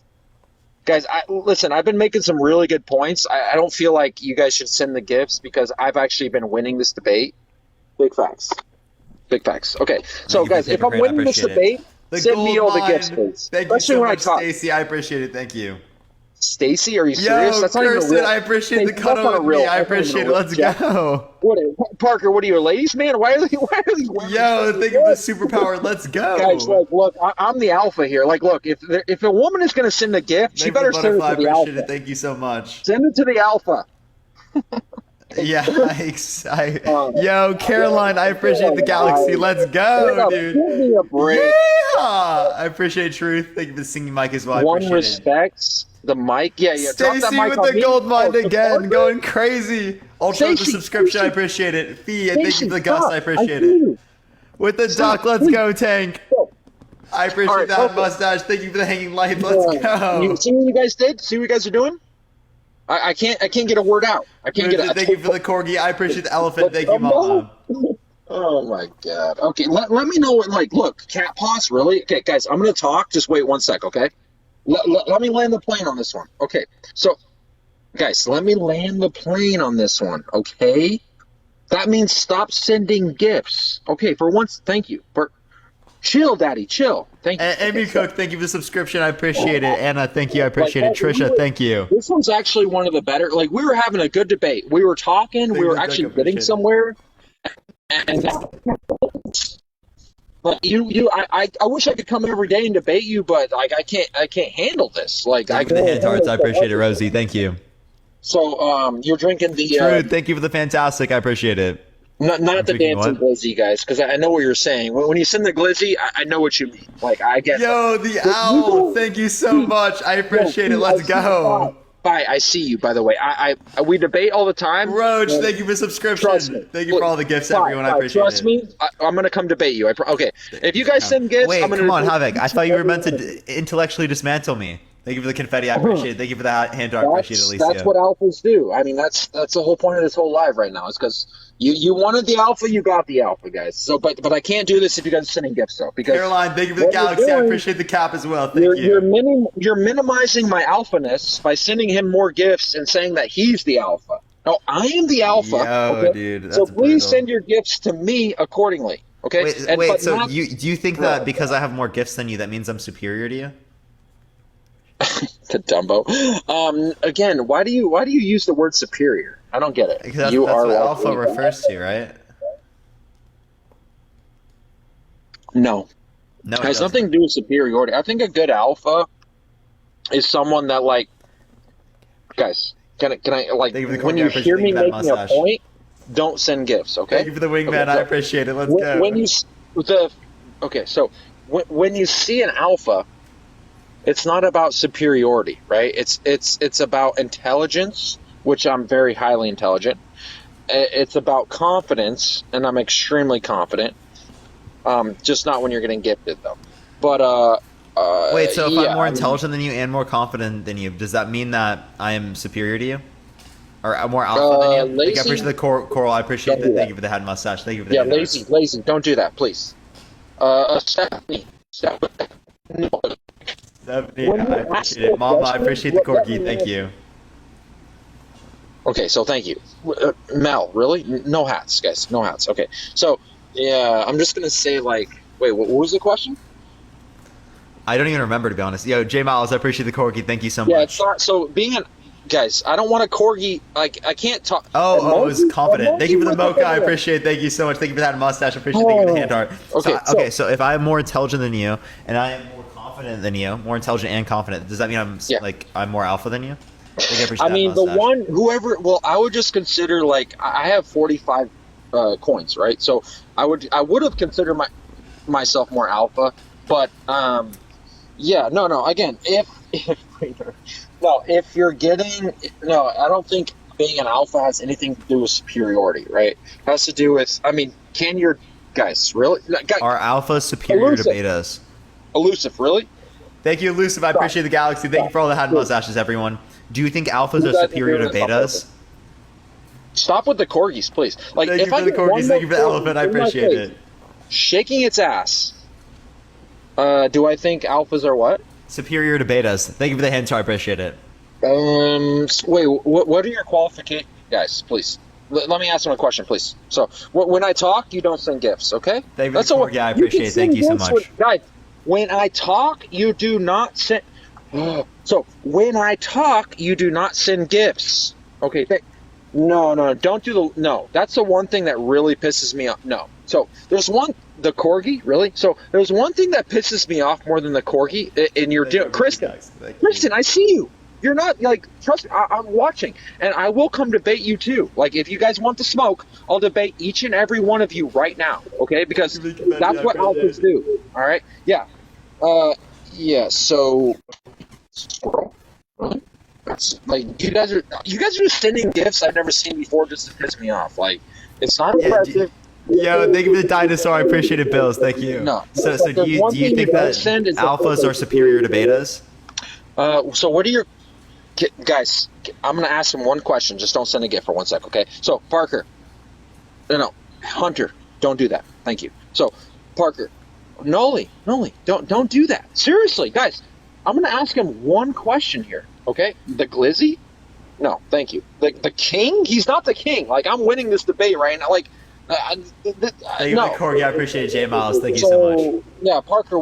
Guys, listen, I've been making some really good points. I don't feel like you guys should send the gifts because I've actually been winning this debate. Big facts. Big facts. Okay, so guys, if I'm winning this debate, send me all the gifts, please. Thank you so much, Stacy. I appreciate it. Thank you. Stacy, are you serious? That's not even real. I appreciate the cuddle with me. I appreciate it. Let's go. Parker, what are you, a ladies' man? Why are they wearing Yo, think of the superpower. Let's go. Guys, look, I'm the alpha here. Like, look, if a woman is going to send a gift, she better send it to the alpha. It. Thank you so much. Send it to the alpha. Yeah, yo, Caroline, I appreciate the galaxy. Let's go, dude. Give me a break. Yeah, I appreciate Truth. Thank you for the singing mic as well. One respects the mic. Yeah. Stacy with the gold mine again, going crazy. Ultra with the subscription, I appreciate it. Fee, thank you for the Gus, I appreciate it. With the duck, let's go, Tank. I appreciate that mustache. Thank you for the hanging light. Let's go. You see what you guys did? See what you guys are doing? I can't get a word out. I can't get a Thank you for the corgi. I appreciate the elephant. Thank you, Mama. Oh my god. Okay, let me know what, look, cat paws, really? Okay, guys, I'm gonna talk. Just wait 1 sec, okay? Let me land the plane on this one. Okay, so, guys, let me land the plane on this one, okay? That means stop sending gifts. Okay, for once, thank you. Chill, Daddy, chill. Thank you. Amy Cook, thank you for the subscription. I appreciate it. Anna, thank you. I appreciate it. Trisha, thank you. This one's actually one of the better. We were having a good debate. We were talking. We were actually getting somewhere. And but I wish I could come every day and debate you, but I can't handle this. Thank you for the hand hearts. I appreciate it, Rosie. Thank you. So you're drinking the. True. Thank you for the fantastic. I appreciate it. Not the dancing glizzy, guys, because I know what you're saying. When you send the glizzy, I know what you mean. I get. Yo, the owl! Thank you so much. I appreciate it. Let's go. Bye. I see you. By the way, we debate all the time. Roach, thank you for subscription. Thank you for all the gifts, everyone. I appreciate it. Trust me. I'm gonna come debate you. Okay. If you guys send gifts, wait, I'm gonna. Come on, Havok. I thought you were meant to intellectually dismantle me. Thank you for the confetti. I appreciate it. Thank you for the hand art. I appreciate it, Alicia. That's what alphas do. I mean, that's the whole point of this whole live right now. Is because you wanted the alpha, you got the alpha, guys. So, but I can't do this if you guys are sending gifts, though. Because Caroline, thank you for the galaxy. I appreciate the cap as well. Thank you. You're minimizing my alphaness by sending him more gifts and saying that he's the alpha. No, I am the alpha. Yo, dude. That's so please send your gifts to me accordingly. Okay. Wait. So do you think that because I have more gifts than you, that means I'm superior to you? The Dumbo. Again, why do you use the word superior? I don't get it. Because that's what alpha refers to, right? No. It has nothing to do with superiority. I think a good alpha is someone that, like, guys, can I like, when you hear me making a point, don't send gifts, okay? Thank you for the wingman. I appreciate it. Let's go. When you see an alpha, it's not about superiority, right? It's about intelligence, which I'm very highly intelligent. It's about confidence, and I'm extremely confident. Just not when you're getting gifted, though. But wait, so if I'm more intelligent than you and more confident than you, does that mean that I am superior to you, or more alpha than you? Like, I appreciate the coral. I appreciate that. Thank you for the head mustache. Thank you for the lazy. Don't do that, please. Stephanie. No. Stephanie, I appreciate it. Mama, I appreciate the corgi. Thank you. Okay, so thank you. Mel, really? No hats, guys. No hats. Okay, so yeah, I'm just gonna say, like, wait, what was the question? I don't even remember, to be honest. Yo, J Miles, I appreciate the corgi. Thank you so much. Yeah, it's not. So being an guys, I don't want a corgi. Like, I can't talk. Oh, it was confident. Thank you for the mocha. I appreciate it. Thank you so much. Thank you for that mustache. I appreciate it. Thank you for the hand art. So if I'm more intelligent than you and I am more confident than you, more intelligent and confident, does that mean I'm more alpha than you? I mean, I would just consider, like, I have 45 coins, right? So I would have considered myself more alpha, but again, if you're getting, I don't think being an alpha has anything to do with superiority, right? It has to do with, I mean, can your guys really? Are alphas superior to betas? Elusive, really? Thank you, Elusive. I appreciate the galaxy. Thank you for all the hand mustaches, everyone. Do you think alphas are superior to betas? Stop with the corgis, please. Like, thank you for the corgis. Thank you for the elephant. I appreciate it. Shaking its ass. Do I think alphas are what? Superior to betas. Thank you for the hint. I appreciate it. Wait, what are your qualifications, guys? Please, let me ask them a question, please. So, when I talk, you don't send gifts, okay? Thank you for the I appreciate it. Thank you so much. Guys, when I talk, you do not send. So when I talk, you do not send gifts. Okay. No, don't do the. No, that's the one thing that really pisses me off. No. So there's the corgi, really. So there's one thing that pisses me off more than the corgi, and you're doing, Kristen. Kristen, I see you. You're not, like, trust me. I'm watching, and I will come debate you too. Like, if you guys want to smoke, I'll debate each and every one of you right now. Okay, because that's what alphas do. All right. Yeah. Yeah. So. Squirrel. Really? That's, like, you guys are just sending gifts I've never seen before just to piss me off. Like, it's not impressive. Yo, thank you for the dinosaur. I appreciate it, Bills. Thank you. No. So do you think that alphas are superior to betas? So what are your guys? I'm gonna ask them one question. Just don't send a gift for 1 sec, okay? So Parker, no, Hunter, don't do that. Thank you. So Parker, Noli, don't do that. Seriously, guys. I'm going to ask him one question here, okay? The glizzy? No, thank you. The king? He's not the king. Like, I'm winning this debate right now. Like, thank you for the corgi. I appreciate it, J Miles. Thank you so much. Yeah, Parker,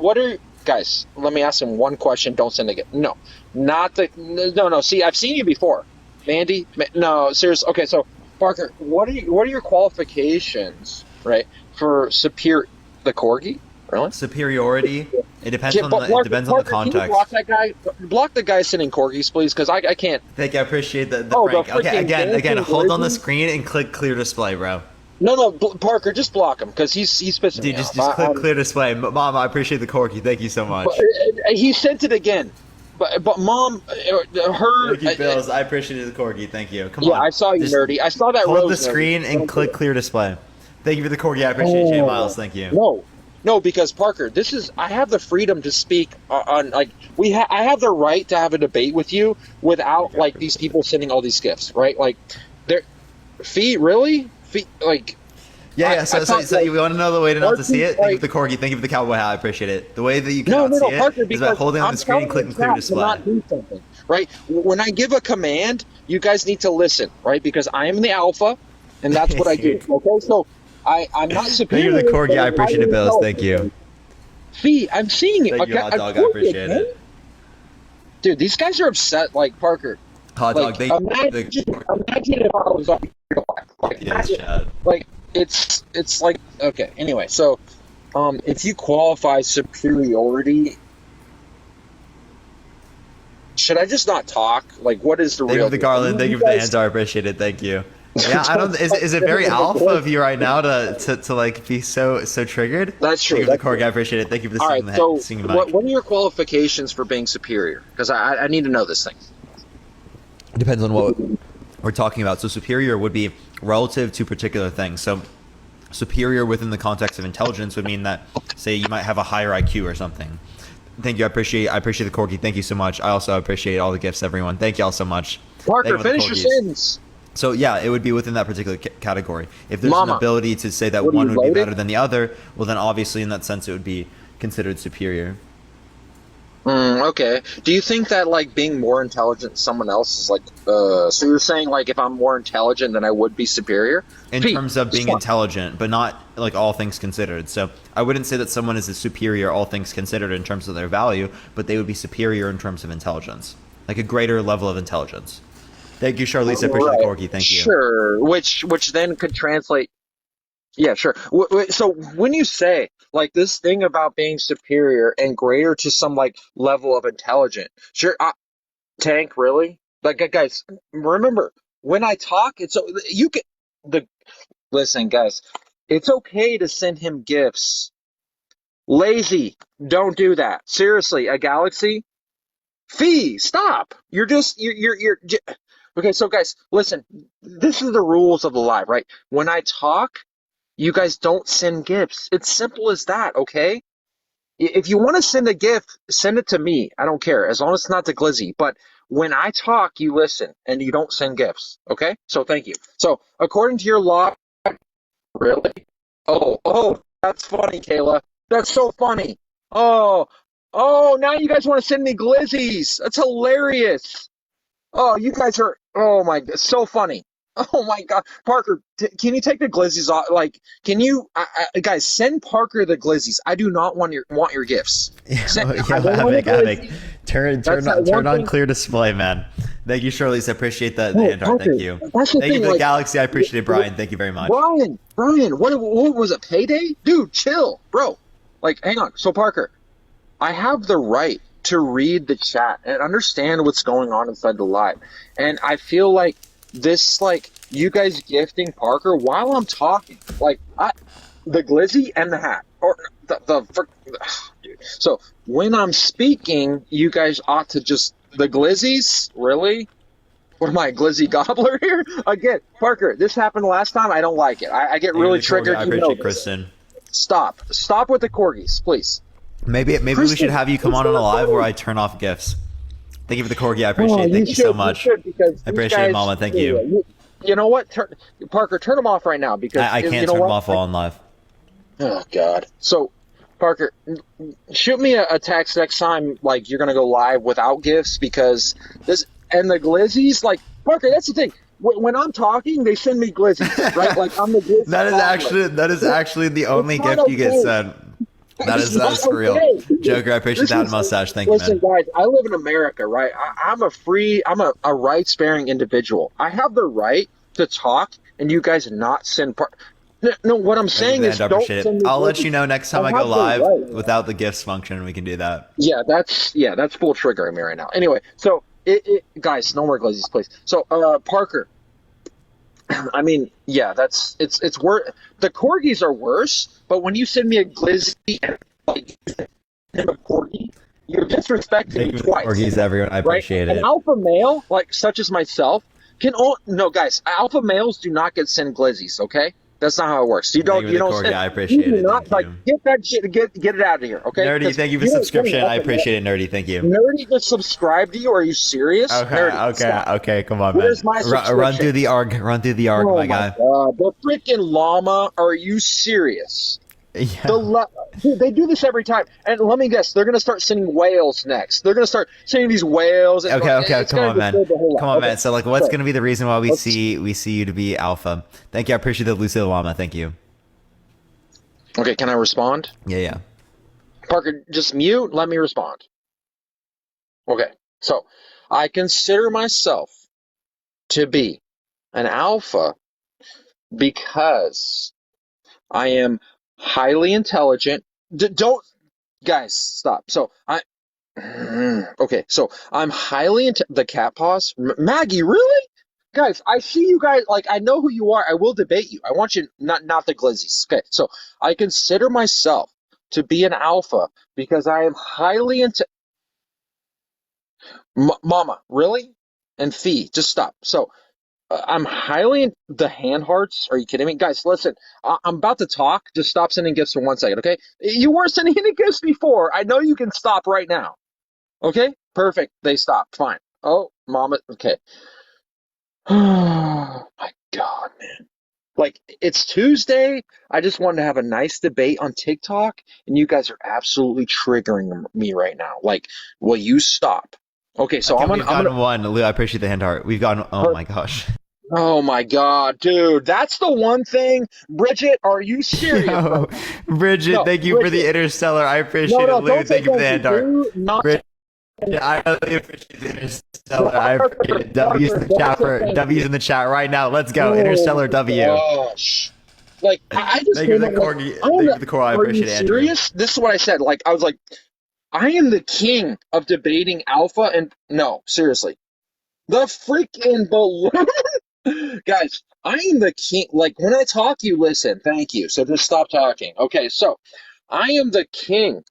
guys, let me ask him one question. Don't send it. No, no. See, I've seen you before. Mandy? No, seriously. Okay, so, Parker, what are your qualifications, right, for the corgi? Really? Superiority. It depends on the context. Can you block that guy? Block the guy sending corgis, please, because I can't. Thank you. I appreciate the prank. Okay, again, hold on the screen and click clear display, bro. No, Parker, just block him because he's pissing me off. Just click clear display. Mom, I appreciate the corgi. Thank you so much. He sent it again. But Mom, her. Thank you, Bills. I appreciate the corgi. Thank you. Come on. Yeah, I saw you, nerdy. I saw that. Hold the screen and click clear display. Thank you for the corgi. I appreciate it, J Miles. Thank you. No, because Parker, I have the freedom to speak on like I have the right to have a debate with you without like these people sending all these gifts, right? Like, like. Yeah. So you want to know the way to not to see it? Thank you for the corgi. Thank you for the cowboy hat. I appreciate it. The way that you cannot see Parker, it is by holding on the screen and clicking clear display. Not do something, right? When I give a command, you guys need to listen, right? Because I am the alpha, and that's what I do. Okay, so. I'm not superior. Thank you for the corgi. I appreciate it, Bills. Thank you. I'm seeing it. Thank you, hot dog. I appreciate it. Dude, these guys are upset. Like Parker. Hot dog. Like, imagine if I was on real life. Like, like it's like okay. Anyway, so if you qualify superiority, should I just not talk? Like, what is the Thank real? you for the garland. Thank you for the answer. I appreciate it. Thank you. Yeah, I don't. Is it very alpha of you right now to like be so triggered? That's true. Thank you for the Corgi. I appreciate it. Thank you for the all right. So, singing what are your qualifications for being superior? Because I need to know this thing. It depends on what we're talking about. So superior would be relative to particular things. So superior within the context of intelligence would mean that, say, you might have a higher IQ or something. Thank you. I appreciate the Corgi. Thank you so much. I also appreciate all the gifts, everyone. Thank you all so much. Parker, finish your sentence. So yeah, it would be within that particular category. If there's an ability to say that one would be better than the other, well then obviously in that sense it would be considered superior. Okay. Do you think that like being more intelligent than someone else is like so you're saying like if I'm more intelligent then I would be superior? In terms of being intelligent, but not like all things considered. So I wouldn't say that someone is a superior all things considered in terms of their value, but they would be superior in terms of intelligence. Like a greater level of intelligence. Thank you, Charlize. I appreciate the Corgi. Thank you. Sure. Which then could translate. Yeah, sure. So when you say like this thing about being superior and greater to some like level of intelligence, sure. Tank, really? Like, guys, remember when I talk, it's you can listen, guys. It's okay to send him gifts. Lazy, don't do that. Seriously, a galaxy. Fee, stop. You're okay. So, guys, listen. This is the rules of the live, right? When I talk, you guys don't send gifts. It's simple as that, okay? If you want to send a gift, send it to me. I don't care, as long as it's not to Glizzy. But when I talk, you listen, and you don't send gifts, okay? So thank you. So according to your law, really? Oh, that's funny, Kayla. That's so funny. Oh, now you guys want to send me Glizzies. That's hilarious. Oh, you guys are, oh my, so funny. Oh my God, Parker, can you take the Glizzies off? Like, can you, guys, send Parker the Glizzies. I do not want your gifts. Havoc. Turn on clear display, man. Thank you, Charlize. I appreciate that. Thank you. Thank you for the Galaxy. I appreciate it, Brian. Thank you very much. Brian, what was it? Payday, dude? Chill, bro. Like, hang on. So Parker, I have the right to read the chat and understand what's going on inside the live, and I feel like this, like, you guys gifting Parker while I'm talking, like, the Glizzy and the hat, or so when I'm speaking, you guys ought to just, the Glizzies, really? What am I, a Glizzy gobbler here? Again, Parker, this happened last time. I don't like it. I get really triggered. I appreciate Kristen. Stop with the corgis, please. Maybe Kristen, we should have you come on a live where I turn off gifts. Thank you for the Corgi. I appreciate it. Thank you so much. I appreciate it, Mama. Thank you. You know what? Parker, turn them off right now because I can't turn them off while on live. Oh, God. So, Parker, shoot me a text next time, like, you're going to go live without gifts because this, and the Glizzies, like, Parker, that's the thing. When I'm talking, they send me Glizzies, right? Like, I'm the Glizzy. that is actually the only gift you get sent. That's for real. Joker, I appreciate that mustache. Thank you, man. Listen, guys, I live in America, right? I'm a rights-bearing individual. I have the right to talk, and you guys not send No, what I'm saying is don't send me I'll let you know next time I go live without the gifts function, and we can do that. Yeah, that's full triggering me right now. Anyway, so guys, no more Glizzies, please. So, Parker, I mean, yeah, it's worse. The corgis are worse, but when you send me a Glizzy and like him a corgi, you're disrespecting me twice. Corgis, everyone, I appreciate it. An alpha male, like such as myself, no, guys, alpha males do not get sent Glizzies. Okay, that's not how it works. You don't send. I appreciate it. Get that shit. Get it out of here. Okay. Nerdy, thank you for the subscription. I appreciate it, Nerdy. Thank you. Nerdy just subscribed to you. Are you serious? Okay. Come on, man. Where's my run through the arg, my guy. The freaking llama. Are you serious? Yeah. Dude, they do this every time. And let me guess, they're going to start sending whales next. They're going to start sending these whales. Okay, come on, man. So, like, what's going to be the reason why we see you to be alpha? Thank you. I appreciate the Lucid Llama. Thank you. Okay, can I respond? Yeah. Parker, just mute. Let me respond. Okay. So I consider myself to be an alpha because I am highly intelligent. Don't, guys, stop. So okay, so I'm highly into the cat paws. Maggie, really? Guys, I see you guys, like, I know who you are. I will debate you. I want you, not the glizzies. Okay, so I consider myself to be an alpha because I am highly into. Mama, really? And Fee, just stop. So I'm highly in the hand hearts. Are you kidding me? Guys, listen, I'm about to talk. Just stop sending gifts for 1 second, okay? You were sending any gifts before. I know you can stop right now. Okay? Perfect. They stopped. Fine. Oh, Mama. Okay. Oh, my God, man. Like, it's Tuesday. I just wanted to have a nice debate on TikTok, and you guys are absolutely triggering me right now. Like, will you stop? Okay, so we've gotten one. Lou, I appreciate the hand heart. We've gotten. Oh my gosh. Oh my God, dude, that's the one thing. Bridget, are you serious? Yo, Bridget, no, thank you for the Interstellar. I appreciate it, Lou. Thank you for the hand heart. Bridget, I really appreciate the Interstellar. I appreciate it. W's in the chat for W's in the chat right now. Let's go, Interstellar W. Gosh. Like, I just thank you for the corgi. Thank you for the core. I appreciate it. Are you serious? This is what I said. Like, I was like, I am the king of debating alpha and no, seriously. The freaking balloon. Guys, I am the king. Like, when I talk, you listen. Thank you. So just stop talking. Okay, so I am the king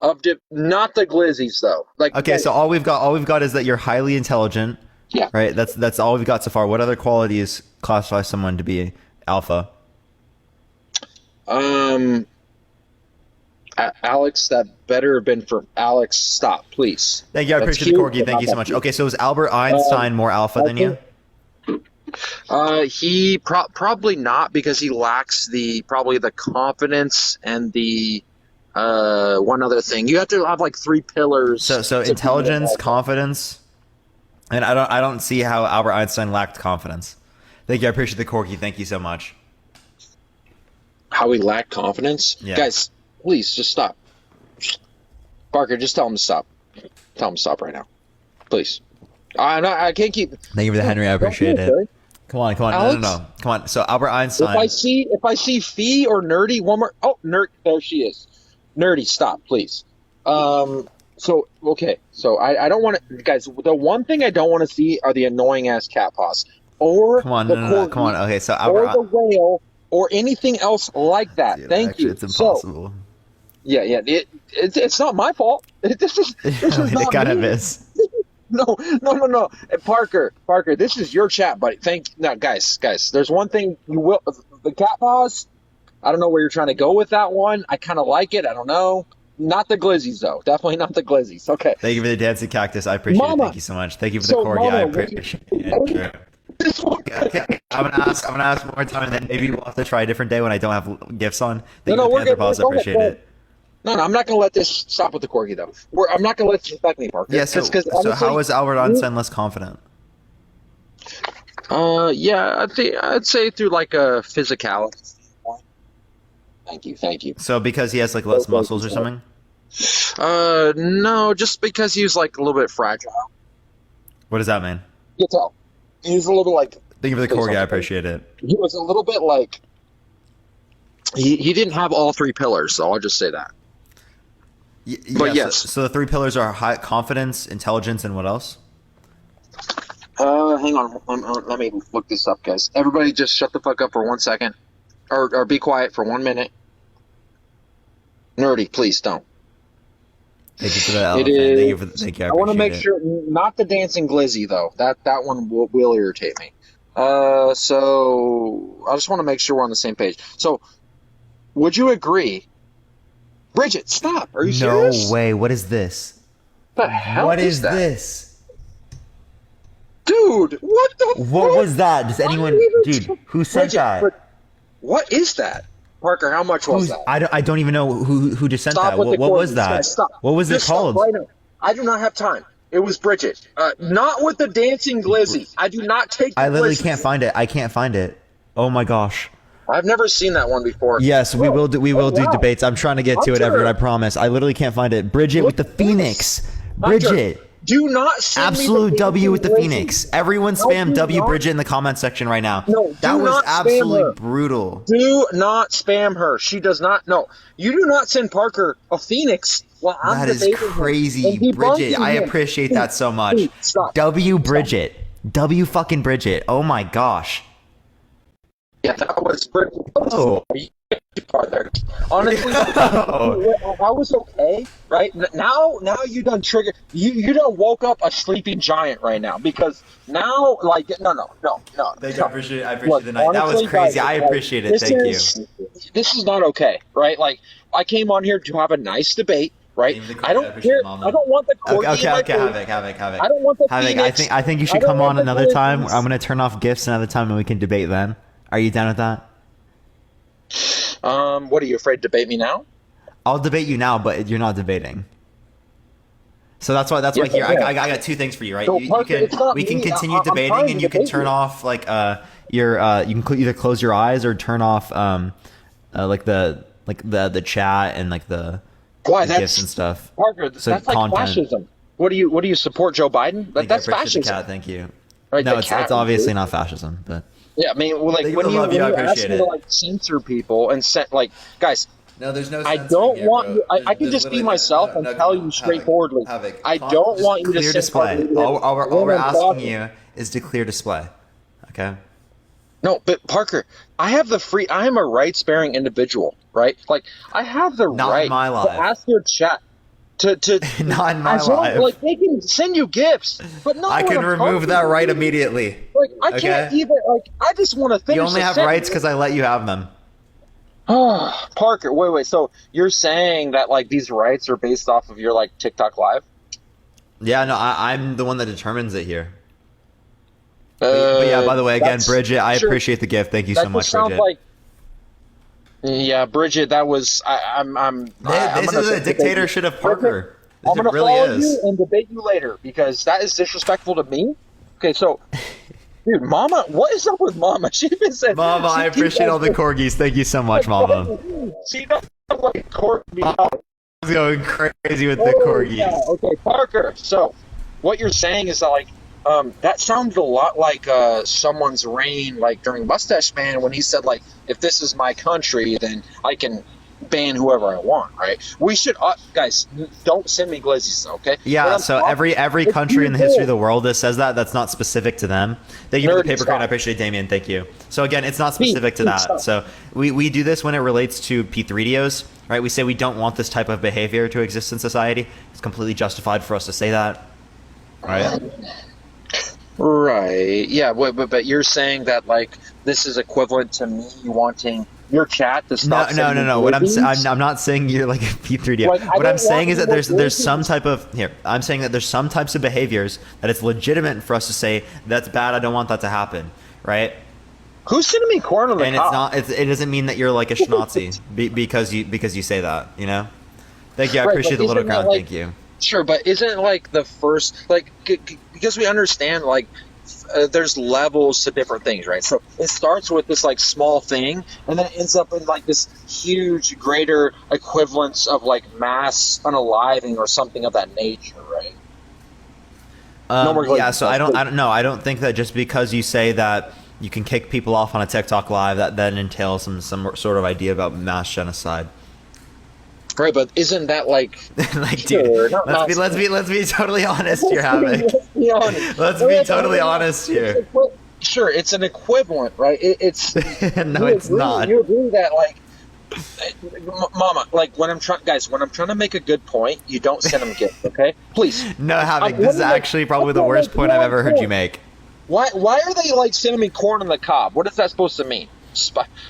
of not the glizzies though. Like, okay, so all we've got is that you're highly intelligent. Yeah. Right? That's all we've got so far. What other qualities classify someone to be alpha? Alex, that better have been for Alex. Stop, please. Thank you. I appreciate the corgi. Thank you so much. Okay, so is Albert Einstein more alpha than you? He probably not, because he lacks probably the confidence and the one other thing. You have to have like 3 pillars. So intelligence, confidence, and I don't see how Albert Einstein lacked confidence. Thank you. I appreciate the corgi. Thank you so much. How he lacked confidence? Yeah. Guys, please just stop. Parker, just tell him to stop. Tell him to stop right now, please. I can't keep. Thank you for the Henry. I appreciate it. Come on, Alex? No. Come on. So Albert Einstein. If I see Fee or Nerdy, one more. Oh, Nerd, there she is. Nerdy, stop, please. So okay. So I don't want to, guys. The one thing I don't want to see are the annoying ass cat paws, or come on, no. Come on. Okay, so Albert, or the whale, or anything else like that. Dude, Thank actually, you. It's impossible. So, yeah. It's not my fault. This is not it kind me. of is. No. Parker, this is your chat, buddy. Guys. There's one thing you will. The cat paws. I don't know where you're trying to go with that one. I kind of like it. I don't know. Not the glizzies, though. Definitely not the glizzies. Okay. Thank you for the dancing cactus. I appreciate it. Thank you so much. Thank you for the corgi. I appreciate it. Okay. I'm gonna ask one more time, and then maybe we'll have to try a different day when I don't have gifts on. Thank you for the pause. I appreciate it. No, I'm not gonna let this stop with the corgi though. I'm not gonna let this affect me, Parker. Yeah. So how is Albert Einstein less confident? Yeah, I'd say through like a physicality. Thank you. So because he has like less muscles or something? No, just because he was like a little bit fragile. What does that mean? You can tell. He was a little like. Thank you for the corgi. I appreciate it. He was a little bit like. He didn't have all 3 pillars, so I'll just say that. But yes. So the 3 pillars are high confidence, intelligence, and what else? Hang on. Let me look this up, guys. Everybody just shut the fuck up for 1 second. Or be quiet for 1 minute. Nerdy, please don't. Thank you for that. Thank you. I want to make sure, not the dancing glizzy though. That one will irritate me. So I just want to make sure we're on the same page. So, would you agree? Bridget, stop. Are you serious? No way. What is this? The hell what is that? This? Dude, what the What was that? Does anyone... Dude, who sent that? What is that? Parker, how much was that? I don't even know who just sent that. What was that? Stop. What was it called? Right now. I do not have time. It was Bridget. Not with the dancing glizzy. I do not take the I literally glizzy. can't find it. I can't find it. Oh my gosh. I've never seen that one before. Yes, we will do debates. I'm trying to get to it, Everett. I promise. I literally can't find it. Bridget with the Phoenix. Bridget. Do not send absolute me the W with the Glizzy. Phoenix. Everyone No, spam do W not. Bridget in the comment section right now. No, that do was not spam absolutely her. brutal. Do not spam her. She does not. No, you do not send Parker a Phoenix while I'm That is debating crazy, him and Bridget. debunking I him. appreciate that so much. Dude, stop. W Bridget. W fucking Bridget. Oh my gosh. Yeah, that was pretty. Oh. Too far there. Honestly, I was okay, right? Now you done trigger. You done woke up a sleeping giant right now because now, like, no. Thank you. I appreciate the night. That was crazy. I appreciate it. Thank you. This is not okay, right? Like, I came on here to have a nice debate. Right, I don't care. I don't want the corgi. Okay, Havoc. I don't want the Havoc, Phoenix. I think you should come on another time. I'm gonna turn off gifts another time and we can debate then. Are you down with that? What are you afraid to debate me now? I'll debate you now, but you're not debating. So that's why here I got two things for you, right? So, we can continue debating, and you can turn off like your you can either close your eyes or turn off like the chat and like the gifts and stuff. Parker, that's like fascism. What do you support Joe Biden? That's fascism. The cat, thank you. Right, no, it's obviously not fascism, but yeah, I mean, well, like when you ask me to like censor people and set like guys. No, there's no. I don't want you. I can just be myself and tell you straightforwardly. I don't want you to clear display. All we're asking you is to clear display. Okay. No, but Parker, I have the free. I am a rights-bearing individual, right? Like I have the right to ask your chat to not in my life. Like they can send you gifts, but not. I can remove that right immediately. Like I can't even. Like I just want to finish. You only have rights because I let you have them. Oh, Parker, wait. So you're saying that like these rights are based off of your like TikTok live? Yeah, no, I'm the one that determines it here. But yeah, by the way, again, Bridget, I appreciate the gift. Thank you so much, Bridget. Like, yeah, Bridget, that was this is a dictatorship of Parker. I'm gonna follow you and debate you later because that is disrespectful to me. Okay, so. Dude, Mama, what is up with Mama? She even said, Mama, I appreciate all the corgis. Thank you so much, Mama. She doesn't like corgi. I was going crazy with the corgis. Yeah. Okay, Parker. So, what you're saying is that, like, that sounded a lot like someone's reign, like during Mustache Man, when he said, like, if this is my country, then I can ban whoever I want, right? We should, guys, don't send me glizzies, okay? Yeah, so every country in the history of the world that says that's not specific to them. Thank you for the paper crane. I appreciate it, Damien. Thank you. So again, it's not specific to that. So we do this when it relates to P3DOs, right? We say we don't want this type of behavior to exist in society. It's completely justified for us to say that, right? Right. Yeah, but you're saying that like this is equivalent to me wanting your chat to stop. No. What I'm not saying you're like a P3D. Like, what I'm saying is that there's some type of I'm saying that there's some types of behaviors that it's legitimate for us to say that's bad. I don't want that to happen. Right? Who's sending me corn on the top? And it doesn't mean that you're like a schnazi because you say that. You know. Thank you. I appreciate the little crown. Thank you. Sure, but isn't like the first like because we understand like. There's levels to different things, right? So it starts with this like small thing, and then it ends up in like this huge, greater equivalence of like mass unaliving or something of that nature, right? Yeah. So I don't know. I don't think that just because you say that you can kick people off on a TikTok live, that entails some sort of idea about mass genocide. Right, but isn't that like dude? Let's be totally honest here, Havoc. Let's be totally honest here. Sure, it's an equivalent, right? It's no, it's not. You agree that like, Mama, like when I'm trying to make a good point, you don't send them gifts, okay? Please. No, Havoc. This is actually probably the worst point I've ever heard you make. Why are they like sending me corn on the cob? What is that supposed to mean?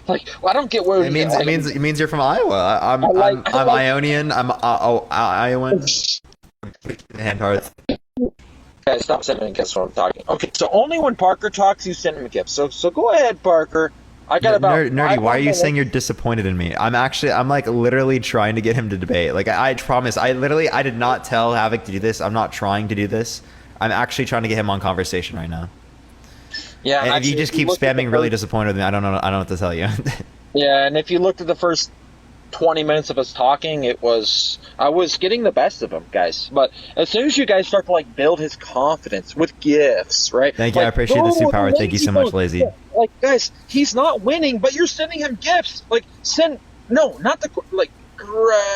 Like, well, I don't get where it means you're from Iowa. I'm Ionian. I'm Iowan. Hand hearts. Guys, stop sending me gifts when I'm talking. Okay, so only when Parker talks, you send me gifts. So go ahead, Parker. I got about nerdy. Why are you saying you're disappointed in me? I'm like literally trying to get him to debate. Like I promise. I did not tell Havoc to do this. I'm not trying to do this. I'm actually trying to get him on conversation right now. Yeah, and if you just keep spamming really disappointed with me, I don't know what to tell you. Yeah, and if you looked at the first 20 minutes of us talking, I was getting the best of him, guys. But as soon as you guys start to like build his confidence with gifts, right? Thank you. I appreciate the superpower. Thank you so much, Lazy. Like, guys, he's not winning, but you're sending him gifts. Like, not the like.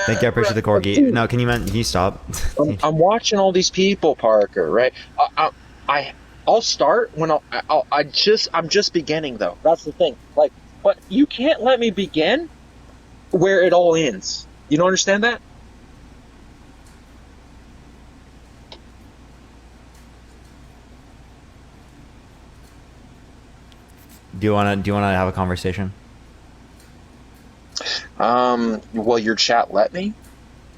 Thank you. I appreciate the corgi. No, can you stop? I'm watching all these people, Parker. Right? I'll start when I'm just beginning though. That's the thing. Like, but you can't let me begin where it all ends. You don't understand that? Do you wanna have a conversation? Well, your chat let me.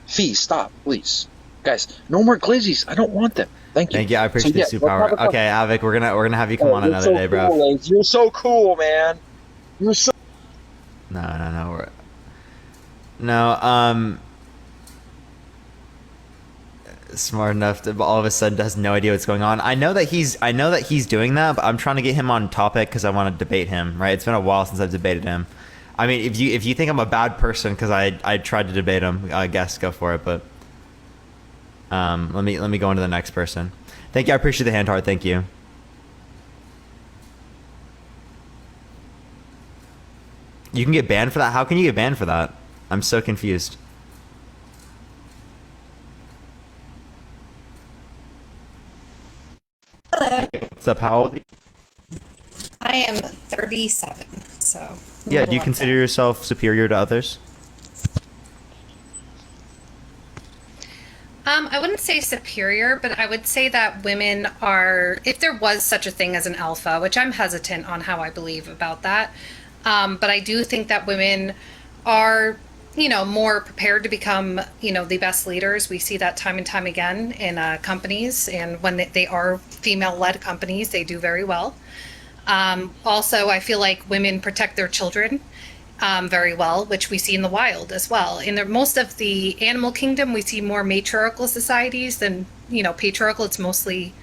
Fee, stop, please, guys. No more glizzies. I don't want them. Thank you. Thank you. I appreciate the superpower. Okay, Avik, we're gonna have you come on another day, bro. Cool, you're so cool, man. You're so. No. Smart enough to all of a sudden has no idea what's going on. I know that he's doing that, but I'm trying to get him on topic because I want to debate him. Right? It's been a while since I've debated him. I mean, if you think I'm a bad person because I tried to debate him, I guess go for it. But let me go into the next person. Thank you. I appreciate the hand heart. Thank you. You can get banned for that? How can you get banned for that? I'm so confused. Hello. What's up? How old are you? I am 37, so. Yeah, do you consider yourself superior to others? I wouldn't say superior, but I would say that women are, if there was such a thing as an alpha, which I'm hesitant on how I believe about that, but I do think that women are, more prepared to become, the best leaders. We see that time and time again in companies, and when they are female-led companies, they do very well. Also, I feel like women protect their children very well, which we see in the wild as well. In most of the animal kingdom, we see more matriarchal societies than, patriarchal. It's mostly,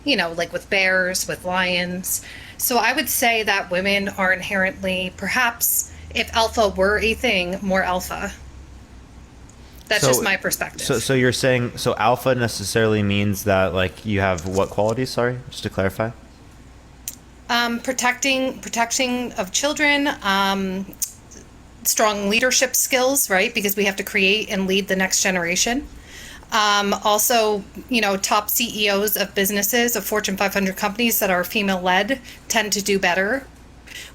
like with bears, with lions. So I would say that women are inherently, perhaps, if alpha were a thing, more alpha. That's just my perspective. So you're saying, alpha necessarily means that, like, you have what qualities? Sorry, just to clarify. Protection of children, strong leadership skills, right? Because we have to create and lead the next generation. Also, top CEOs of businesses, of Fortune 500 companies that are female-led tend to do better.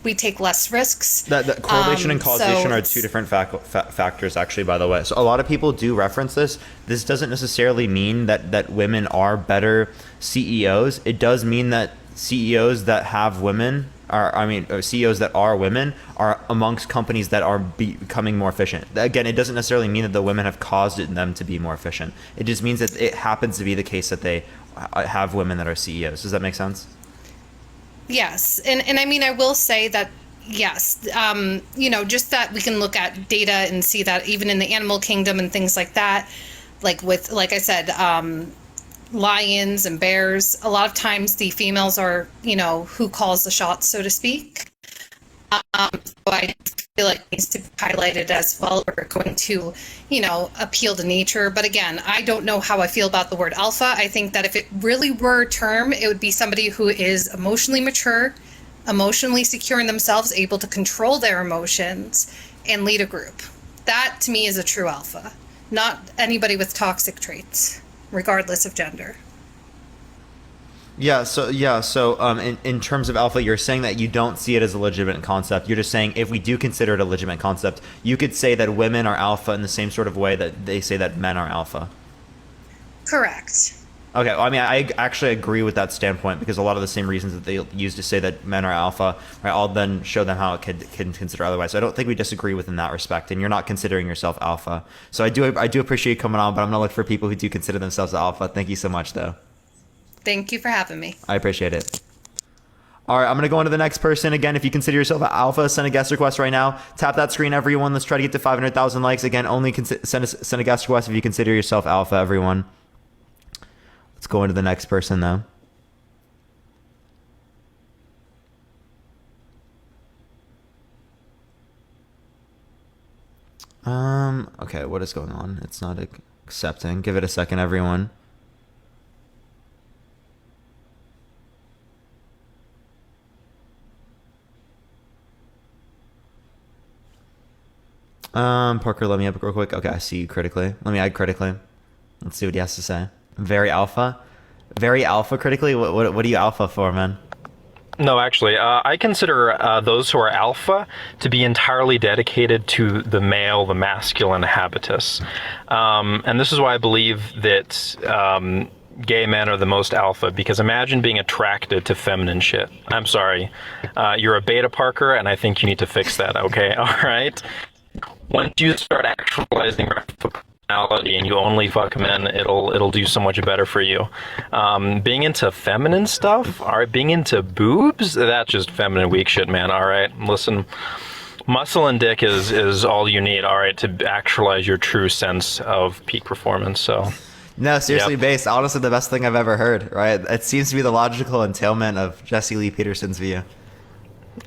We take less risks. That correlation and causation are two different factors, actually, by the way. So a lot of people do reference this. This doesn't necessarily mean that women are better CEOs. It does mean that CEOs that have women or CEOs that are women are amongst companies that are becoming more efficient. Again, it doesn't necessarily mean that the women have caused them to be more efficient. It just means that it happens to be the case that they have women that are CEOs. Does that make sense? Yes. And I mean, I will say that, yes, just that we can look at data and see that even in the animal kingdom and things like that, like I said, lions and bears, a lot of times the females are, who calls the shots, so to speak. So I feel like it needs to be highlighted as well. We're going to, appeal to nature. But again, I don't know how I feel about the word alpha. I think that if it really were a term, it would be somebody who is emotionally mature, emotionally secure in themselves, able to control their emotions and lead a group. That to me is a true alpha, not anybody with toxic traits, regardless of gender. So in terms of alpha, you're saying that you don't see it as a legitimate concept. You're just saying if we do consider it a legitimate concept, you could say that women are alpha in the same sort of way that they say that men are alpha. Correct. Okay, well, I mean, I actually agree with that standpoint because a lot of the same reasons that they use to say that men are alpha, right, I'll then show them how it can consider otherwise. So I don't think we disagree in that respect, and you're not considering yourself alpha. So I do appreciate you coming on, but I'm going to look for people who do consider themselves alpha. Thank you so much, though. Thank you for having me. I appreciate it. All right, I'm going to go on to the next person. Again, if you consider yourself an alpha, send a guest request right now. Tap that screen, everyone. Let's try to get to 500,000 likes. Again, only send a guest request if you consider yourself alpha, everyone. Let's go into the next person, though. Okay, what is going on? It's not accepting. Give it a second, everyone. Parker, let me up real quick. Okay, I see you critically. Let me add critically. Let's see what he has to say. Very alpha? Very alpha critically? What are you alpha for, man? No, actually, I consider those who are alpha to be entirely dedicated to the male, the masculine habitus. And this is why I believe that gay men are the most alpha, because imagine being attracted to feminine shit. I'm sorry. You're a beta, Parker, and I think you need to fix that, okay? All right? Once you start actualizing your personality and you only fuck men, it'll do so much better for you. Being into feminine stuff, all right, being into boobs, that's just feminine weak shit, man. All right, listen, muscle and dick is all you need, all right, to actualize your true sense of peak performance. So no, seriously, Base, honestly the best thing I've ever heard, right? It seems to be the logical entailment of Jesse Lee Peterson's view.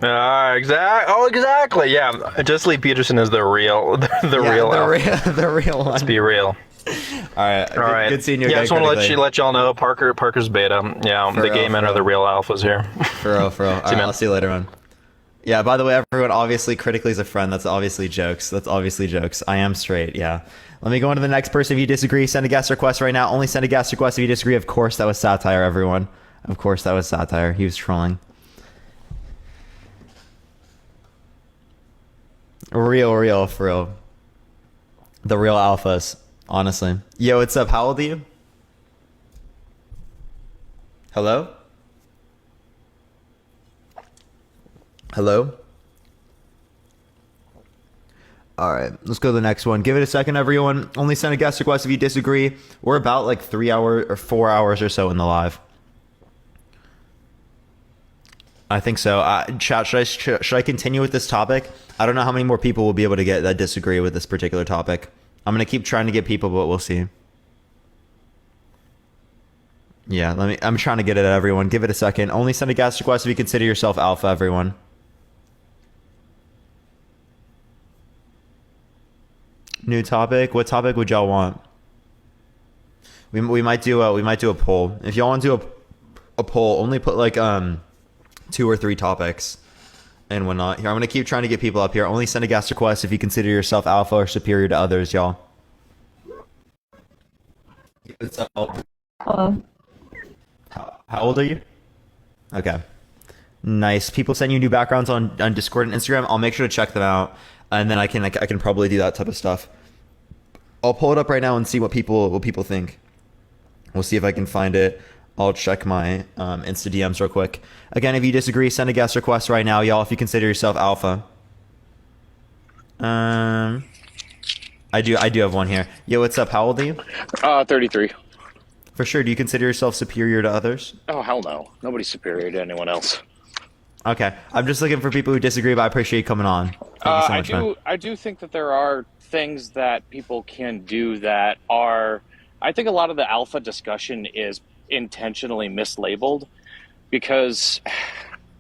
Exactly. Yeah, Jesse Lee Peterson is the real, the real one. Let's be real. All right. Good seeing you. Yeah, I just want to let y'all know Parker's beta. Yeah, the gay men are the real alphas here. For real. All right, I'll see you later, man. Yeah. By the way, everyone, obviously, critically is a friend. That's obviously jokes. I am straight. Yeah. Let me go on to the next person. If you disagree, send a guest request right now. Only send a guest request if you disagree. Of course, that was satire, everyone. Of course, that was satire. He was trolling. Real, for real. The real alphas, honestly. Yo, what's up? How old are you? Hello? Alright, let's go to the next one. Give it a second, everyone. Only send a guest request if you disagree. We're about like 3 hours or 4 hours or so in the live. I think so. Chat, should I continue with this topic? I don't know how many more people will be able to get that disagree with this particular topic. I'm going to keep trying to get people, but we'll see. Yeah, I'm trying to get it at everyone. Give it a second. Only send a guest request if you consider yourself alpha, everyone. New topic. What topic would y'all want? We might do a poll. If y'all want to do a poll, only put like 2 or 3 topics and whatnot. Here, I'm gonna keep trying to get people up here. Only send a guest request if you consider yourself alpha or superior to others, y'all. Hello. How old are you? Okay. Nice. People send you new backgrounds on Discord and Instagram. I'll make sure to check them out, and then I can probably do that type of stuff. I'll pull it up right now and see what people think. We'll see if I can find it. I'll check my Insta DMs real quick. Again, if you disagree, send a guest request right now, y'all, if you consider yourself alpha. I do have one here. Yo, what's up? How old are you? 33. For sure. Do you consider yourself superior to others? Oh, hell no. Nobody's superior to anyone else. Okay. I'm just looking for people who disagree, but I appreciate you coming on. Thank you so much, man. I do think that there are things that people can do that are... I think a lot of the alpha discussion is intentionally mislabeled because,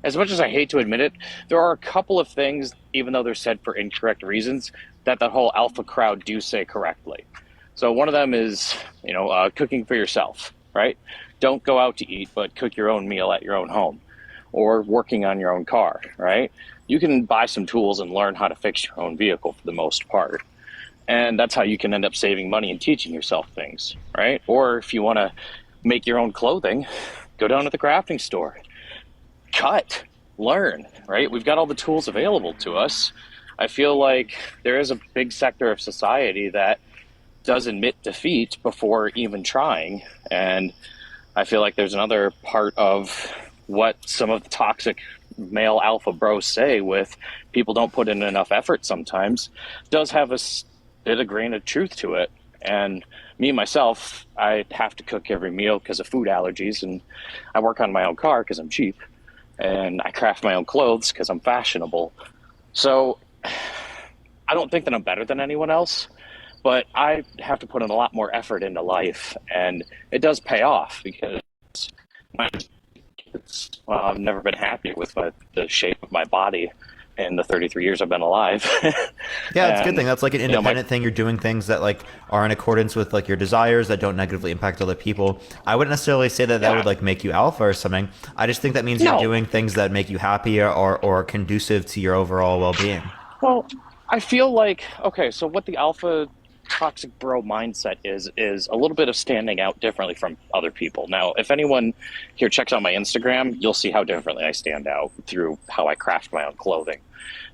as much as I hate to admit it, there are a couple of things, even though they're said for incorrect reasons, that whole alpha crowd do say correctly. So one of them is, cooking for yourself, right? Don't go out to eat, but cook your own meal at your own home, or working on your own car, right? You can buy some tools and learn how to fix your own vehicle for the most part. And that's how you can end up saving money and teaching yourself things, right? Or if you want to make your own clothing, go down to the crafting store, cut, learn, right? We've got all the tools available to us. I feel like there is a big sector of society that does admit defeat before even trying. And I feel like there's another part of what some of the toxic male alpha bros say with people don't put in enough effort sometimes does have a bit of grain of truth to it. And me, myself, I have to cook every meal because of food allergies, and I work on my own car because I'm cheap, and I craft my own clothes because I'm fashionable. So I don't think that I'm better than anyone else, but I have to put in a lot more effort into life, and it does pay off because I've never been happy with the shape of my body in the 33 years I've been alive. Yeah, it's a good thing. That's like an independent thing. You're doing things that like are in accordance with like your desires that don't negatively impact other people. I wouldn't necessarily say that would like make you alpha or something. I just think that means you're doing things that make you happy or conducive to your overall well-being. Well, I feel like, okay, so what the alpha toxic bro mindset is a little bit of standing out differently from other people. Now, if anyone here checks out my Instagram, you'll see how differently I stand out through how I craft my own clothing.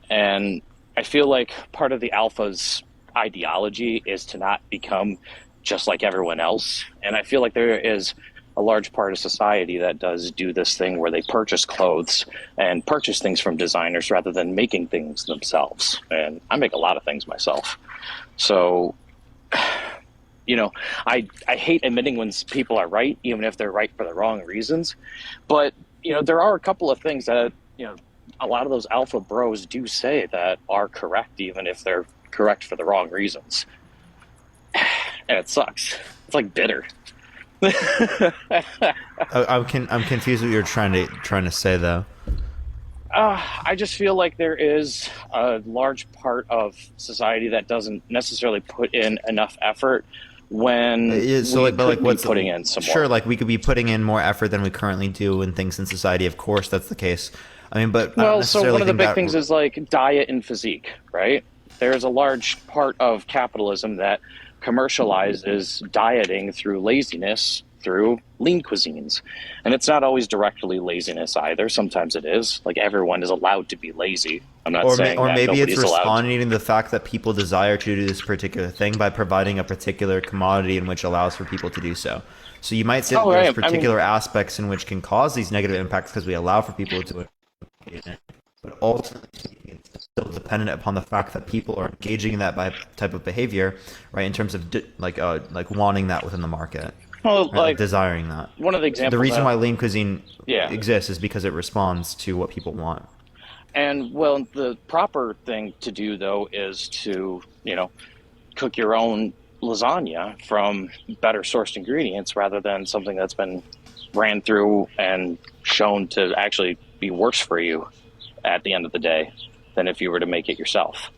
And I feel like part of the alpha's ideology is to not become just like everyone else. And I feel like there is a large part of society that does do this thing where they purchase clothes and purchase things from designers rather than making things themselves. And I make a lot of things myself. So, you know, I hate admitting when people are right, even if they're right for the wrong reasons. But, you know, there are a couple of things that, you know, a lot of those alpha bros do say that are correct, even if they're correct for the wrong reasons. And it sucks. It's like bitter. I'm confused what you're trying to say though. I just feel like there is a large part of society that doesn't necessarily put in enough effort when what's putting in some more. Sure, like we could be putting in more effort than we currently do in things in society. Of course, that's the case. I mean, but so one of the big things is like diet and physique, right? There's a large part of capitalism that commercializes dieting through laziness, through lean cuisines. And it's not always directly laziness either. Sometimes it is. Like everyone is allowed to be lazy. I'm not saying or that maybe it's nobody's allowed. responding to the fact that people desire to do this particular thing by providing a particular commodity in which allows for people to do so. So you might say that there's particular aspects in which can cause these negative impacts because we allow for people to do it. But ultimately, it's still dependent upon the fact that people are engaging in that type of behavior, right? In terms of like wanting that within the market. Well, right? Like desiring that. One of the examples. The reason why lean cuisine exists is because it responds to what people want. And well, the proper thing to do though is to, you know, cook your own lasagna from better sourced ingredients rather than something that's been ran through and shown to actually be worse for you at the end of the day than if you were to make it yourself.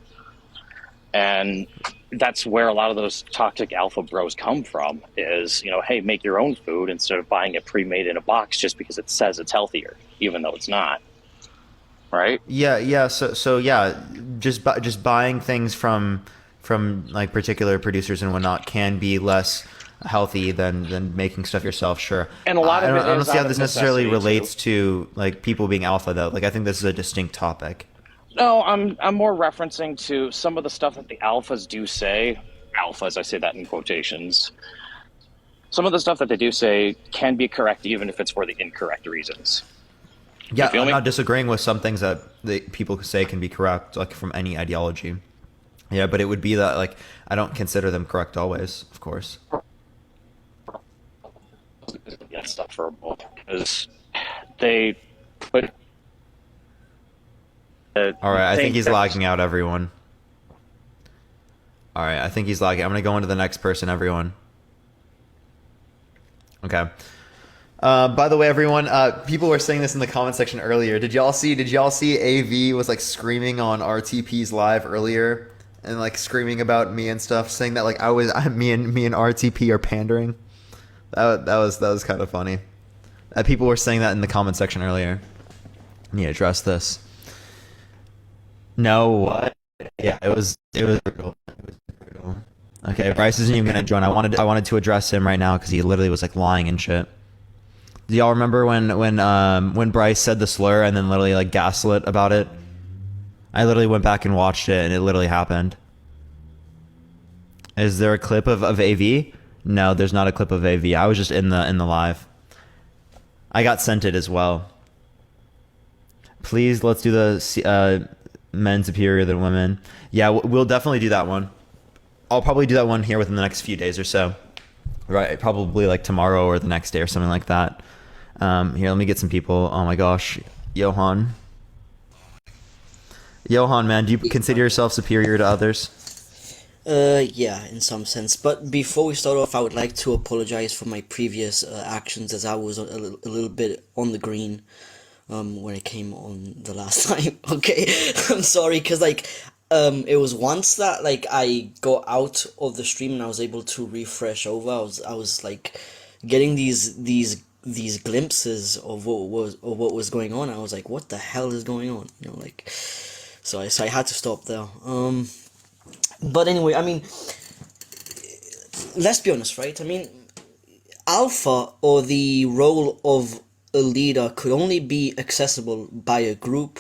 And that's where a lot of those toxic alpha bros come from is, you know, hey, make your own food instead of buying it pre-made in a box just because it says it's healthier, even though it's not. Right? Yeah. So yeah, just buying things from like particular producers and whatnot can be less healthy than making stuff yourself. Sure. And a lot of I don't see how this necessarily relates to like people being alpha though. Like I think this is a distinct topic. No, I'm more referencing to some of the stuff that the alphas do say. Alphas, I say that in quotations. Some of the stuff that they do say can be correct even if it's for the incorrect reasons. Yeah, I'm not disagreeing with some things that people say can be correct, like from any ideology. Yeah, but it would be that like I don't consider them correct always, of course. That's sufferable because they put. All right, I think he's lagging out, everyone. All right, I think he's lagging. I'm gonna go into the next person, everyone. Okay. By the way, everyone, people were saying this in the comment section earlier. Did y'all see AV was like screaming on RTP's live earlier and like screaming about me and stuff, saying that like me and RTP are pandering. That was kind of funny. People were saying that in the comment section earlier. I need to address this. No, what? Yeah, it was brutal. Okay, Bryce isn't even gonna join. I wanted to address him right now because he literally was like lying and shit. Do y'all remember when Bryce said the slur and then literally like gaslit about it? I literally went back and watched it and it literally happened. Is there a clip of AV? No, there's not a clip of AV. I was just in the live. I got sent it as well. Please, let's do the men superior than women. Yeah, we'll definitely do that one. I'll probably do that one here within the next few days or so. Right, probably like tomorrow or the next day or something like that. Here, let me get some people. Oh my gosh, Johan, man, do you consider yourself superior to others? Yeah, in some sense. But before we start off, I would like to apologize for my previous actions as I was a little bit on the green. when it came on the last time. Okay, I'm sorry, because like it was once that like I got out of the stream and I was able to refresh over. I was like getting these glimpses of what was going on. I was like, what the hell is going on? You know, like so I had to stop there. But anyway, I mean, let's be honest, right? I mean, alpha, or the role of a leader, could only be accessible by a group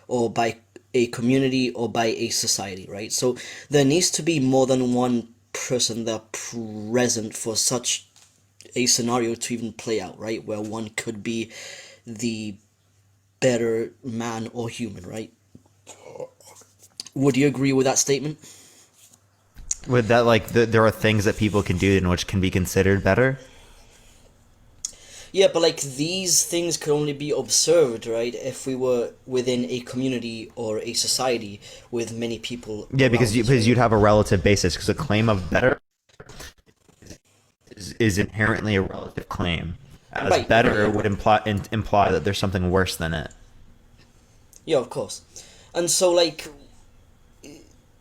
or by a community or by a society, right? So there needs to be more than one person that present for such a scenario to even play out, right? Where one could be the better man or human, right? Would you agree with that statement? With that, like, there are things that people can do in which can be considered better? Yeah, but like these things could only be observed, right, if we were within a community or a society with many people. Yeah, because you'd have a relative basis, because a claim of better is inherently a relative claim. As Right. better would imply that there's something worse than it. Yeah, of course. And so, like,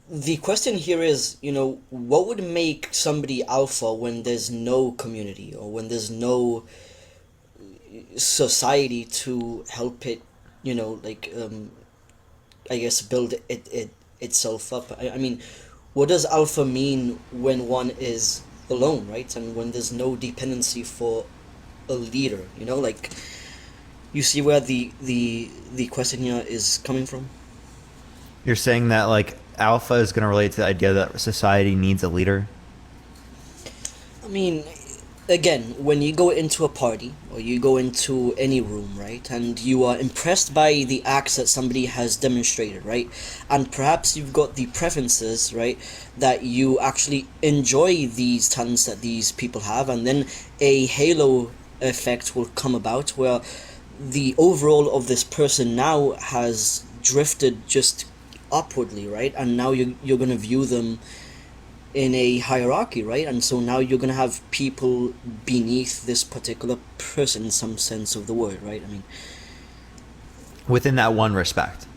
the question here is, you know, what would make somebody alpha when there's no community or when there's no society to help it, you know, like, I guess build itself up. I mean, what does alpha mean when one is alone, right? And when there's no dependency for a leader, you know, like, you see where the question here is coming from? You're saying that, like, alpha is going to relate to the idea that society needs a leader? I mean, again, when you go into a party or you go into any room, right, and you are impressed by the acts that somebody has demonstrated, right, and perhaps you've got the preferences, right, that you actually enjoy these talents that these people have, and then a halo effect will come about where the overall of this person now has drifted just upwardly, right, and now you're going to view them in a hierarchy, right? And so now you're going to have people beneath this particular person in some sense of the word, right? I mean, within that one respect.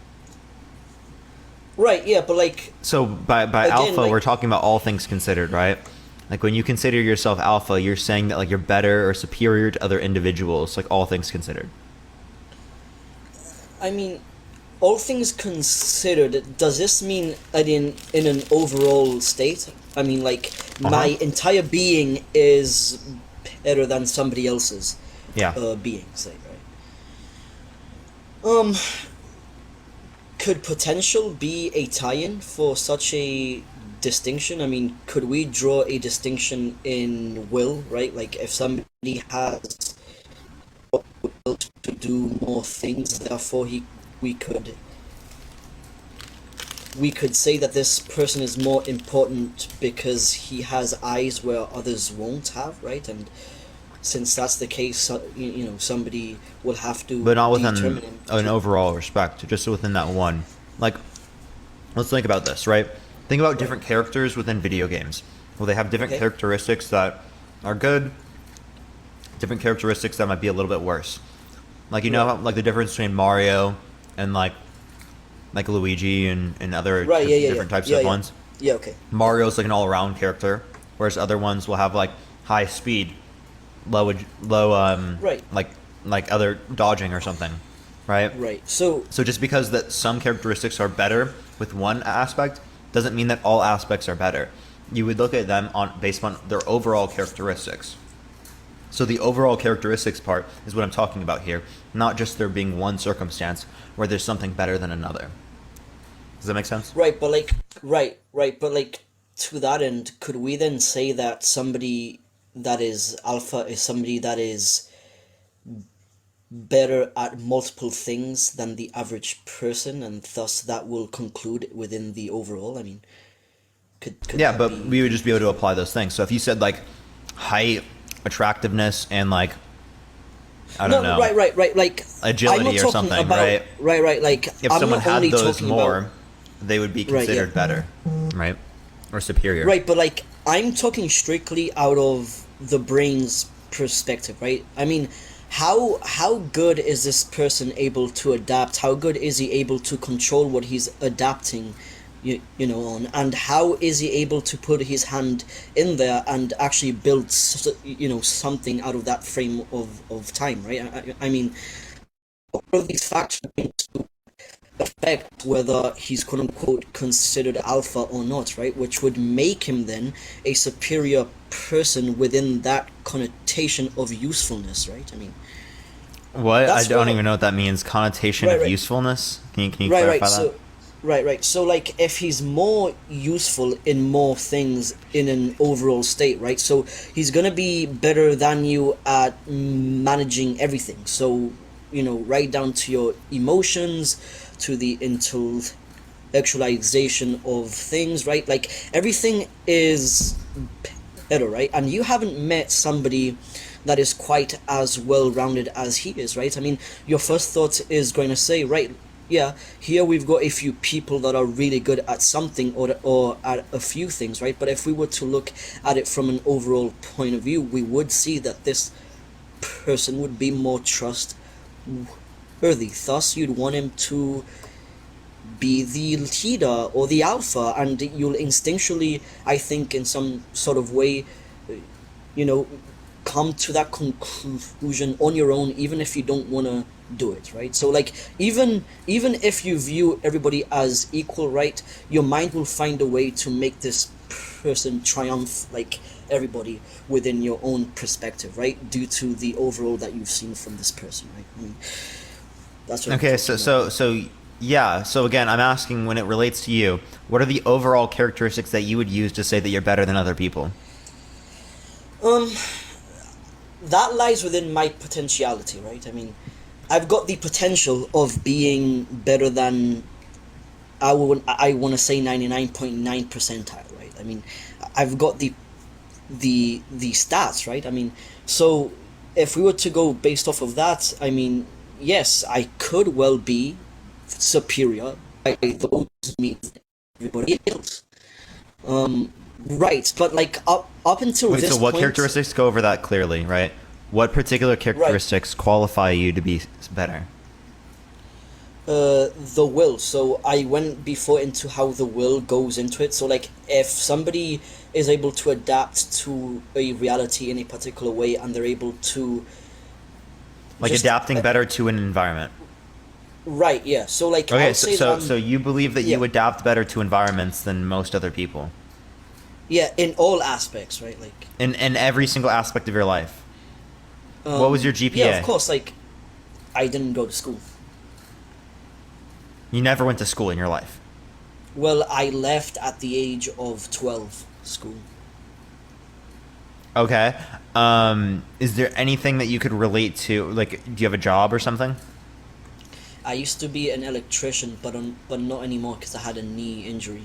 Right, yeah, but like... So by again, alpha, like, we're talking about all things considered, right? Like, when you consider yourself alpha, you're saying that, like, you're better or superior to other individuals, like, all things considered. I mean, all things considered, does this mean that in an overall state? I mean, like, my entire being is better than somebody else's being, say, right? Could potential be a tie-in for such a distinction? I mean, could we draw a distinction in will, right? Like, if somebody has will to do more things, therefore we could say that this person is more important because he has eyes where others won't have, right? And since that's the case, you know, somebody will have to. But not within an overall respect, just within that one. Like, let's think about this, right? Think about different characters within video games. Well, they have different characteristics that are good, different characteristics that might be a little bit worse. Like, you know, how, like, the difference between Mario and like Luigi and other different types of ones. Yeah, okay. Mario's like an all-around character, whereas other ones will have like high speed, low like other dodging or something, right? Right. So just because that some characteristics are better with one aspect doesn't mean that all aspects are better. You would look at them based on their overall characteristics. So the overall characteristics part is what I'm talking about here, not just there being one circumstance where there's something better than another. Does that make sense? Right, but like, but like, to that end, could we then say that somebody that is alpha is somebody that is better at multiple things than the average person, and thus that will conclude within the overall? I mean, could yeah, but we would just be able to apply those things. So if you said like height, attractiveness, and like I don't know, right, like agility or something, right? Right, like if someone had those more, they would be considered better, right, or superior. Right, but like I'm talking strictly out of the brain's perspective, right? I mean, how good is this person able to adapt? How good is he able to control what he's adapting, you know, on? And how is he able to put his hand in there and actually build, you know, something out of that frame of time, right? I mean, all of these factors affect whether he's quote unquote considered alpha or not, right? Which would make him then a superior person within that connotation of usefulness, right? I mean, what? I don't even know what that means. Connotation of usefulness? Can you clarify that? Right. So, like, if he's more useful in more things in an overall state, right? So he's gonna be better than you at managing everything. So, you know, right down to your emotions, to the intellectualization of things, right? Like, everything is better, right? And you haven't met somebody that is quite as well-rounded as he is, right? I mean, your first thought is going to say, right, yeah, here we've got a few people that are really good at something or at a few things, right? But if we were to look at it from an overall point of view, we would see that this person would be more trustworthy. Thus, you'd want him to be the leader or the alpha, and you'll instinctually, I think, in some sort of way, you know, come to that conclusion on your own, even if you don't want to do it, right? So, like, even if you view everybody as equal, right, your mind will find a way to make this person triumph, like, everybody within your own perspective, right, due to the overall that you've seen from this person, right? I mean, that's what okay, so yeah, so again, I'm asking, when it relates to you, what are the overall characteristics that you would use to say that you're better than other people? That lies within my potentiality, right? I mean, I've got the potential of being better than, I want to say 99.9 percentile, right? I mean, I've got the stats, right? I mean, so if we were to go based off of that, I mean, yes, I could well be superior by those means everybody else. Right, but like up until this so what point, characteristics, go over that clearly, right? What particular characteristics qualify you to be better? The will. So I went before into how the will goes into it. So, like, if somebody is able to adapt to a reality in a particular way, and they're able to, like, adapting better to an environment. Right. Yeah. So, like, okay. So you believe that you adapt better to environments than most other people? Yeah, in all aspects, right? Like, in every single aspect of your life. What was your GPA? Yeah, of course. Like, I didn't go to school. You never went to school in your life? Well, I left at the age of 12 school. Okay. Is there anything that you could relate to? Like, do you have a job or something? I used to be an electrician, but not anymore because I had a knee injury.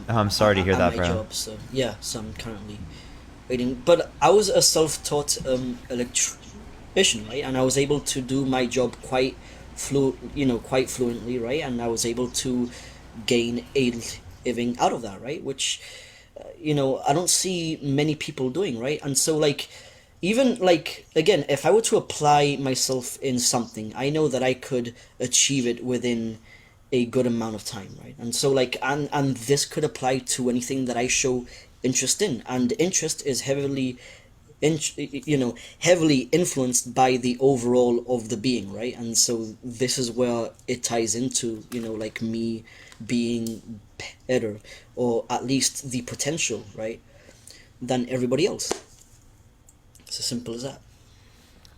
I'm sorry to hear that, bro. Job, so yeah, so I'm currently waiting. But I was a self-taught electrician, right? And I was able to do my job quite fluently, right? And I was able to gain a living out of that, right? Which, I don't see many people doing, right? And so, like, even, like, again, if I were to apply myself in something, I know that I could achieve it within a good amount of time, right? And so, like, and this could apply to anything that I show interest in, and interest is heavily influenced by the overall of the being, right? And so this is where it ties into, like, me being better, or at least the potential, right, than everybody else. It's as simple as that.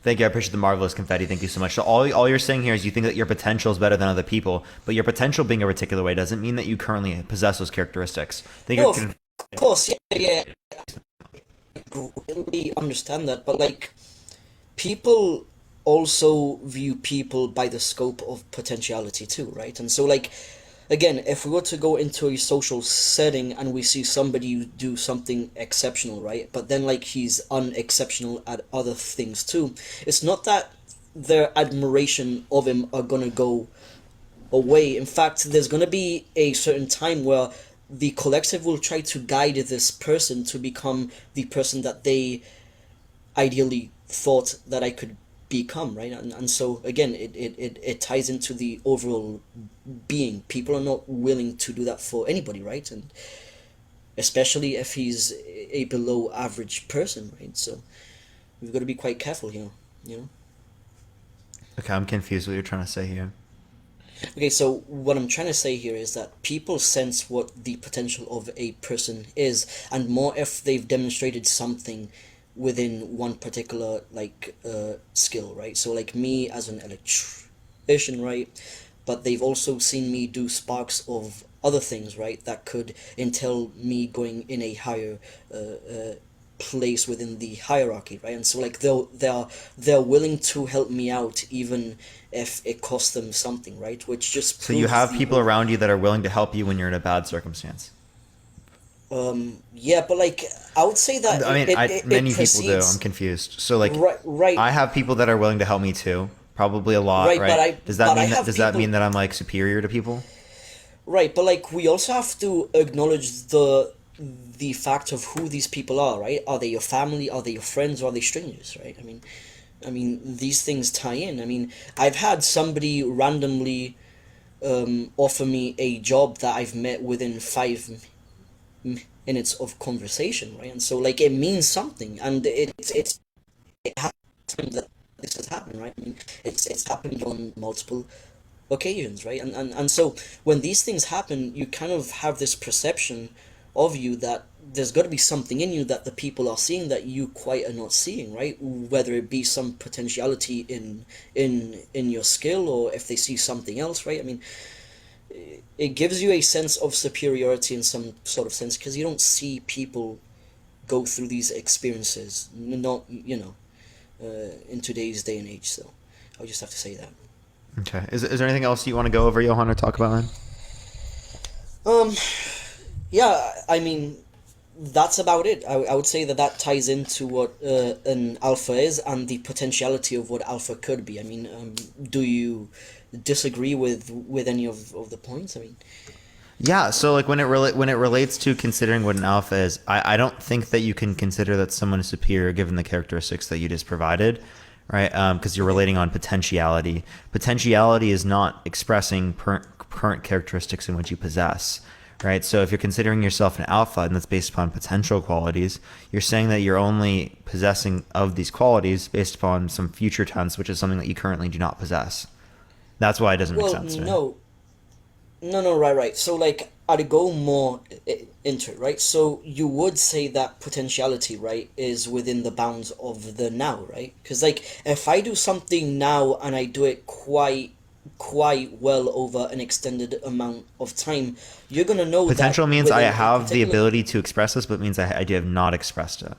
Thank you. I appreciate the marvelous confetti. Thank you so much. So all you're saying here is you think that your potential is better than other people, but your potential being a particular way doesn't mean that you currently possess those characteristics. Of course, yeah. I really understand that, but, like, people also view people by the scope of potentiality too, right? And so, like, again, if we were to go into a social setting and we see somebody do something exceptional, right, but then, like, he's unexceptional at other things too, it's not that their admiration of him are gonna go away. In fact, there's gonna be a certain time where the collective will try to guide this person to become the person that they ideally thought that I could become, right? And so again, it ties into the overall being. People are not willing to do that for anybody, right? And especially if he's a below average person, right? So we've got to be quite careful here, you know? Okay, I'm confused what you're trying to say here. Okay, so what I'm trying to say here is that people sense what the potential of a person is, and more if they've demonstrated something within one particular skill, right? So like me as an electrician, right? But they've also seen me do sparks of other things, right? That could entail me going in a higher place within the hierarchy, right? And so like they're willing to help me out even if it costs them something, right? Which just so you have people around you that are willing to help you when you're in a bad circumstance. Yeah, but like I would say that many people do. I'm confused. So like, right. I have people that are willing to help me too. Probably a lot, right? Does that mean that I'm like superior to people? Right, but like we also have to acknowledge the fact of who these people are, right? Are they your family? Are they your friends? Or are they strangers, right? I mean, these things tie in. I mean, I've had somebody randomly offer me a job that I've met within 5 minutes of conversation, right? And so, like, it means something, and it happened that this has happened, right? I mean, it's happened on multiple occasions, right? And so when these things happen, you kind of have this perception of you that there's got to be something in you that the people are seeing that you quite are not seeing, right? Whether it be some potentiality in your skill, or if they see something else, right? I mean, it gives you a sense of superiority in some sort of sense, because you don't see people go through these experiences, not in today's day and age. So I'll just have to say that. Okay. Is there anything else you want to go over, Johan, or talk about, man? Yeah, I mean, that's about it. I would say that ties into what an alpha is and the potentiality of what alpha could be. I mean, do you disagree with any of the points? I mean, yeah. So like when it relates to considering what an alpha is, I don't think that you can consider that someone is superior given the characteristics that you just provided, right? Because you're relating on potentiality. Potentiality is not expressing current characteristics in which you possess. Right, so if you're considering yourself an alpha and that's based upon potential qualities, you're saying that you're only possessing of these qualities based upon some future tense, which is something that you currently do not possess. That's why it doesn't make sense. No, right. So like, I'd go more into it, right? So you would say that potentiality, right, is within the bounds of the now, right? Because like, if I do something now and I do it quite well over an extended amount of time, you're gonna know potential that means I have the ability to express this, but means I have not expressed it.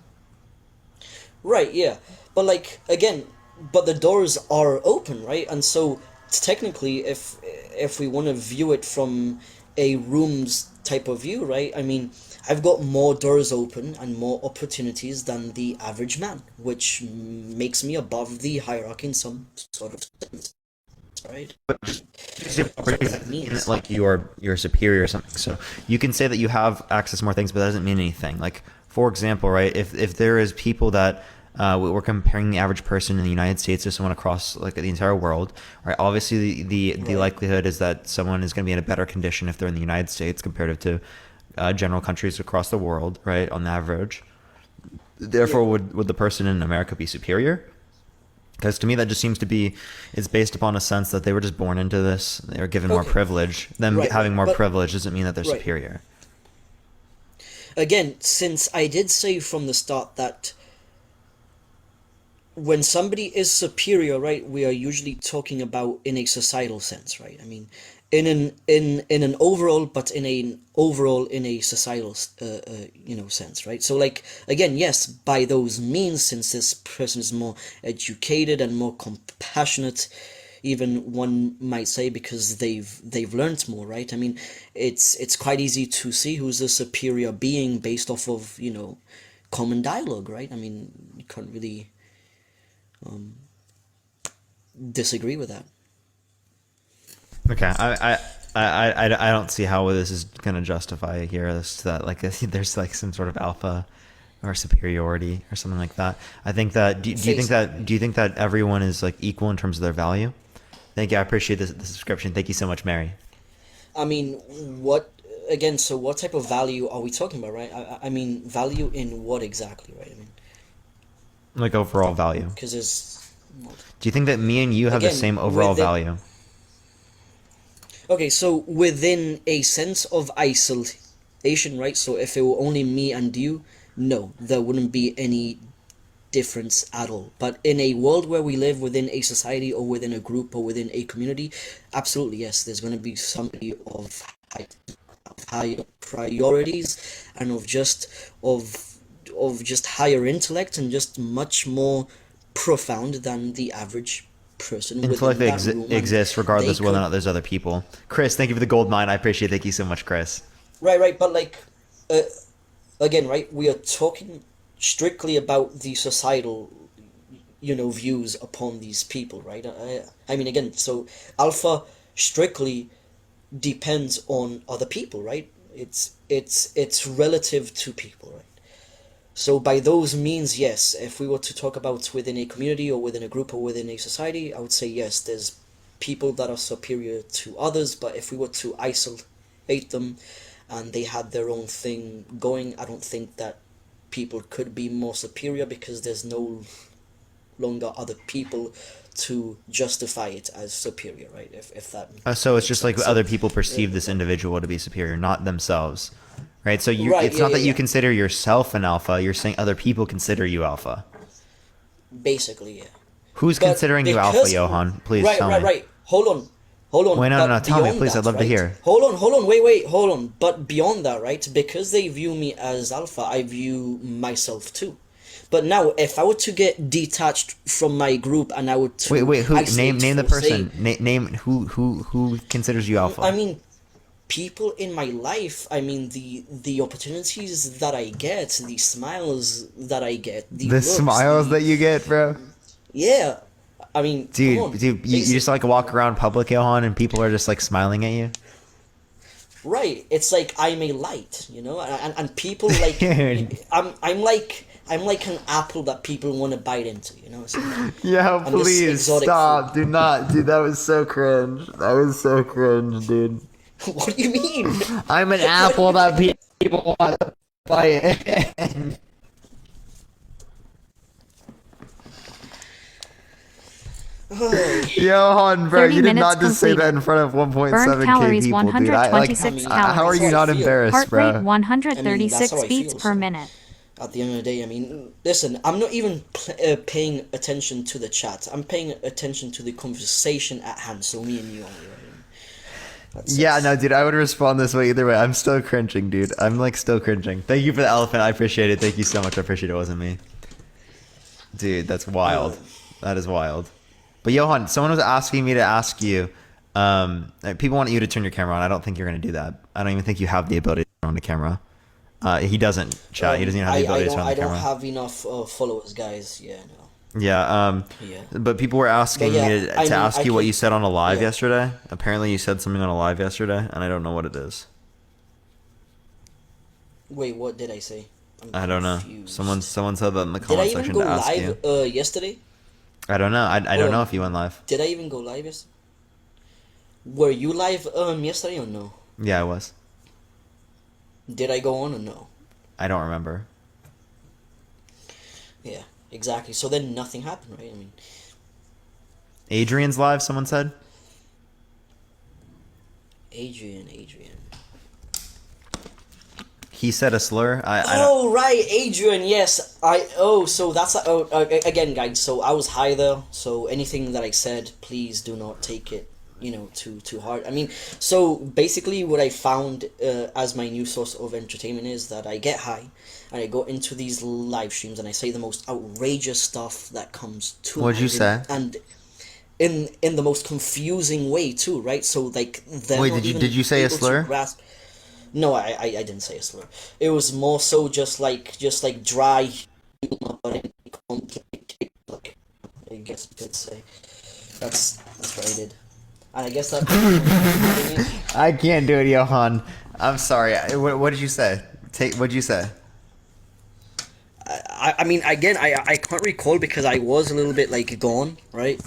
Right, yeah. But like, again, but the doors are open, right? And so technically, if we want to view it from a room's type of view, right? I mean, I've got more doors open and more opportunities than the average man, which makes me above the hierarchy in some sort of sense. Right. Like you're superior or something. So you can say that you have access to more things, but that doesn't mean anything. Like, for example, right, if there is people that we're comparing the average person in the United States to someone across like the entire world, right? Obviously the likelihood is that someone is going to be in a better condition if they're in the United States compared to general countries across the world, right, on average. Therefore, would the person in America be superior? Because to me, that just seems to be, it's based upon a sense that they were just born into this. They were given more privilege. Them having more privilege doesn't mean that they're superior. Again, since I did say from the start that when somebody is superior, right, we are usually talking about in a societal sense, right? I mean, in an overall, but in a societal sense, right? So like, again, yes, by those means, since this person is more educated and more compassionate, even one might say, because they've learned more, right? I mean, it's quite easy to see who's a superior being based off of common dialogue, right? I mean, you can't really disagree with that. Okay, I don't see how this is gonna justify here. That like there's like some sort of alpha or superiority or something like that. I think that do you think that everyone is like equal in terms of their value? Thank you. I appreciate the subscription. Thank you so much, Mary. I mean, so what type of value are we talking about, right? I mean, value in what exactly, right? I mean, like overall value. Because do you think that me and you have the same overall value? Okay, so within a sense of isolation, right? So if it were only me and you, no, there wouldn't be any difference at all. But in a world where we live within a society or within a group or within a community, absolutely yes, there's going to be somebody of high priorities and of just higher intellect and just much more profound than the average person. Intellect exists regardless of whether or not there's other people. Chris, thank you for the gold mine. I appreciate it. Thank you so much, Chris. Right, but like again, right, we are talking strictly about the societal views upon these people, right? I mean, again, so alpha strictly depends on other people, right? It's relative to people, right? So by those means, yes, if we were to talk about within a community or within a group or within a society, I would say yes, there's people that are superior to others, but if we were to isolate them and they had their own thing going, I don't think that people could be more superior because there's no longer other people to justify it as superior, right? If that so it's just like other people perceive this individual to be superior, not themselves, right? So it's not that you consider yourself an alpha, you're saying other people consider you alpha. Basically, yeah. Who's considering you alpha, Johan? Please tell me. Right. Hold on. Wait, no, tell me, please. I'd love to hear. Hold on. Wait, hold on. But beyond that, right? Because they view me as alpha, I view myself too. But now, if I were to get detached from my group and I would wait, who name the person? Name who considers you alpha? I mean, people in my life. I mean, the opportunities that I get, the smiles that I get, the smiles that you get, bro. Yeah, I mean, dude, you just like walk around public, Johan, and people are just like smiling at you. Right, it's like I'm a light, and people like I'm like an apple that people want to bite into, So yeah, please stop. Do not. Dude, that was so cringe. Dude. What do you mean? I'm an apple that people want to bite. Johan, bro, you did not just say that in front of 1.7k people, 126 dude. How are you not embarrassed, bro? Heart rate 136 beats per minute. At the end of the day, I mean, listen, I'm not even paying attention to the chat. I'm paying attention to the conversation at hand, so me and you only, right? Yeah, no, dude, I would respond this way either way. I'm still cringing, dude. I'm like still cringing. Thank you for the elephant. I appreciate it. Thank you so much. I appreciate it. Wasn't me. Dude, that's wild. That is wild. But Johan, someone was asking me to ask you, people want you to turn your camera on. I don't think you're going to do that. I don't even think you have the ability to turn on the camera. He doesn't, chat. He doesn't even have the ability to turn on the camera. I don't have enough followers, guys. Yeah, no. Yeah, but people were asking me to ask you what you said on a live yesterday. Apparently you said something on a live yesterday, and I don't know what it is. Wait, what did I say? I don't know. Someone said that in the comment section to ask you. Did I even go live yesterday? I don't know. I don't know if you went live. Did I even go live yesterday? Were you live yesterday or no? Yeah, I was. Did I go on or no? I don't remember. Yeah, exactly. So then nothing happened, right? I mean, Adrian's live, someone said? Adrian. He said a slur. Right, Adrian. Yes, so that's again, guys. So I was high there. So anything that I said, please do not take it, too hard. I mean, so basically, what I found as my new source of entertainment is that I get high, and I go into these live streams, and I say the most outrageous stuff that comes to. What'd you say? And in the most confusing way too, right? So like, wait, did you say a slur? No, I didn't say a slur. It was more so just like dry humor, but complicated. Like, I guess you could say. That's what I did. And I guess that. I can't do it, Johan. I'm sorry. What did you say? What'd you say? I mean, again, I can't recall because I was a little bit like gone, right?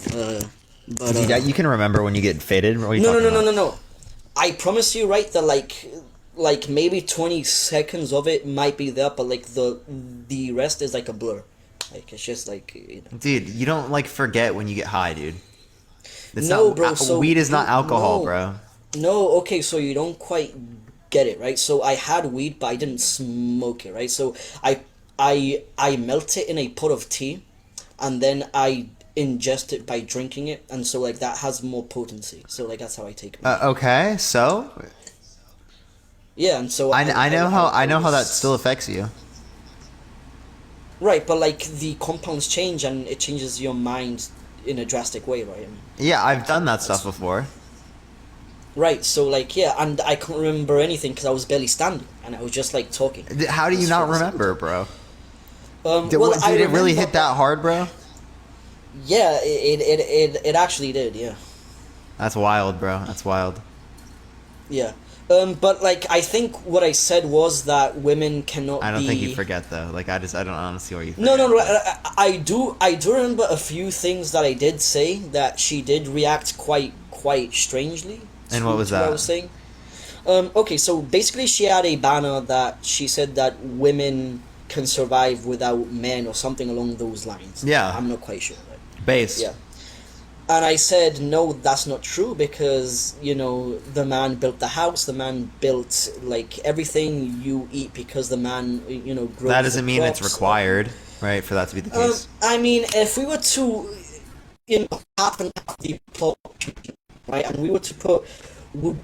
But you can remember when you get faded. What are you no, talking about? no. I promise you, right? That like maybe 20 seconds of it might be there, but like the rest is like a blur. Like it's just like, you know. Dude, you don't like forget when you get high, dude. It's No, not, bro. So weed is not alcohol, no, bro. No, okay, so you don't quite get it, right? So I had weed, but I didn't smoke it, right? So I melt it in a pot of tea, and then I ingest it by drinking it, and so like that has more potency. So like that's how I take it. Okay, so yeah, and so I know how that still affects you. Right, but like the compounds change, and it changes your mind in a drastic way, right? I mean, Yeah, I've done that stuff before. right, so like yeah, and I can't remember anything because I was barely standing, and I was just like talking. How do you not remember, bro? Well, Did it really hit that hard, bro? Yeah, it actually did, yeah. That's wild, bro. That's wild. Yeah. But like I think what I said was that women cannot be... I don't think you forget though. Like I don't honestly what you No, I do remember a few things that I did say that she did react quite strangely. And what was that? What I was saying. Okay, so basically she had a banner that she said that women can survive without men or something along those lines. Yeah. I'm not quite sure. Right? Base. Yeah. And I said, no, that's not true because, you know, the man built the house, the man built, like, everything you eat because the man, you know, grows That doesn't mean it's crops. required, right, for that to be the case. I mean, if we were to, you know, half and half the population, right, and we were to put,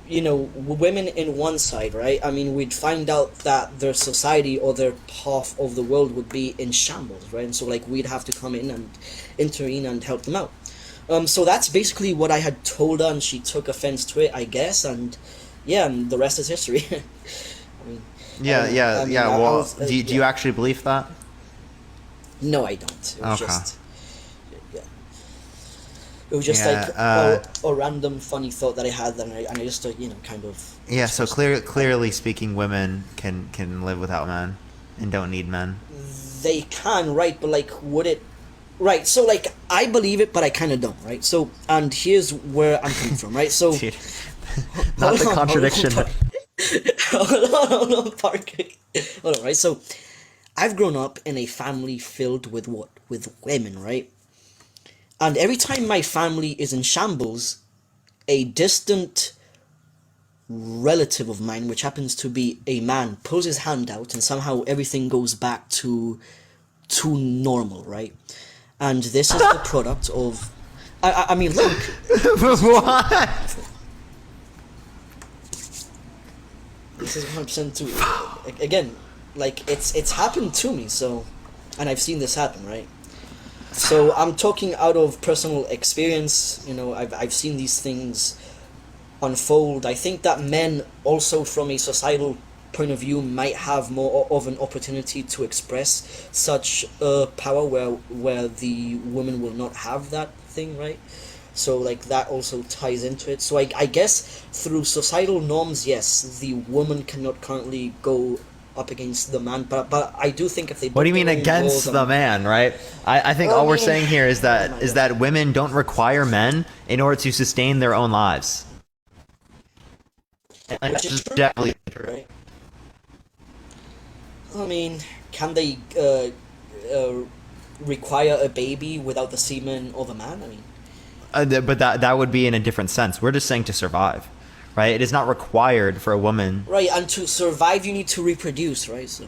you know, women in one side, right, I mean, we'd find out that their society or their half of the world would be in shambles, right, and so, like, we'd have to come in and intervene and help them out. So that's basically what I had told her, and she took offense to it, I guess, and yeah, and the rest is history. I mean, Well, do you actually believe that? No, I don't. It was Okay. It was just like a random funny thought that I had, and I just you know kind of. Yeah. So clearly speaking, women can live without men and don't need men. They can, right? But like, would it? Right, so like I believe it, but I kind of don't, right? So, and here's where I'm coming from, right? So, Dude, not the contradiction. Hold on, Parker. Hold on, right? So, I've grown up in a family filled with what? With women, right? And every time my family is in shambles, a distant relative of mine, which happens to be a man, pulls his hand out, and somehow everything goes back to normal, right? And this is the product of... I mean, look. What? This is 100% true. Again, like, it's happened to me, so... And I've seen this happen, right? So I'm talking out of personal experience. You know, I've seen these things unfold. I think that men also, from a societal point of view, might have more of an opportunity to express such power where the woman will not have that thing, right? So like that also ties into it. So I guess through societal norms, yes, the woman cannot currently go up against the man, but I do think if they... What do you mean against the man, right? I think all we're saying here is that women don't require men in order to sustain their own lives. Which is true, definitely right? I mean, can they require a baby without the semen of a man? I mean, but that would be in a different sense. We're just saying to survive, right? It is not required for a woman. Right, and to survive, you need to reproduce, right? So.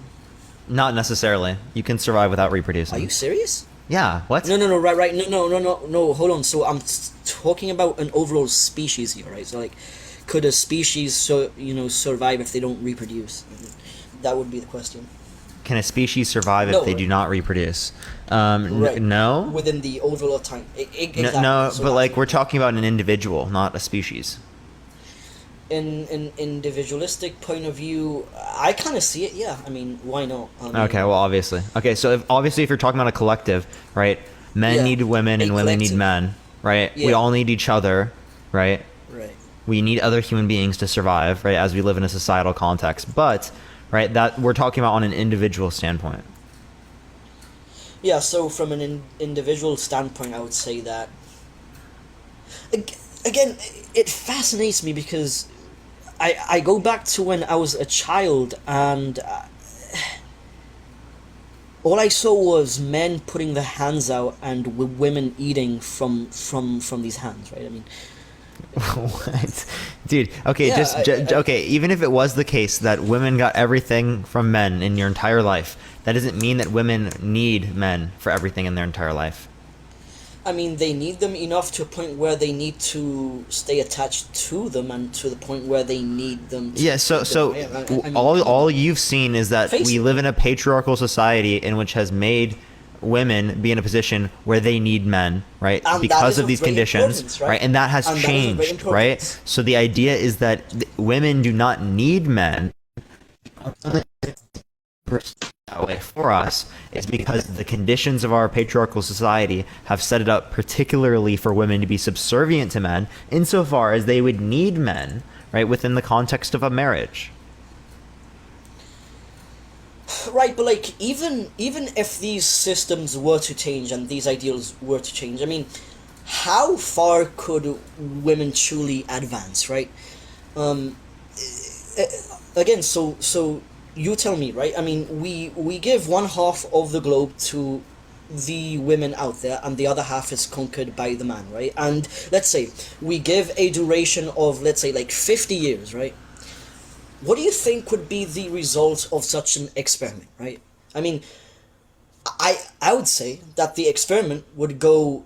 Not necessarily. You can survive without reproducing. Are you serious? Yeah. What? No, right. No. Hold on. So I'm talking about an overall species here, right? So like, could a species survive if they don't reproduce? That would be the question. Can a species survive if they do not reproduce? Right. No. Within the overall time. Exactly. No, So but like we're talking about an individual, not a species. In an individualistic point of view, I kind of see it. Yeah, I mean, why not? Okay, well, obviously. Okay, so if you're talking about a collective, right? Men need women and women need men, right? Yeah. We all need each other, right? Right. We need other human beings to survive, right? As we live in a societal context, but right, that we're talking about on an individual standpoint. Yeah, so from an individual standpoint, I would say that again, it fascinates me because I go back to when I was a child, and all I saw was men putting their hands out and women eating from these hands, right? I mean, what, dude? Okay, yeah, okay. Even if it was the case that women got everything from men in your entire life, that doesn't mean that women need men for everything in their entire life. I mean, they need them enough to a point where they need to stay attached to them, and to the point where they need them to. Yeah, so I mean, all you've seen is that Face we it. live in a patriarchal society in which has made women be in a position where they need men, right? And that because is of of these great conditions, importance, right? right? And that has And that is of great changed, importance. right? So the idea is that women do not need men. That way for us is because the conditions of our patriarchal society have set it up particularly for women to be subservient to men insofar as they would need men, right, within the context of a marriage. Right, but like even if these systems were to change and these ideals were to change, I mean, how far could women truly advance, right? Again, so you tell me, right? I mean, we give one half of the globe to the women out there, and the other half is conquered by the man, right? And let's say we give a duration of, let's say, like 50 years, right? What do you think would be the result of such an experiment, right? I mean, I would say that the experiment would go,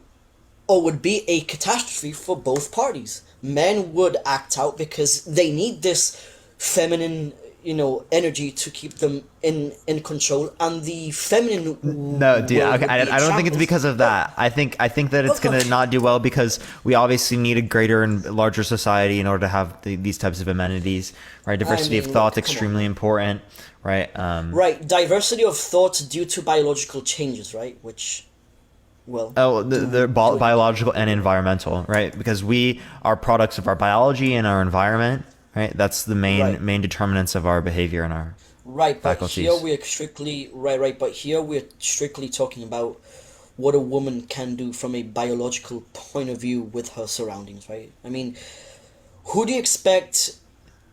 or would be a catastrophe for both parties. Men would act out because they need this feminine, energy to keep them in control, and the feminine. No, dude. Okay, I don't think it's because of that. I think that it's gonna not do well because we obviously need a greater and larger society in order to have these types of amenities, right? Diversity of thought's extremely important, right? Right, diversity of thought due to biological changes, right? Which, well, they're biological and environmental, right? Because we are products of our biology and our environment. Right, that's the main determinants of our behavior and our faculties. Here we're strictly But here we're strictly talking about what a woman can do from a biological point of view with her surroundings, right? I mean, who do you expect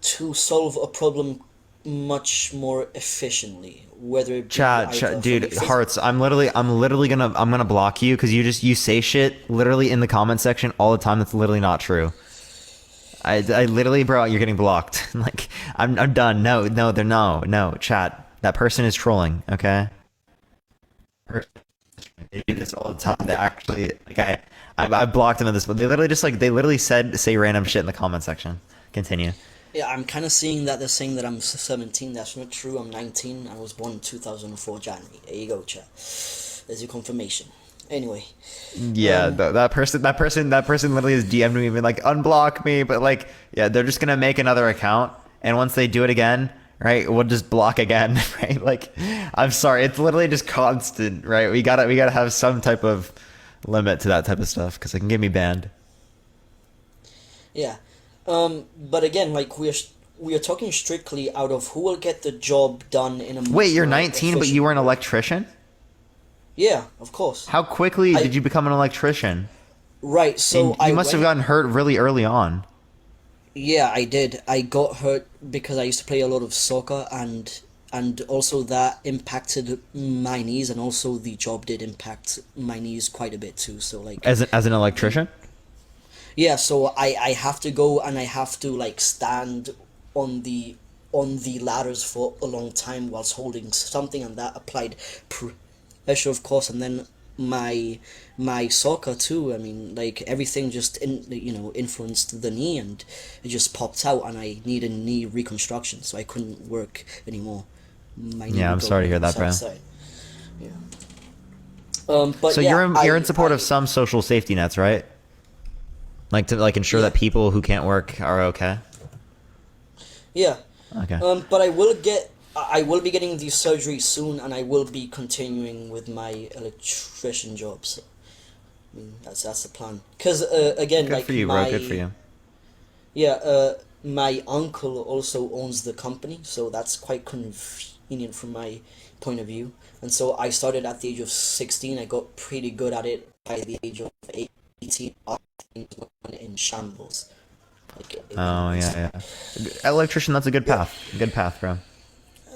to solve a problem much more efficiently? Whether it be chat, dude, hearts. I'm literally gonna block you because you say shit literally in the comment section all the time that's literally not true. I literally, bro, you're getting blocked. Like, I'm done. No, chat. That person is trolling, okay? They do this all the time. They actually, like, I blocked them in this, but they literally say random shit in the comment section. Continue. Yeah, I'm kind of seeing that they're saying that I'm 17. That's not true. I'm 19. I was born in 2004 January. There you go, chat. There's your confirmation. Anyway. Yeah, that person literally has DM'd me and been like, unblock me, but like, yeah, they're just gonna make another account, and once they do it again, right, we'll just block again, right? Like, I'm sorry, it's literally just constant, right? We gotta have some type of limit to that type of stuff because it can get me banned. Yeah, but again, like we are talking strictly out of who will get the job done in a. Wait, you're 19, but you were an electrician? Yeah, of course. How quickly did you become an electrician? Right, so you must have gotten hurt really early on. Yeah, I did. I got hurt because I used to play a lot of soccer, and also that impacted my knees, and also the job did impact my knees quite a bit too. So like as an electrician. Yeah, so I have to go and I have to like stand on the ladders for a long time whilst holding something, and that applied pressure, of course, and then my soccer too. I mean, like everything just influenced the knee, and it just popped out, and I needed knee reconstruction, so I couldn't work anymore. Yeah, I'm sorry to hear that, bro. Yeah. But so yeah, you're in support of some social safety nets, right? Like to ensure that people who can't work are okay. Yeah. Okay. But I will be getting the surgery soon, and I will be continuing with my electrician job. So, I mean, that's the plan. Because again, good for you, bro. Good for you. Yeah. My uncle also owns the company, so that's quite lenient from my point of view. And so I started at the age of 16. I got pretty good at it by the age of 18. Things went in shambles. Yeah. Electrician, that's a good path. Good path, bro.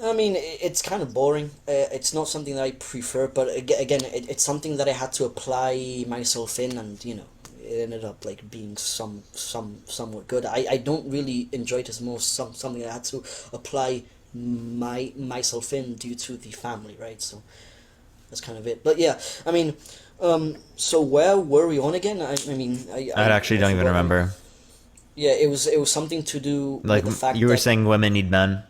I mean, it's kind of boring. It's not something that I prefer, but again, it's something that I had to apply myself in, and you know, it ended up like being somewhat good. I don't really enjoy it as something I had to apply myself in due to the family, right? So that's kind of it. But yeah, I mean, so where were we on again? I actually don't even remember. Yeah, it was something to do like with the fact you were that, saying women need men.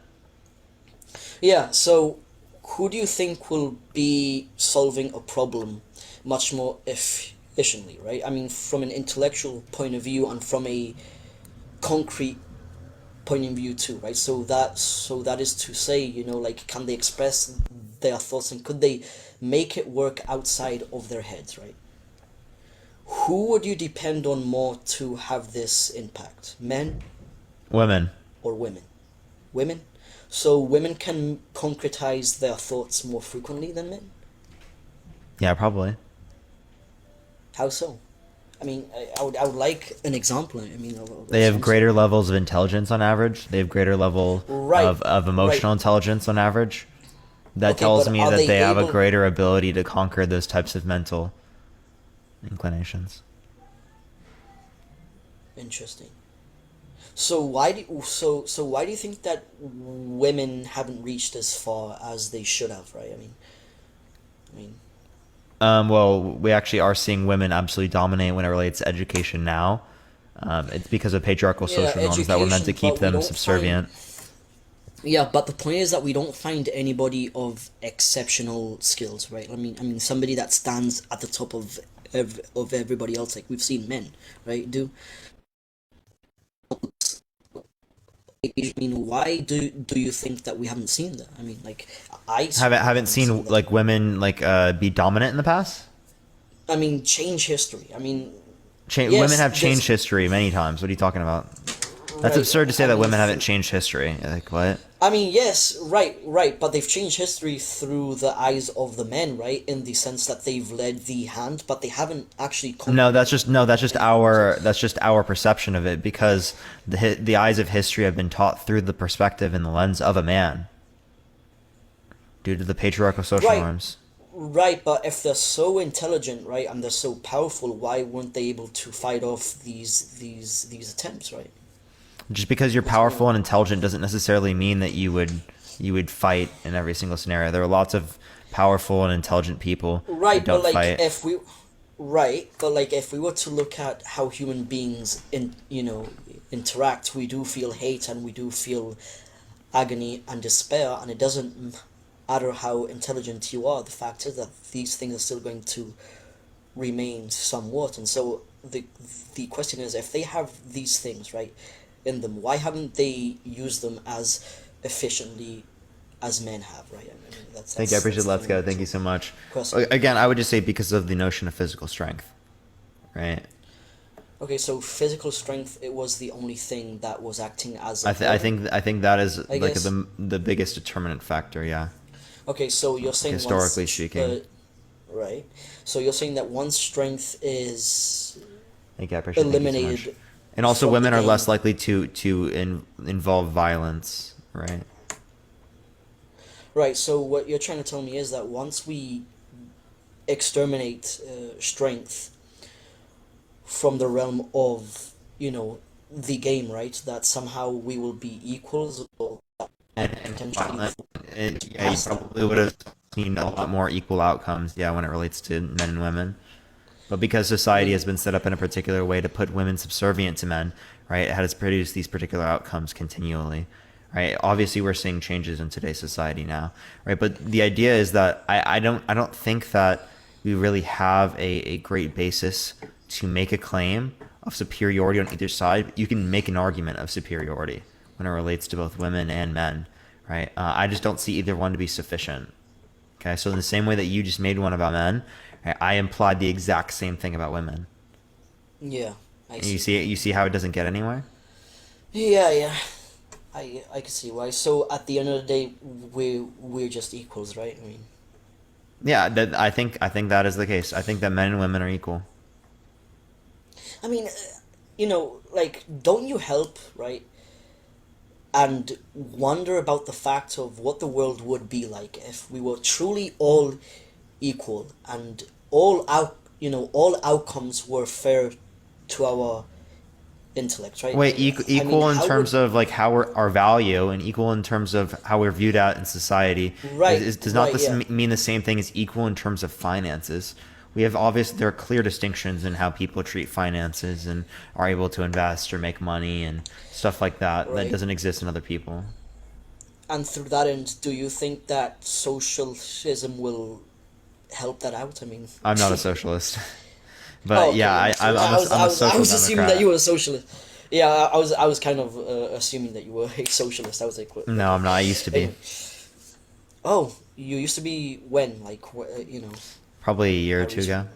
Yeah, so who do you think will be solving a problem much more efficiently, right? I mean, from an intellectual point of view and from a concrete point of view too, right? So that is to say, you know, like, can they express their thoughts and could they make it work outside of their heads, right? Who would you depend on more to have this impact? Men? Women. Or women? Women? So women can concretize their thoughts more frequently than men? Yeah, probably. How so? I mean, I would like an example. I mean, they have greater levels of intelligence on average. They have greater level of emotional intelligence on average. That tells me that they have a greater ability to conquer those types of mental inclinations. Interesting. So why do you think that women haven't reached as far as they should have, right? I mean. Well, we actually are seeing women absolutely dominate when it relates to education now. It's because of patriarchal social norms that were meant to keep them subservient. Yeah, but the point is that we don't find anybody of exceptional skills, right? I mean, somebody that stands at the top of everybody else, like we've seen men, right? I mean, why do you think that we haven't seen that? I mean, like, I haven't seen like women like be dominant in the past. I mean, change history. I mean, women have changed history many times. What are you talking about? That's absurd to say that women haven't changed history. Like, what? I mean, yes, right, but they've changed history through the eyes of the men, right? In the sense that they've led the hand, but they haven't actually. That's just our perception of it, because the eyes of history have been taught through the perspective and the lens of a man, due to the patriarchal social norms. Right, but if they're so intelligent, right, and they're so powerful, why weren't they able to fight off these attempts, right? Just because you're powerful and intelligent doesn't necessarily mean that you would fight in every single scenario. There are lots of powerful and intelligent people who don't fight. If we were to look at how human beings interact, we do feel hate and we do feel agony and despair, and it doesn't matter how intelligent you are. The fact is that these things are still going to remain somewhat. And so the question is, if they have these things, right, in them, why haven't they used them as efficiently as men have, right? I mean, Thank you. I appreciate Let's Go. Thank you so much. Question. Again, I would just say because of the notion of physical strength, right? Okay, so physical strength, it was the only thing that was acting as I think that is like the biggest determinant factor, yeah. Okay, so you're saying historically speaking. Right. So you're saying that once strength is eliminated, and also women are less likely to involve violence, right? Right, so what you're trying to tell me is that once we exterminate strength from the realm of, the game, right, that somehow we will be equals, or potentially... you probably would have seen a lot more equal outcomes, when it relates to men and women. But because society has been set up in a particular way to put women subservient to men, right, it has produced these particular outcomes continually, right? Obviously, we're seeing changes in today's society now, right? But the idea is that I don't think that we really have a great basis to make a claim of superiority on either side. You can make an argument of superiority when it relates to both women and men, right? I just don't see either one to be sufficient. Okay, so in the same way that you just made one about men, I implied the exact same thing about women. Yeah, I see. You see how it doesn't get anywhere? Yeah. I can see why. So at the end of the day, we're just equals, right? I mean, yeah, I think that is the case. I think that men and women are equal. I mean, like, don't you help, right? And wonder about the fact of what the world would be like if we were truly all equal and all outcomes were fair to our intellect, right? Wait, equal in terms of like how our value, and equal in terms of how we're viewed out in society. Right. Does not this mean the same thing as equal in terms of finances? There are clear distinctions in how people treat finances and are able to invest or make money and stuff like that. Right. That doesn't exist in other people. And through that end, do you think that socialism will help that out? I mean, I'm not a socialist, but okay. I'm a social I was assuming democrat. that you were a socialist. Yeah, I was kind of assuming that you were a socialist. I was like, what? No, I'm not. I used to be. Oh, you used to be when? Like, Probably a year or two ago.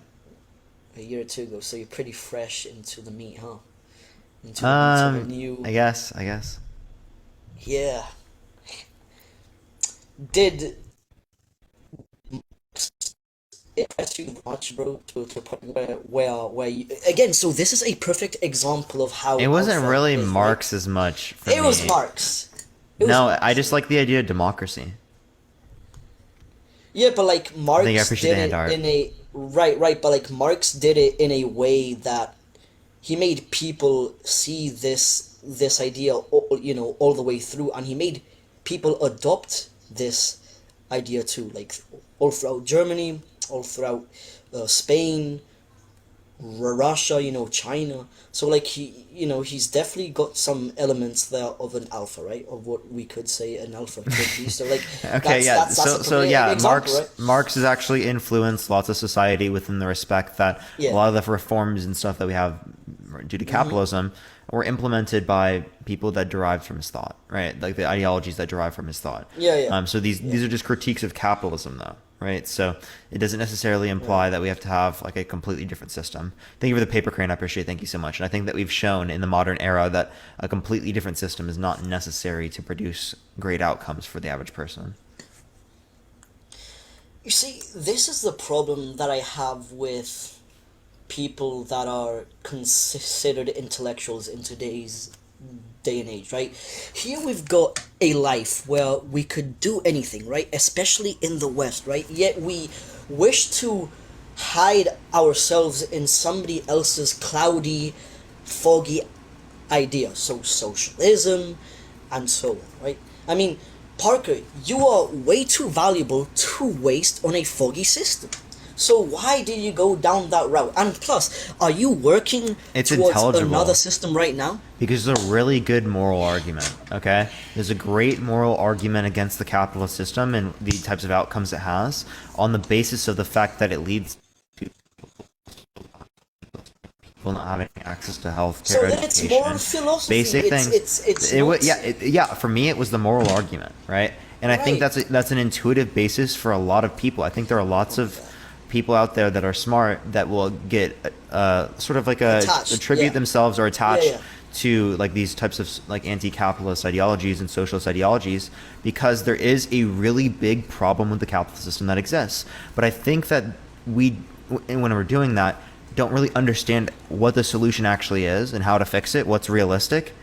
A year or two ago. So you're pretty fresh into the meat, huh? Into the new. I guess. Yeah. Did it impress you much, bro, to a point where you, again, so this is a perfect example of how It wasn't Alpha really is, Marx as much for it me. was Marx. I just like the idea of democracy. Yeah, but like Marx I appreciate did the hand it art. in a right, but like Marx did it in a way that he made people see this idea, all the way through, and he made people adopt this idea too, like all throughout Germany, all throughout Spain, Russia, China. So like he's definitely got some elements there of an alpha, right? Of what we could say an alpha could be. So like Okay, that's example, right? Marx has actually influenced lots of society within the respect that a lot of the reforms and stuff that we have due to capitalism were implemented by people that derived from his thought, right? Like the ideologies that derive from his thought. So these are just critiques of capitalism, though, right? So it doesn't necessarily imply that we have to have like a completely different system. Thank you for the paper crane. I appreciate it. Thank you so much. And I think that we've shown in the modern era that a completely different system is not necessary to produce great outcomes for the average person. You see, this is the problem that I have with people that are considered intellectuals in today's day and age, right? Here we've got a life where we could do anything, right? Especially in the West, right? Yet we wish to hide ourselves in somebody else's cloudy, foggy idea. So socialism and so on, right? I mean, Parker, you are way too valuable to waste on a foggy system. So why did you go down that route? And plus, are you working towards another system right now? Because there's a really good moral argument, okay? There's a great moral argument against the capitalist system and the types of outcomes it has on the basis of the fact that it leads to people not having access to health care, so then it's more philosophy. Basic things. For me, it was the moral argument, right? And I think that's an intuitive basis for a lot of people. I think there are lots of people out there that are smart that will get sort of like attribute themselves or attached to like these types of like anti-capitalist ideologies and socialist ideologies because there is a really big problem with the capitalist system that exists. But I think that when we're doing that, don't really understand what the solution actually is and how to fix it, what's realistic.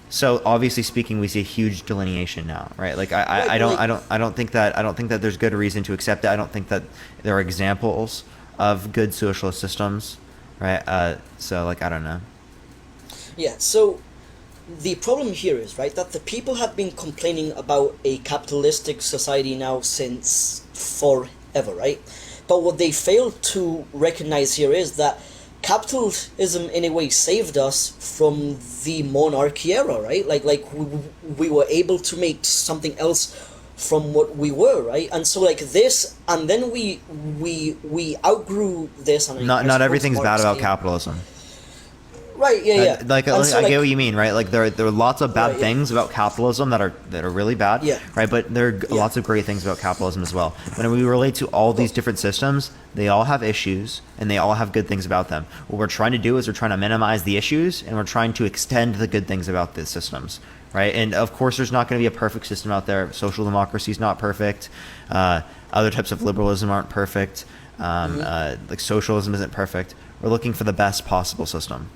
So obviously speaking, we see a huge delineation now, right? Like I don't think that there's good reason to accept it. I don't think that there are examples of good socialist systems, right? So like I don't know. Yeah. So the problem here is right that the people have been complaining about a capitalistic society now since forever, right? But what they fail to recognize here is that capitalism in a way saved us from the monarchy era, right? Like we were able to make something else from what we were, right? And so like this, and then we outgrew this. And not everything's bad about capitalism. Right, yeah. Like, And so, I get what you mean, right? Like there are lots of bad things about capitalism that are really bad, Yeah. right? But there are lots of great things about capitalism as well. When we relate to all these different systems, they all have issues and they all have good things about them. What we're trying to do is we're trying to minimize the issues and we're trying to extend the good things about the systems, right? And of course, there's not going to be a perfect system out there. Social democracy is not perfect. Other types of liberalism aren't perfect. Like socialism isn't perfect. We're looking for the best possible system.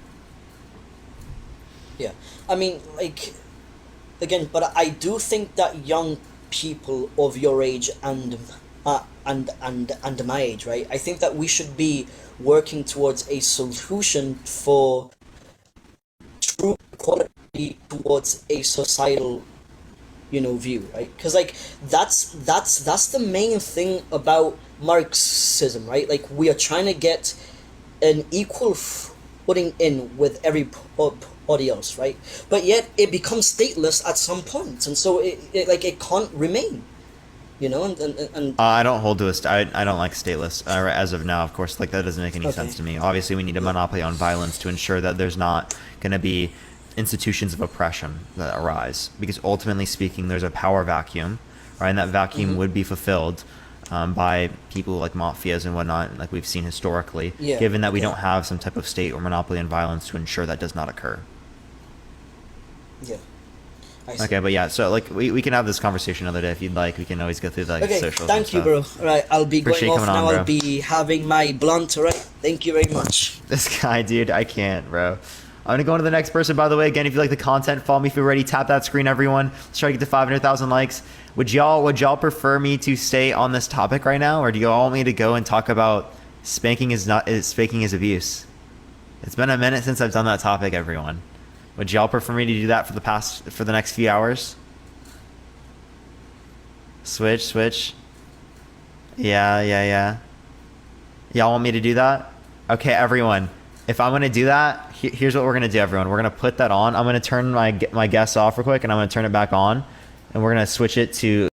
Yeah, I mean, like, again, but I do think that young people of your age and my age, right? I think that we should be working towards a solution for true equality towards a societal, view, right? Because like that's the main thing about Marxism, right? Like we are trying to get an equal footing in with everybody else, right? But yet it becomes stateless at some point, and so it can't remain, And I don't hold to I don't like stateless as of now. Of course, like that doesn't make any sense to me. Obviously, we need a monopoly on violence to ensure that there's not going to be institutions of oppression that arise, because ultimately speaking, there's a power vacuum, right? And that vacuum would be fulfilled by people like mafias and whatnot, like we've seen historically, given that we don't have some type of state or monopoly on violence to ensure that does not occur. Yeah. Okay, but yeah, so like we can have this conversation another day if you'd like. We can always go through the socials. Thank you, bro. All right, I'll be Appreciate going off now. bro. I'll be having my blunt. All right, thank you very much. This guy, dude, I can't, bro. I'm gonna go on to the next person. By the way, again, if you like the content, follow me if you're ready. Tap that screen, everyone. Let's try to get to 500,000 likes. Would y'all prefer me to stay on this topic right now, or do y'all want me to go and talk about spanking is abuse? It's been a minute since I've done that topic, everyone. Would y'all prefer me to do that for the next few hours? Switch. Yeah. Y'all want me to do that? Okay, everyone. If I'm gonna do that, here's what we're gonna do, everyone. We're gonna put that on. I'm gonna turn my guests off real quick, and I'm gonna turn it back on, and we're gonna switch it to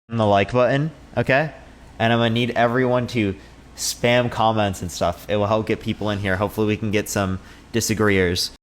the like button, okay? And I'm gonna need everyone to spam comments and stuff. It will help get people in here. Hopefully, we can get some disagreeers.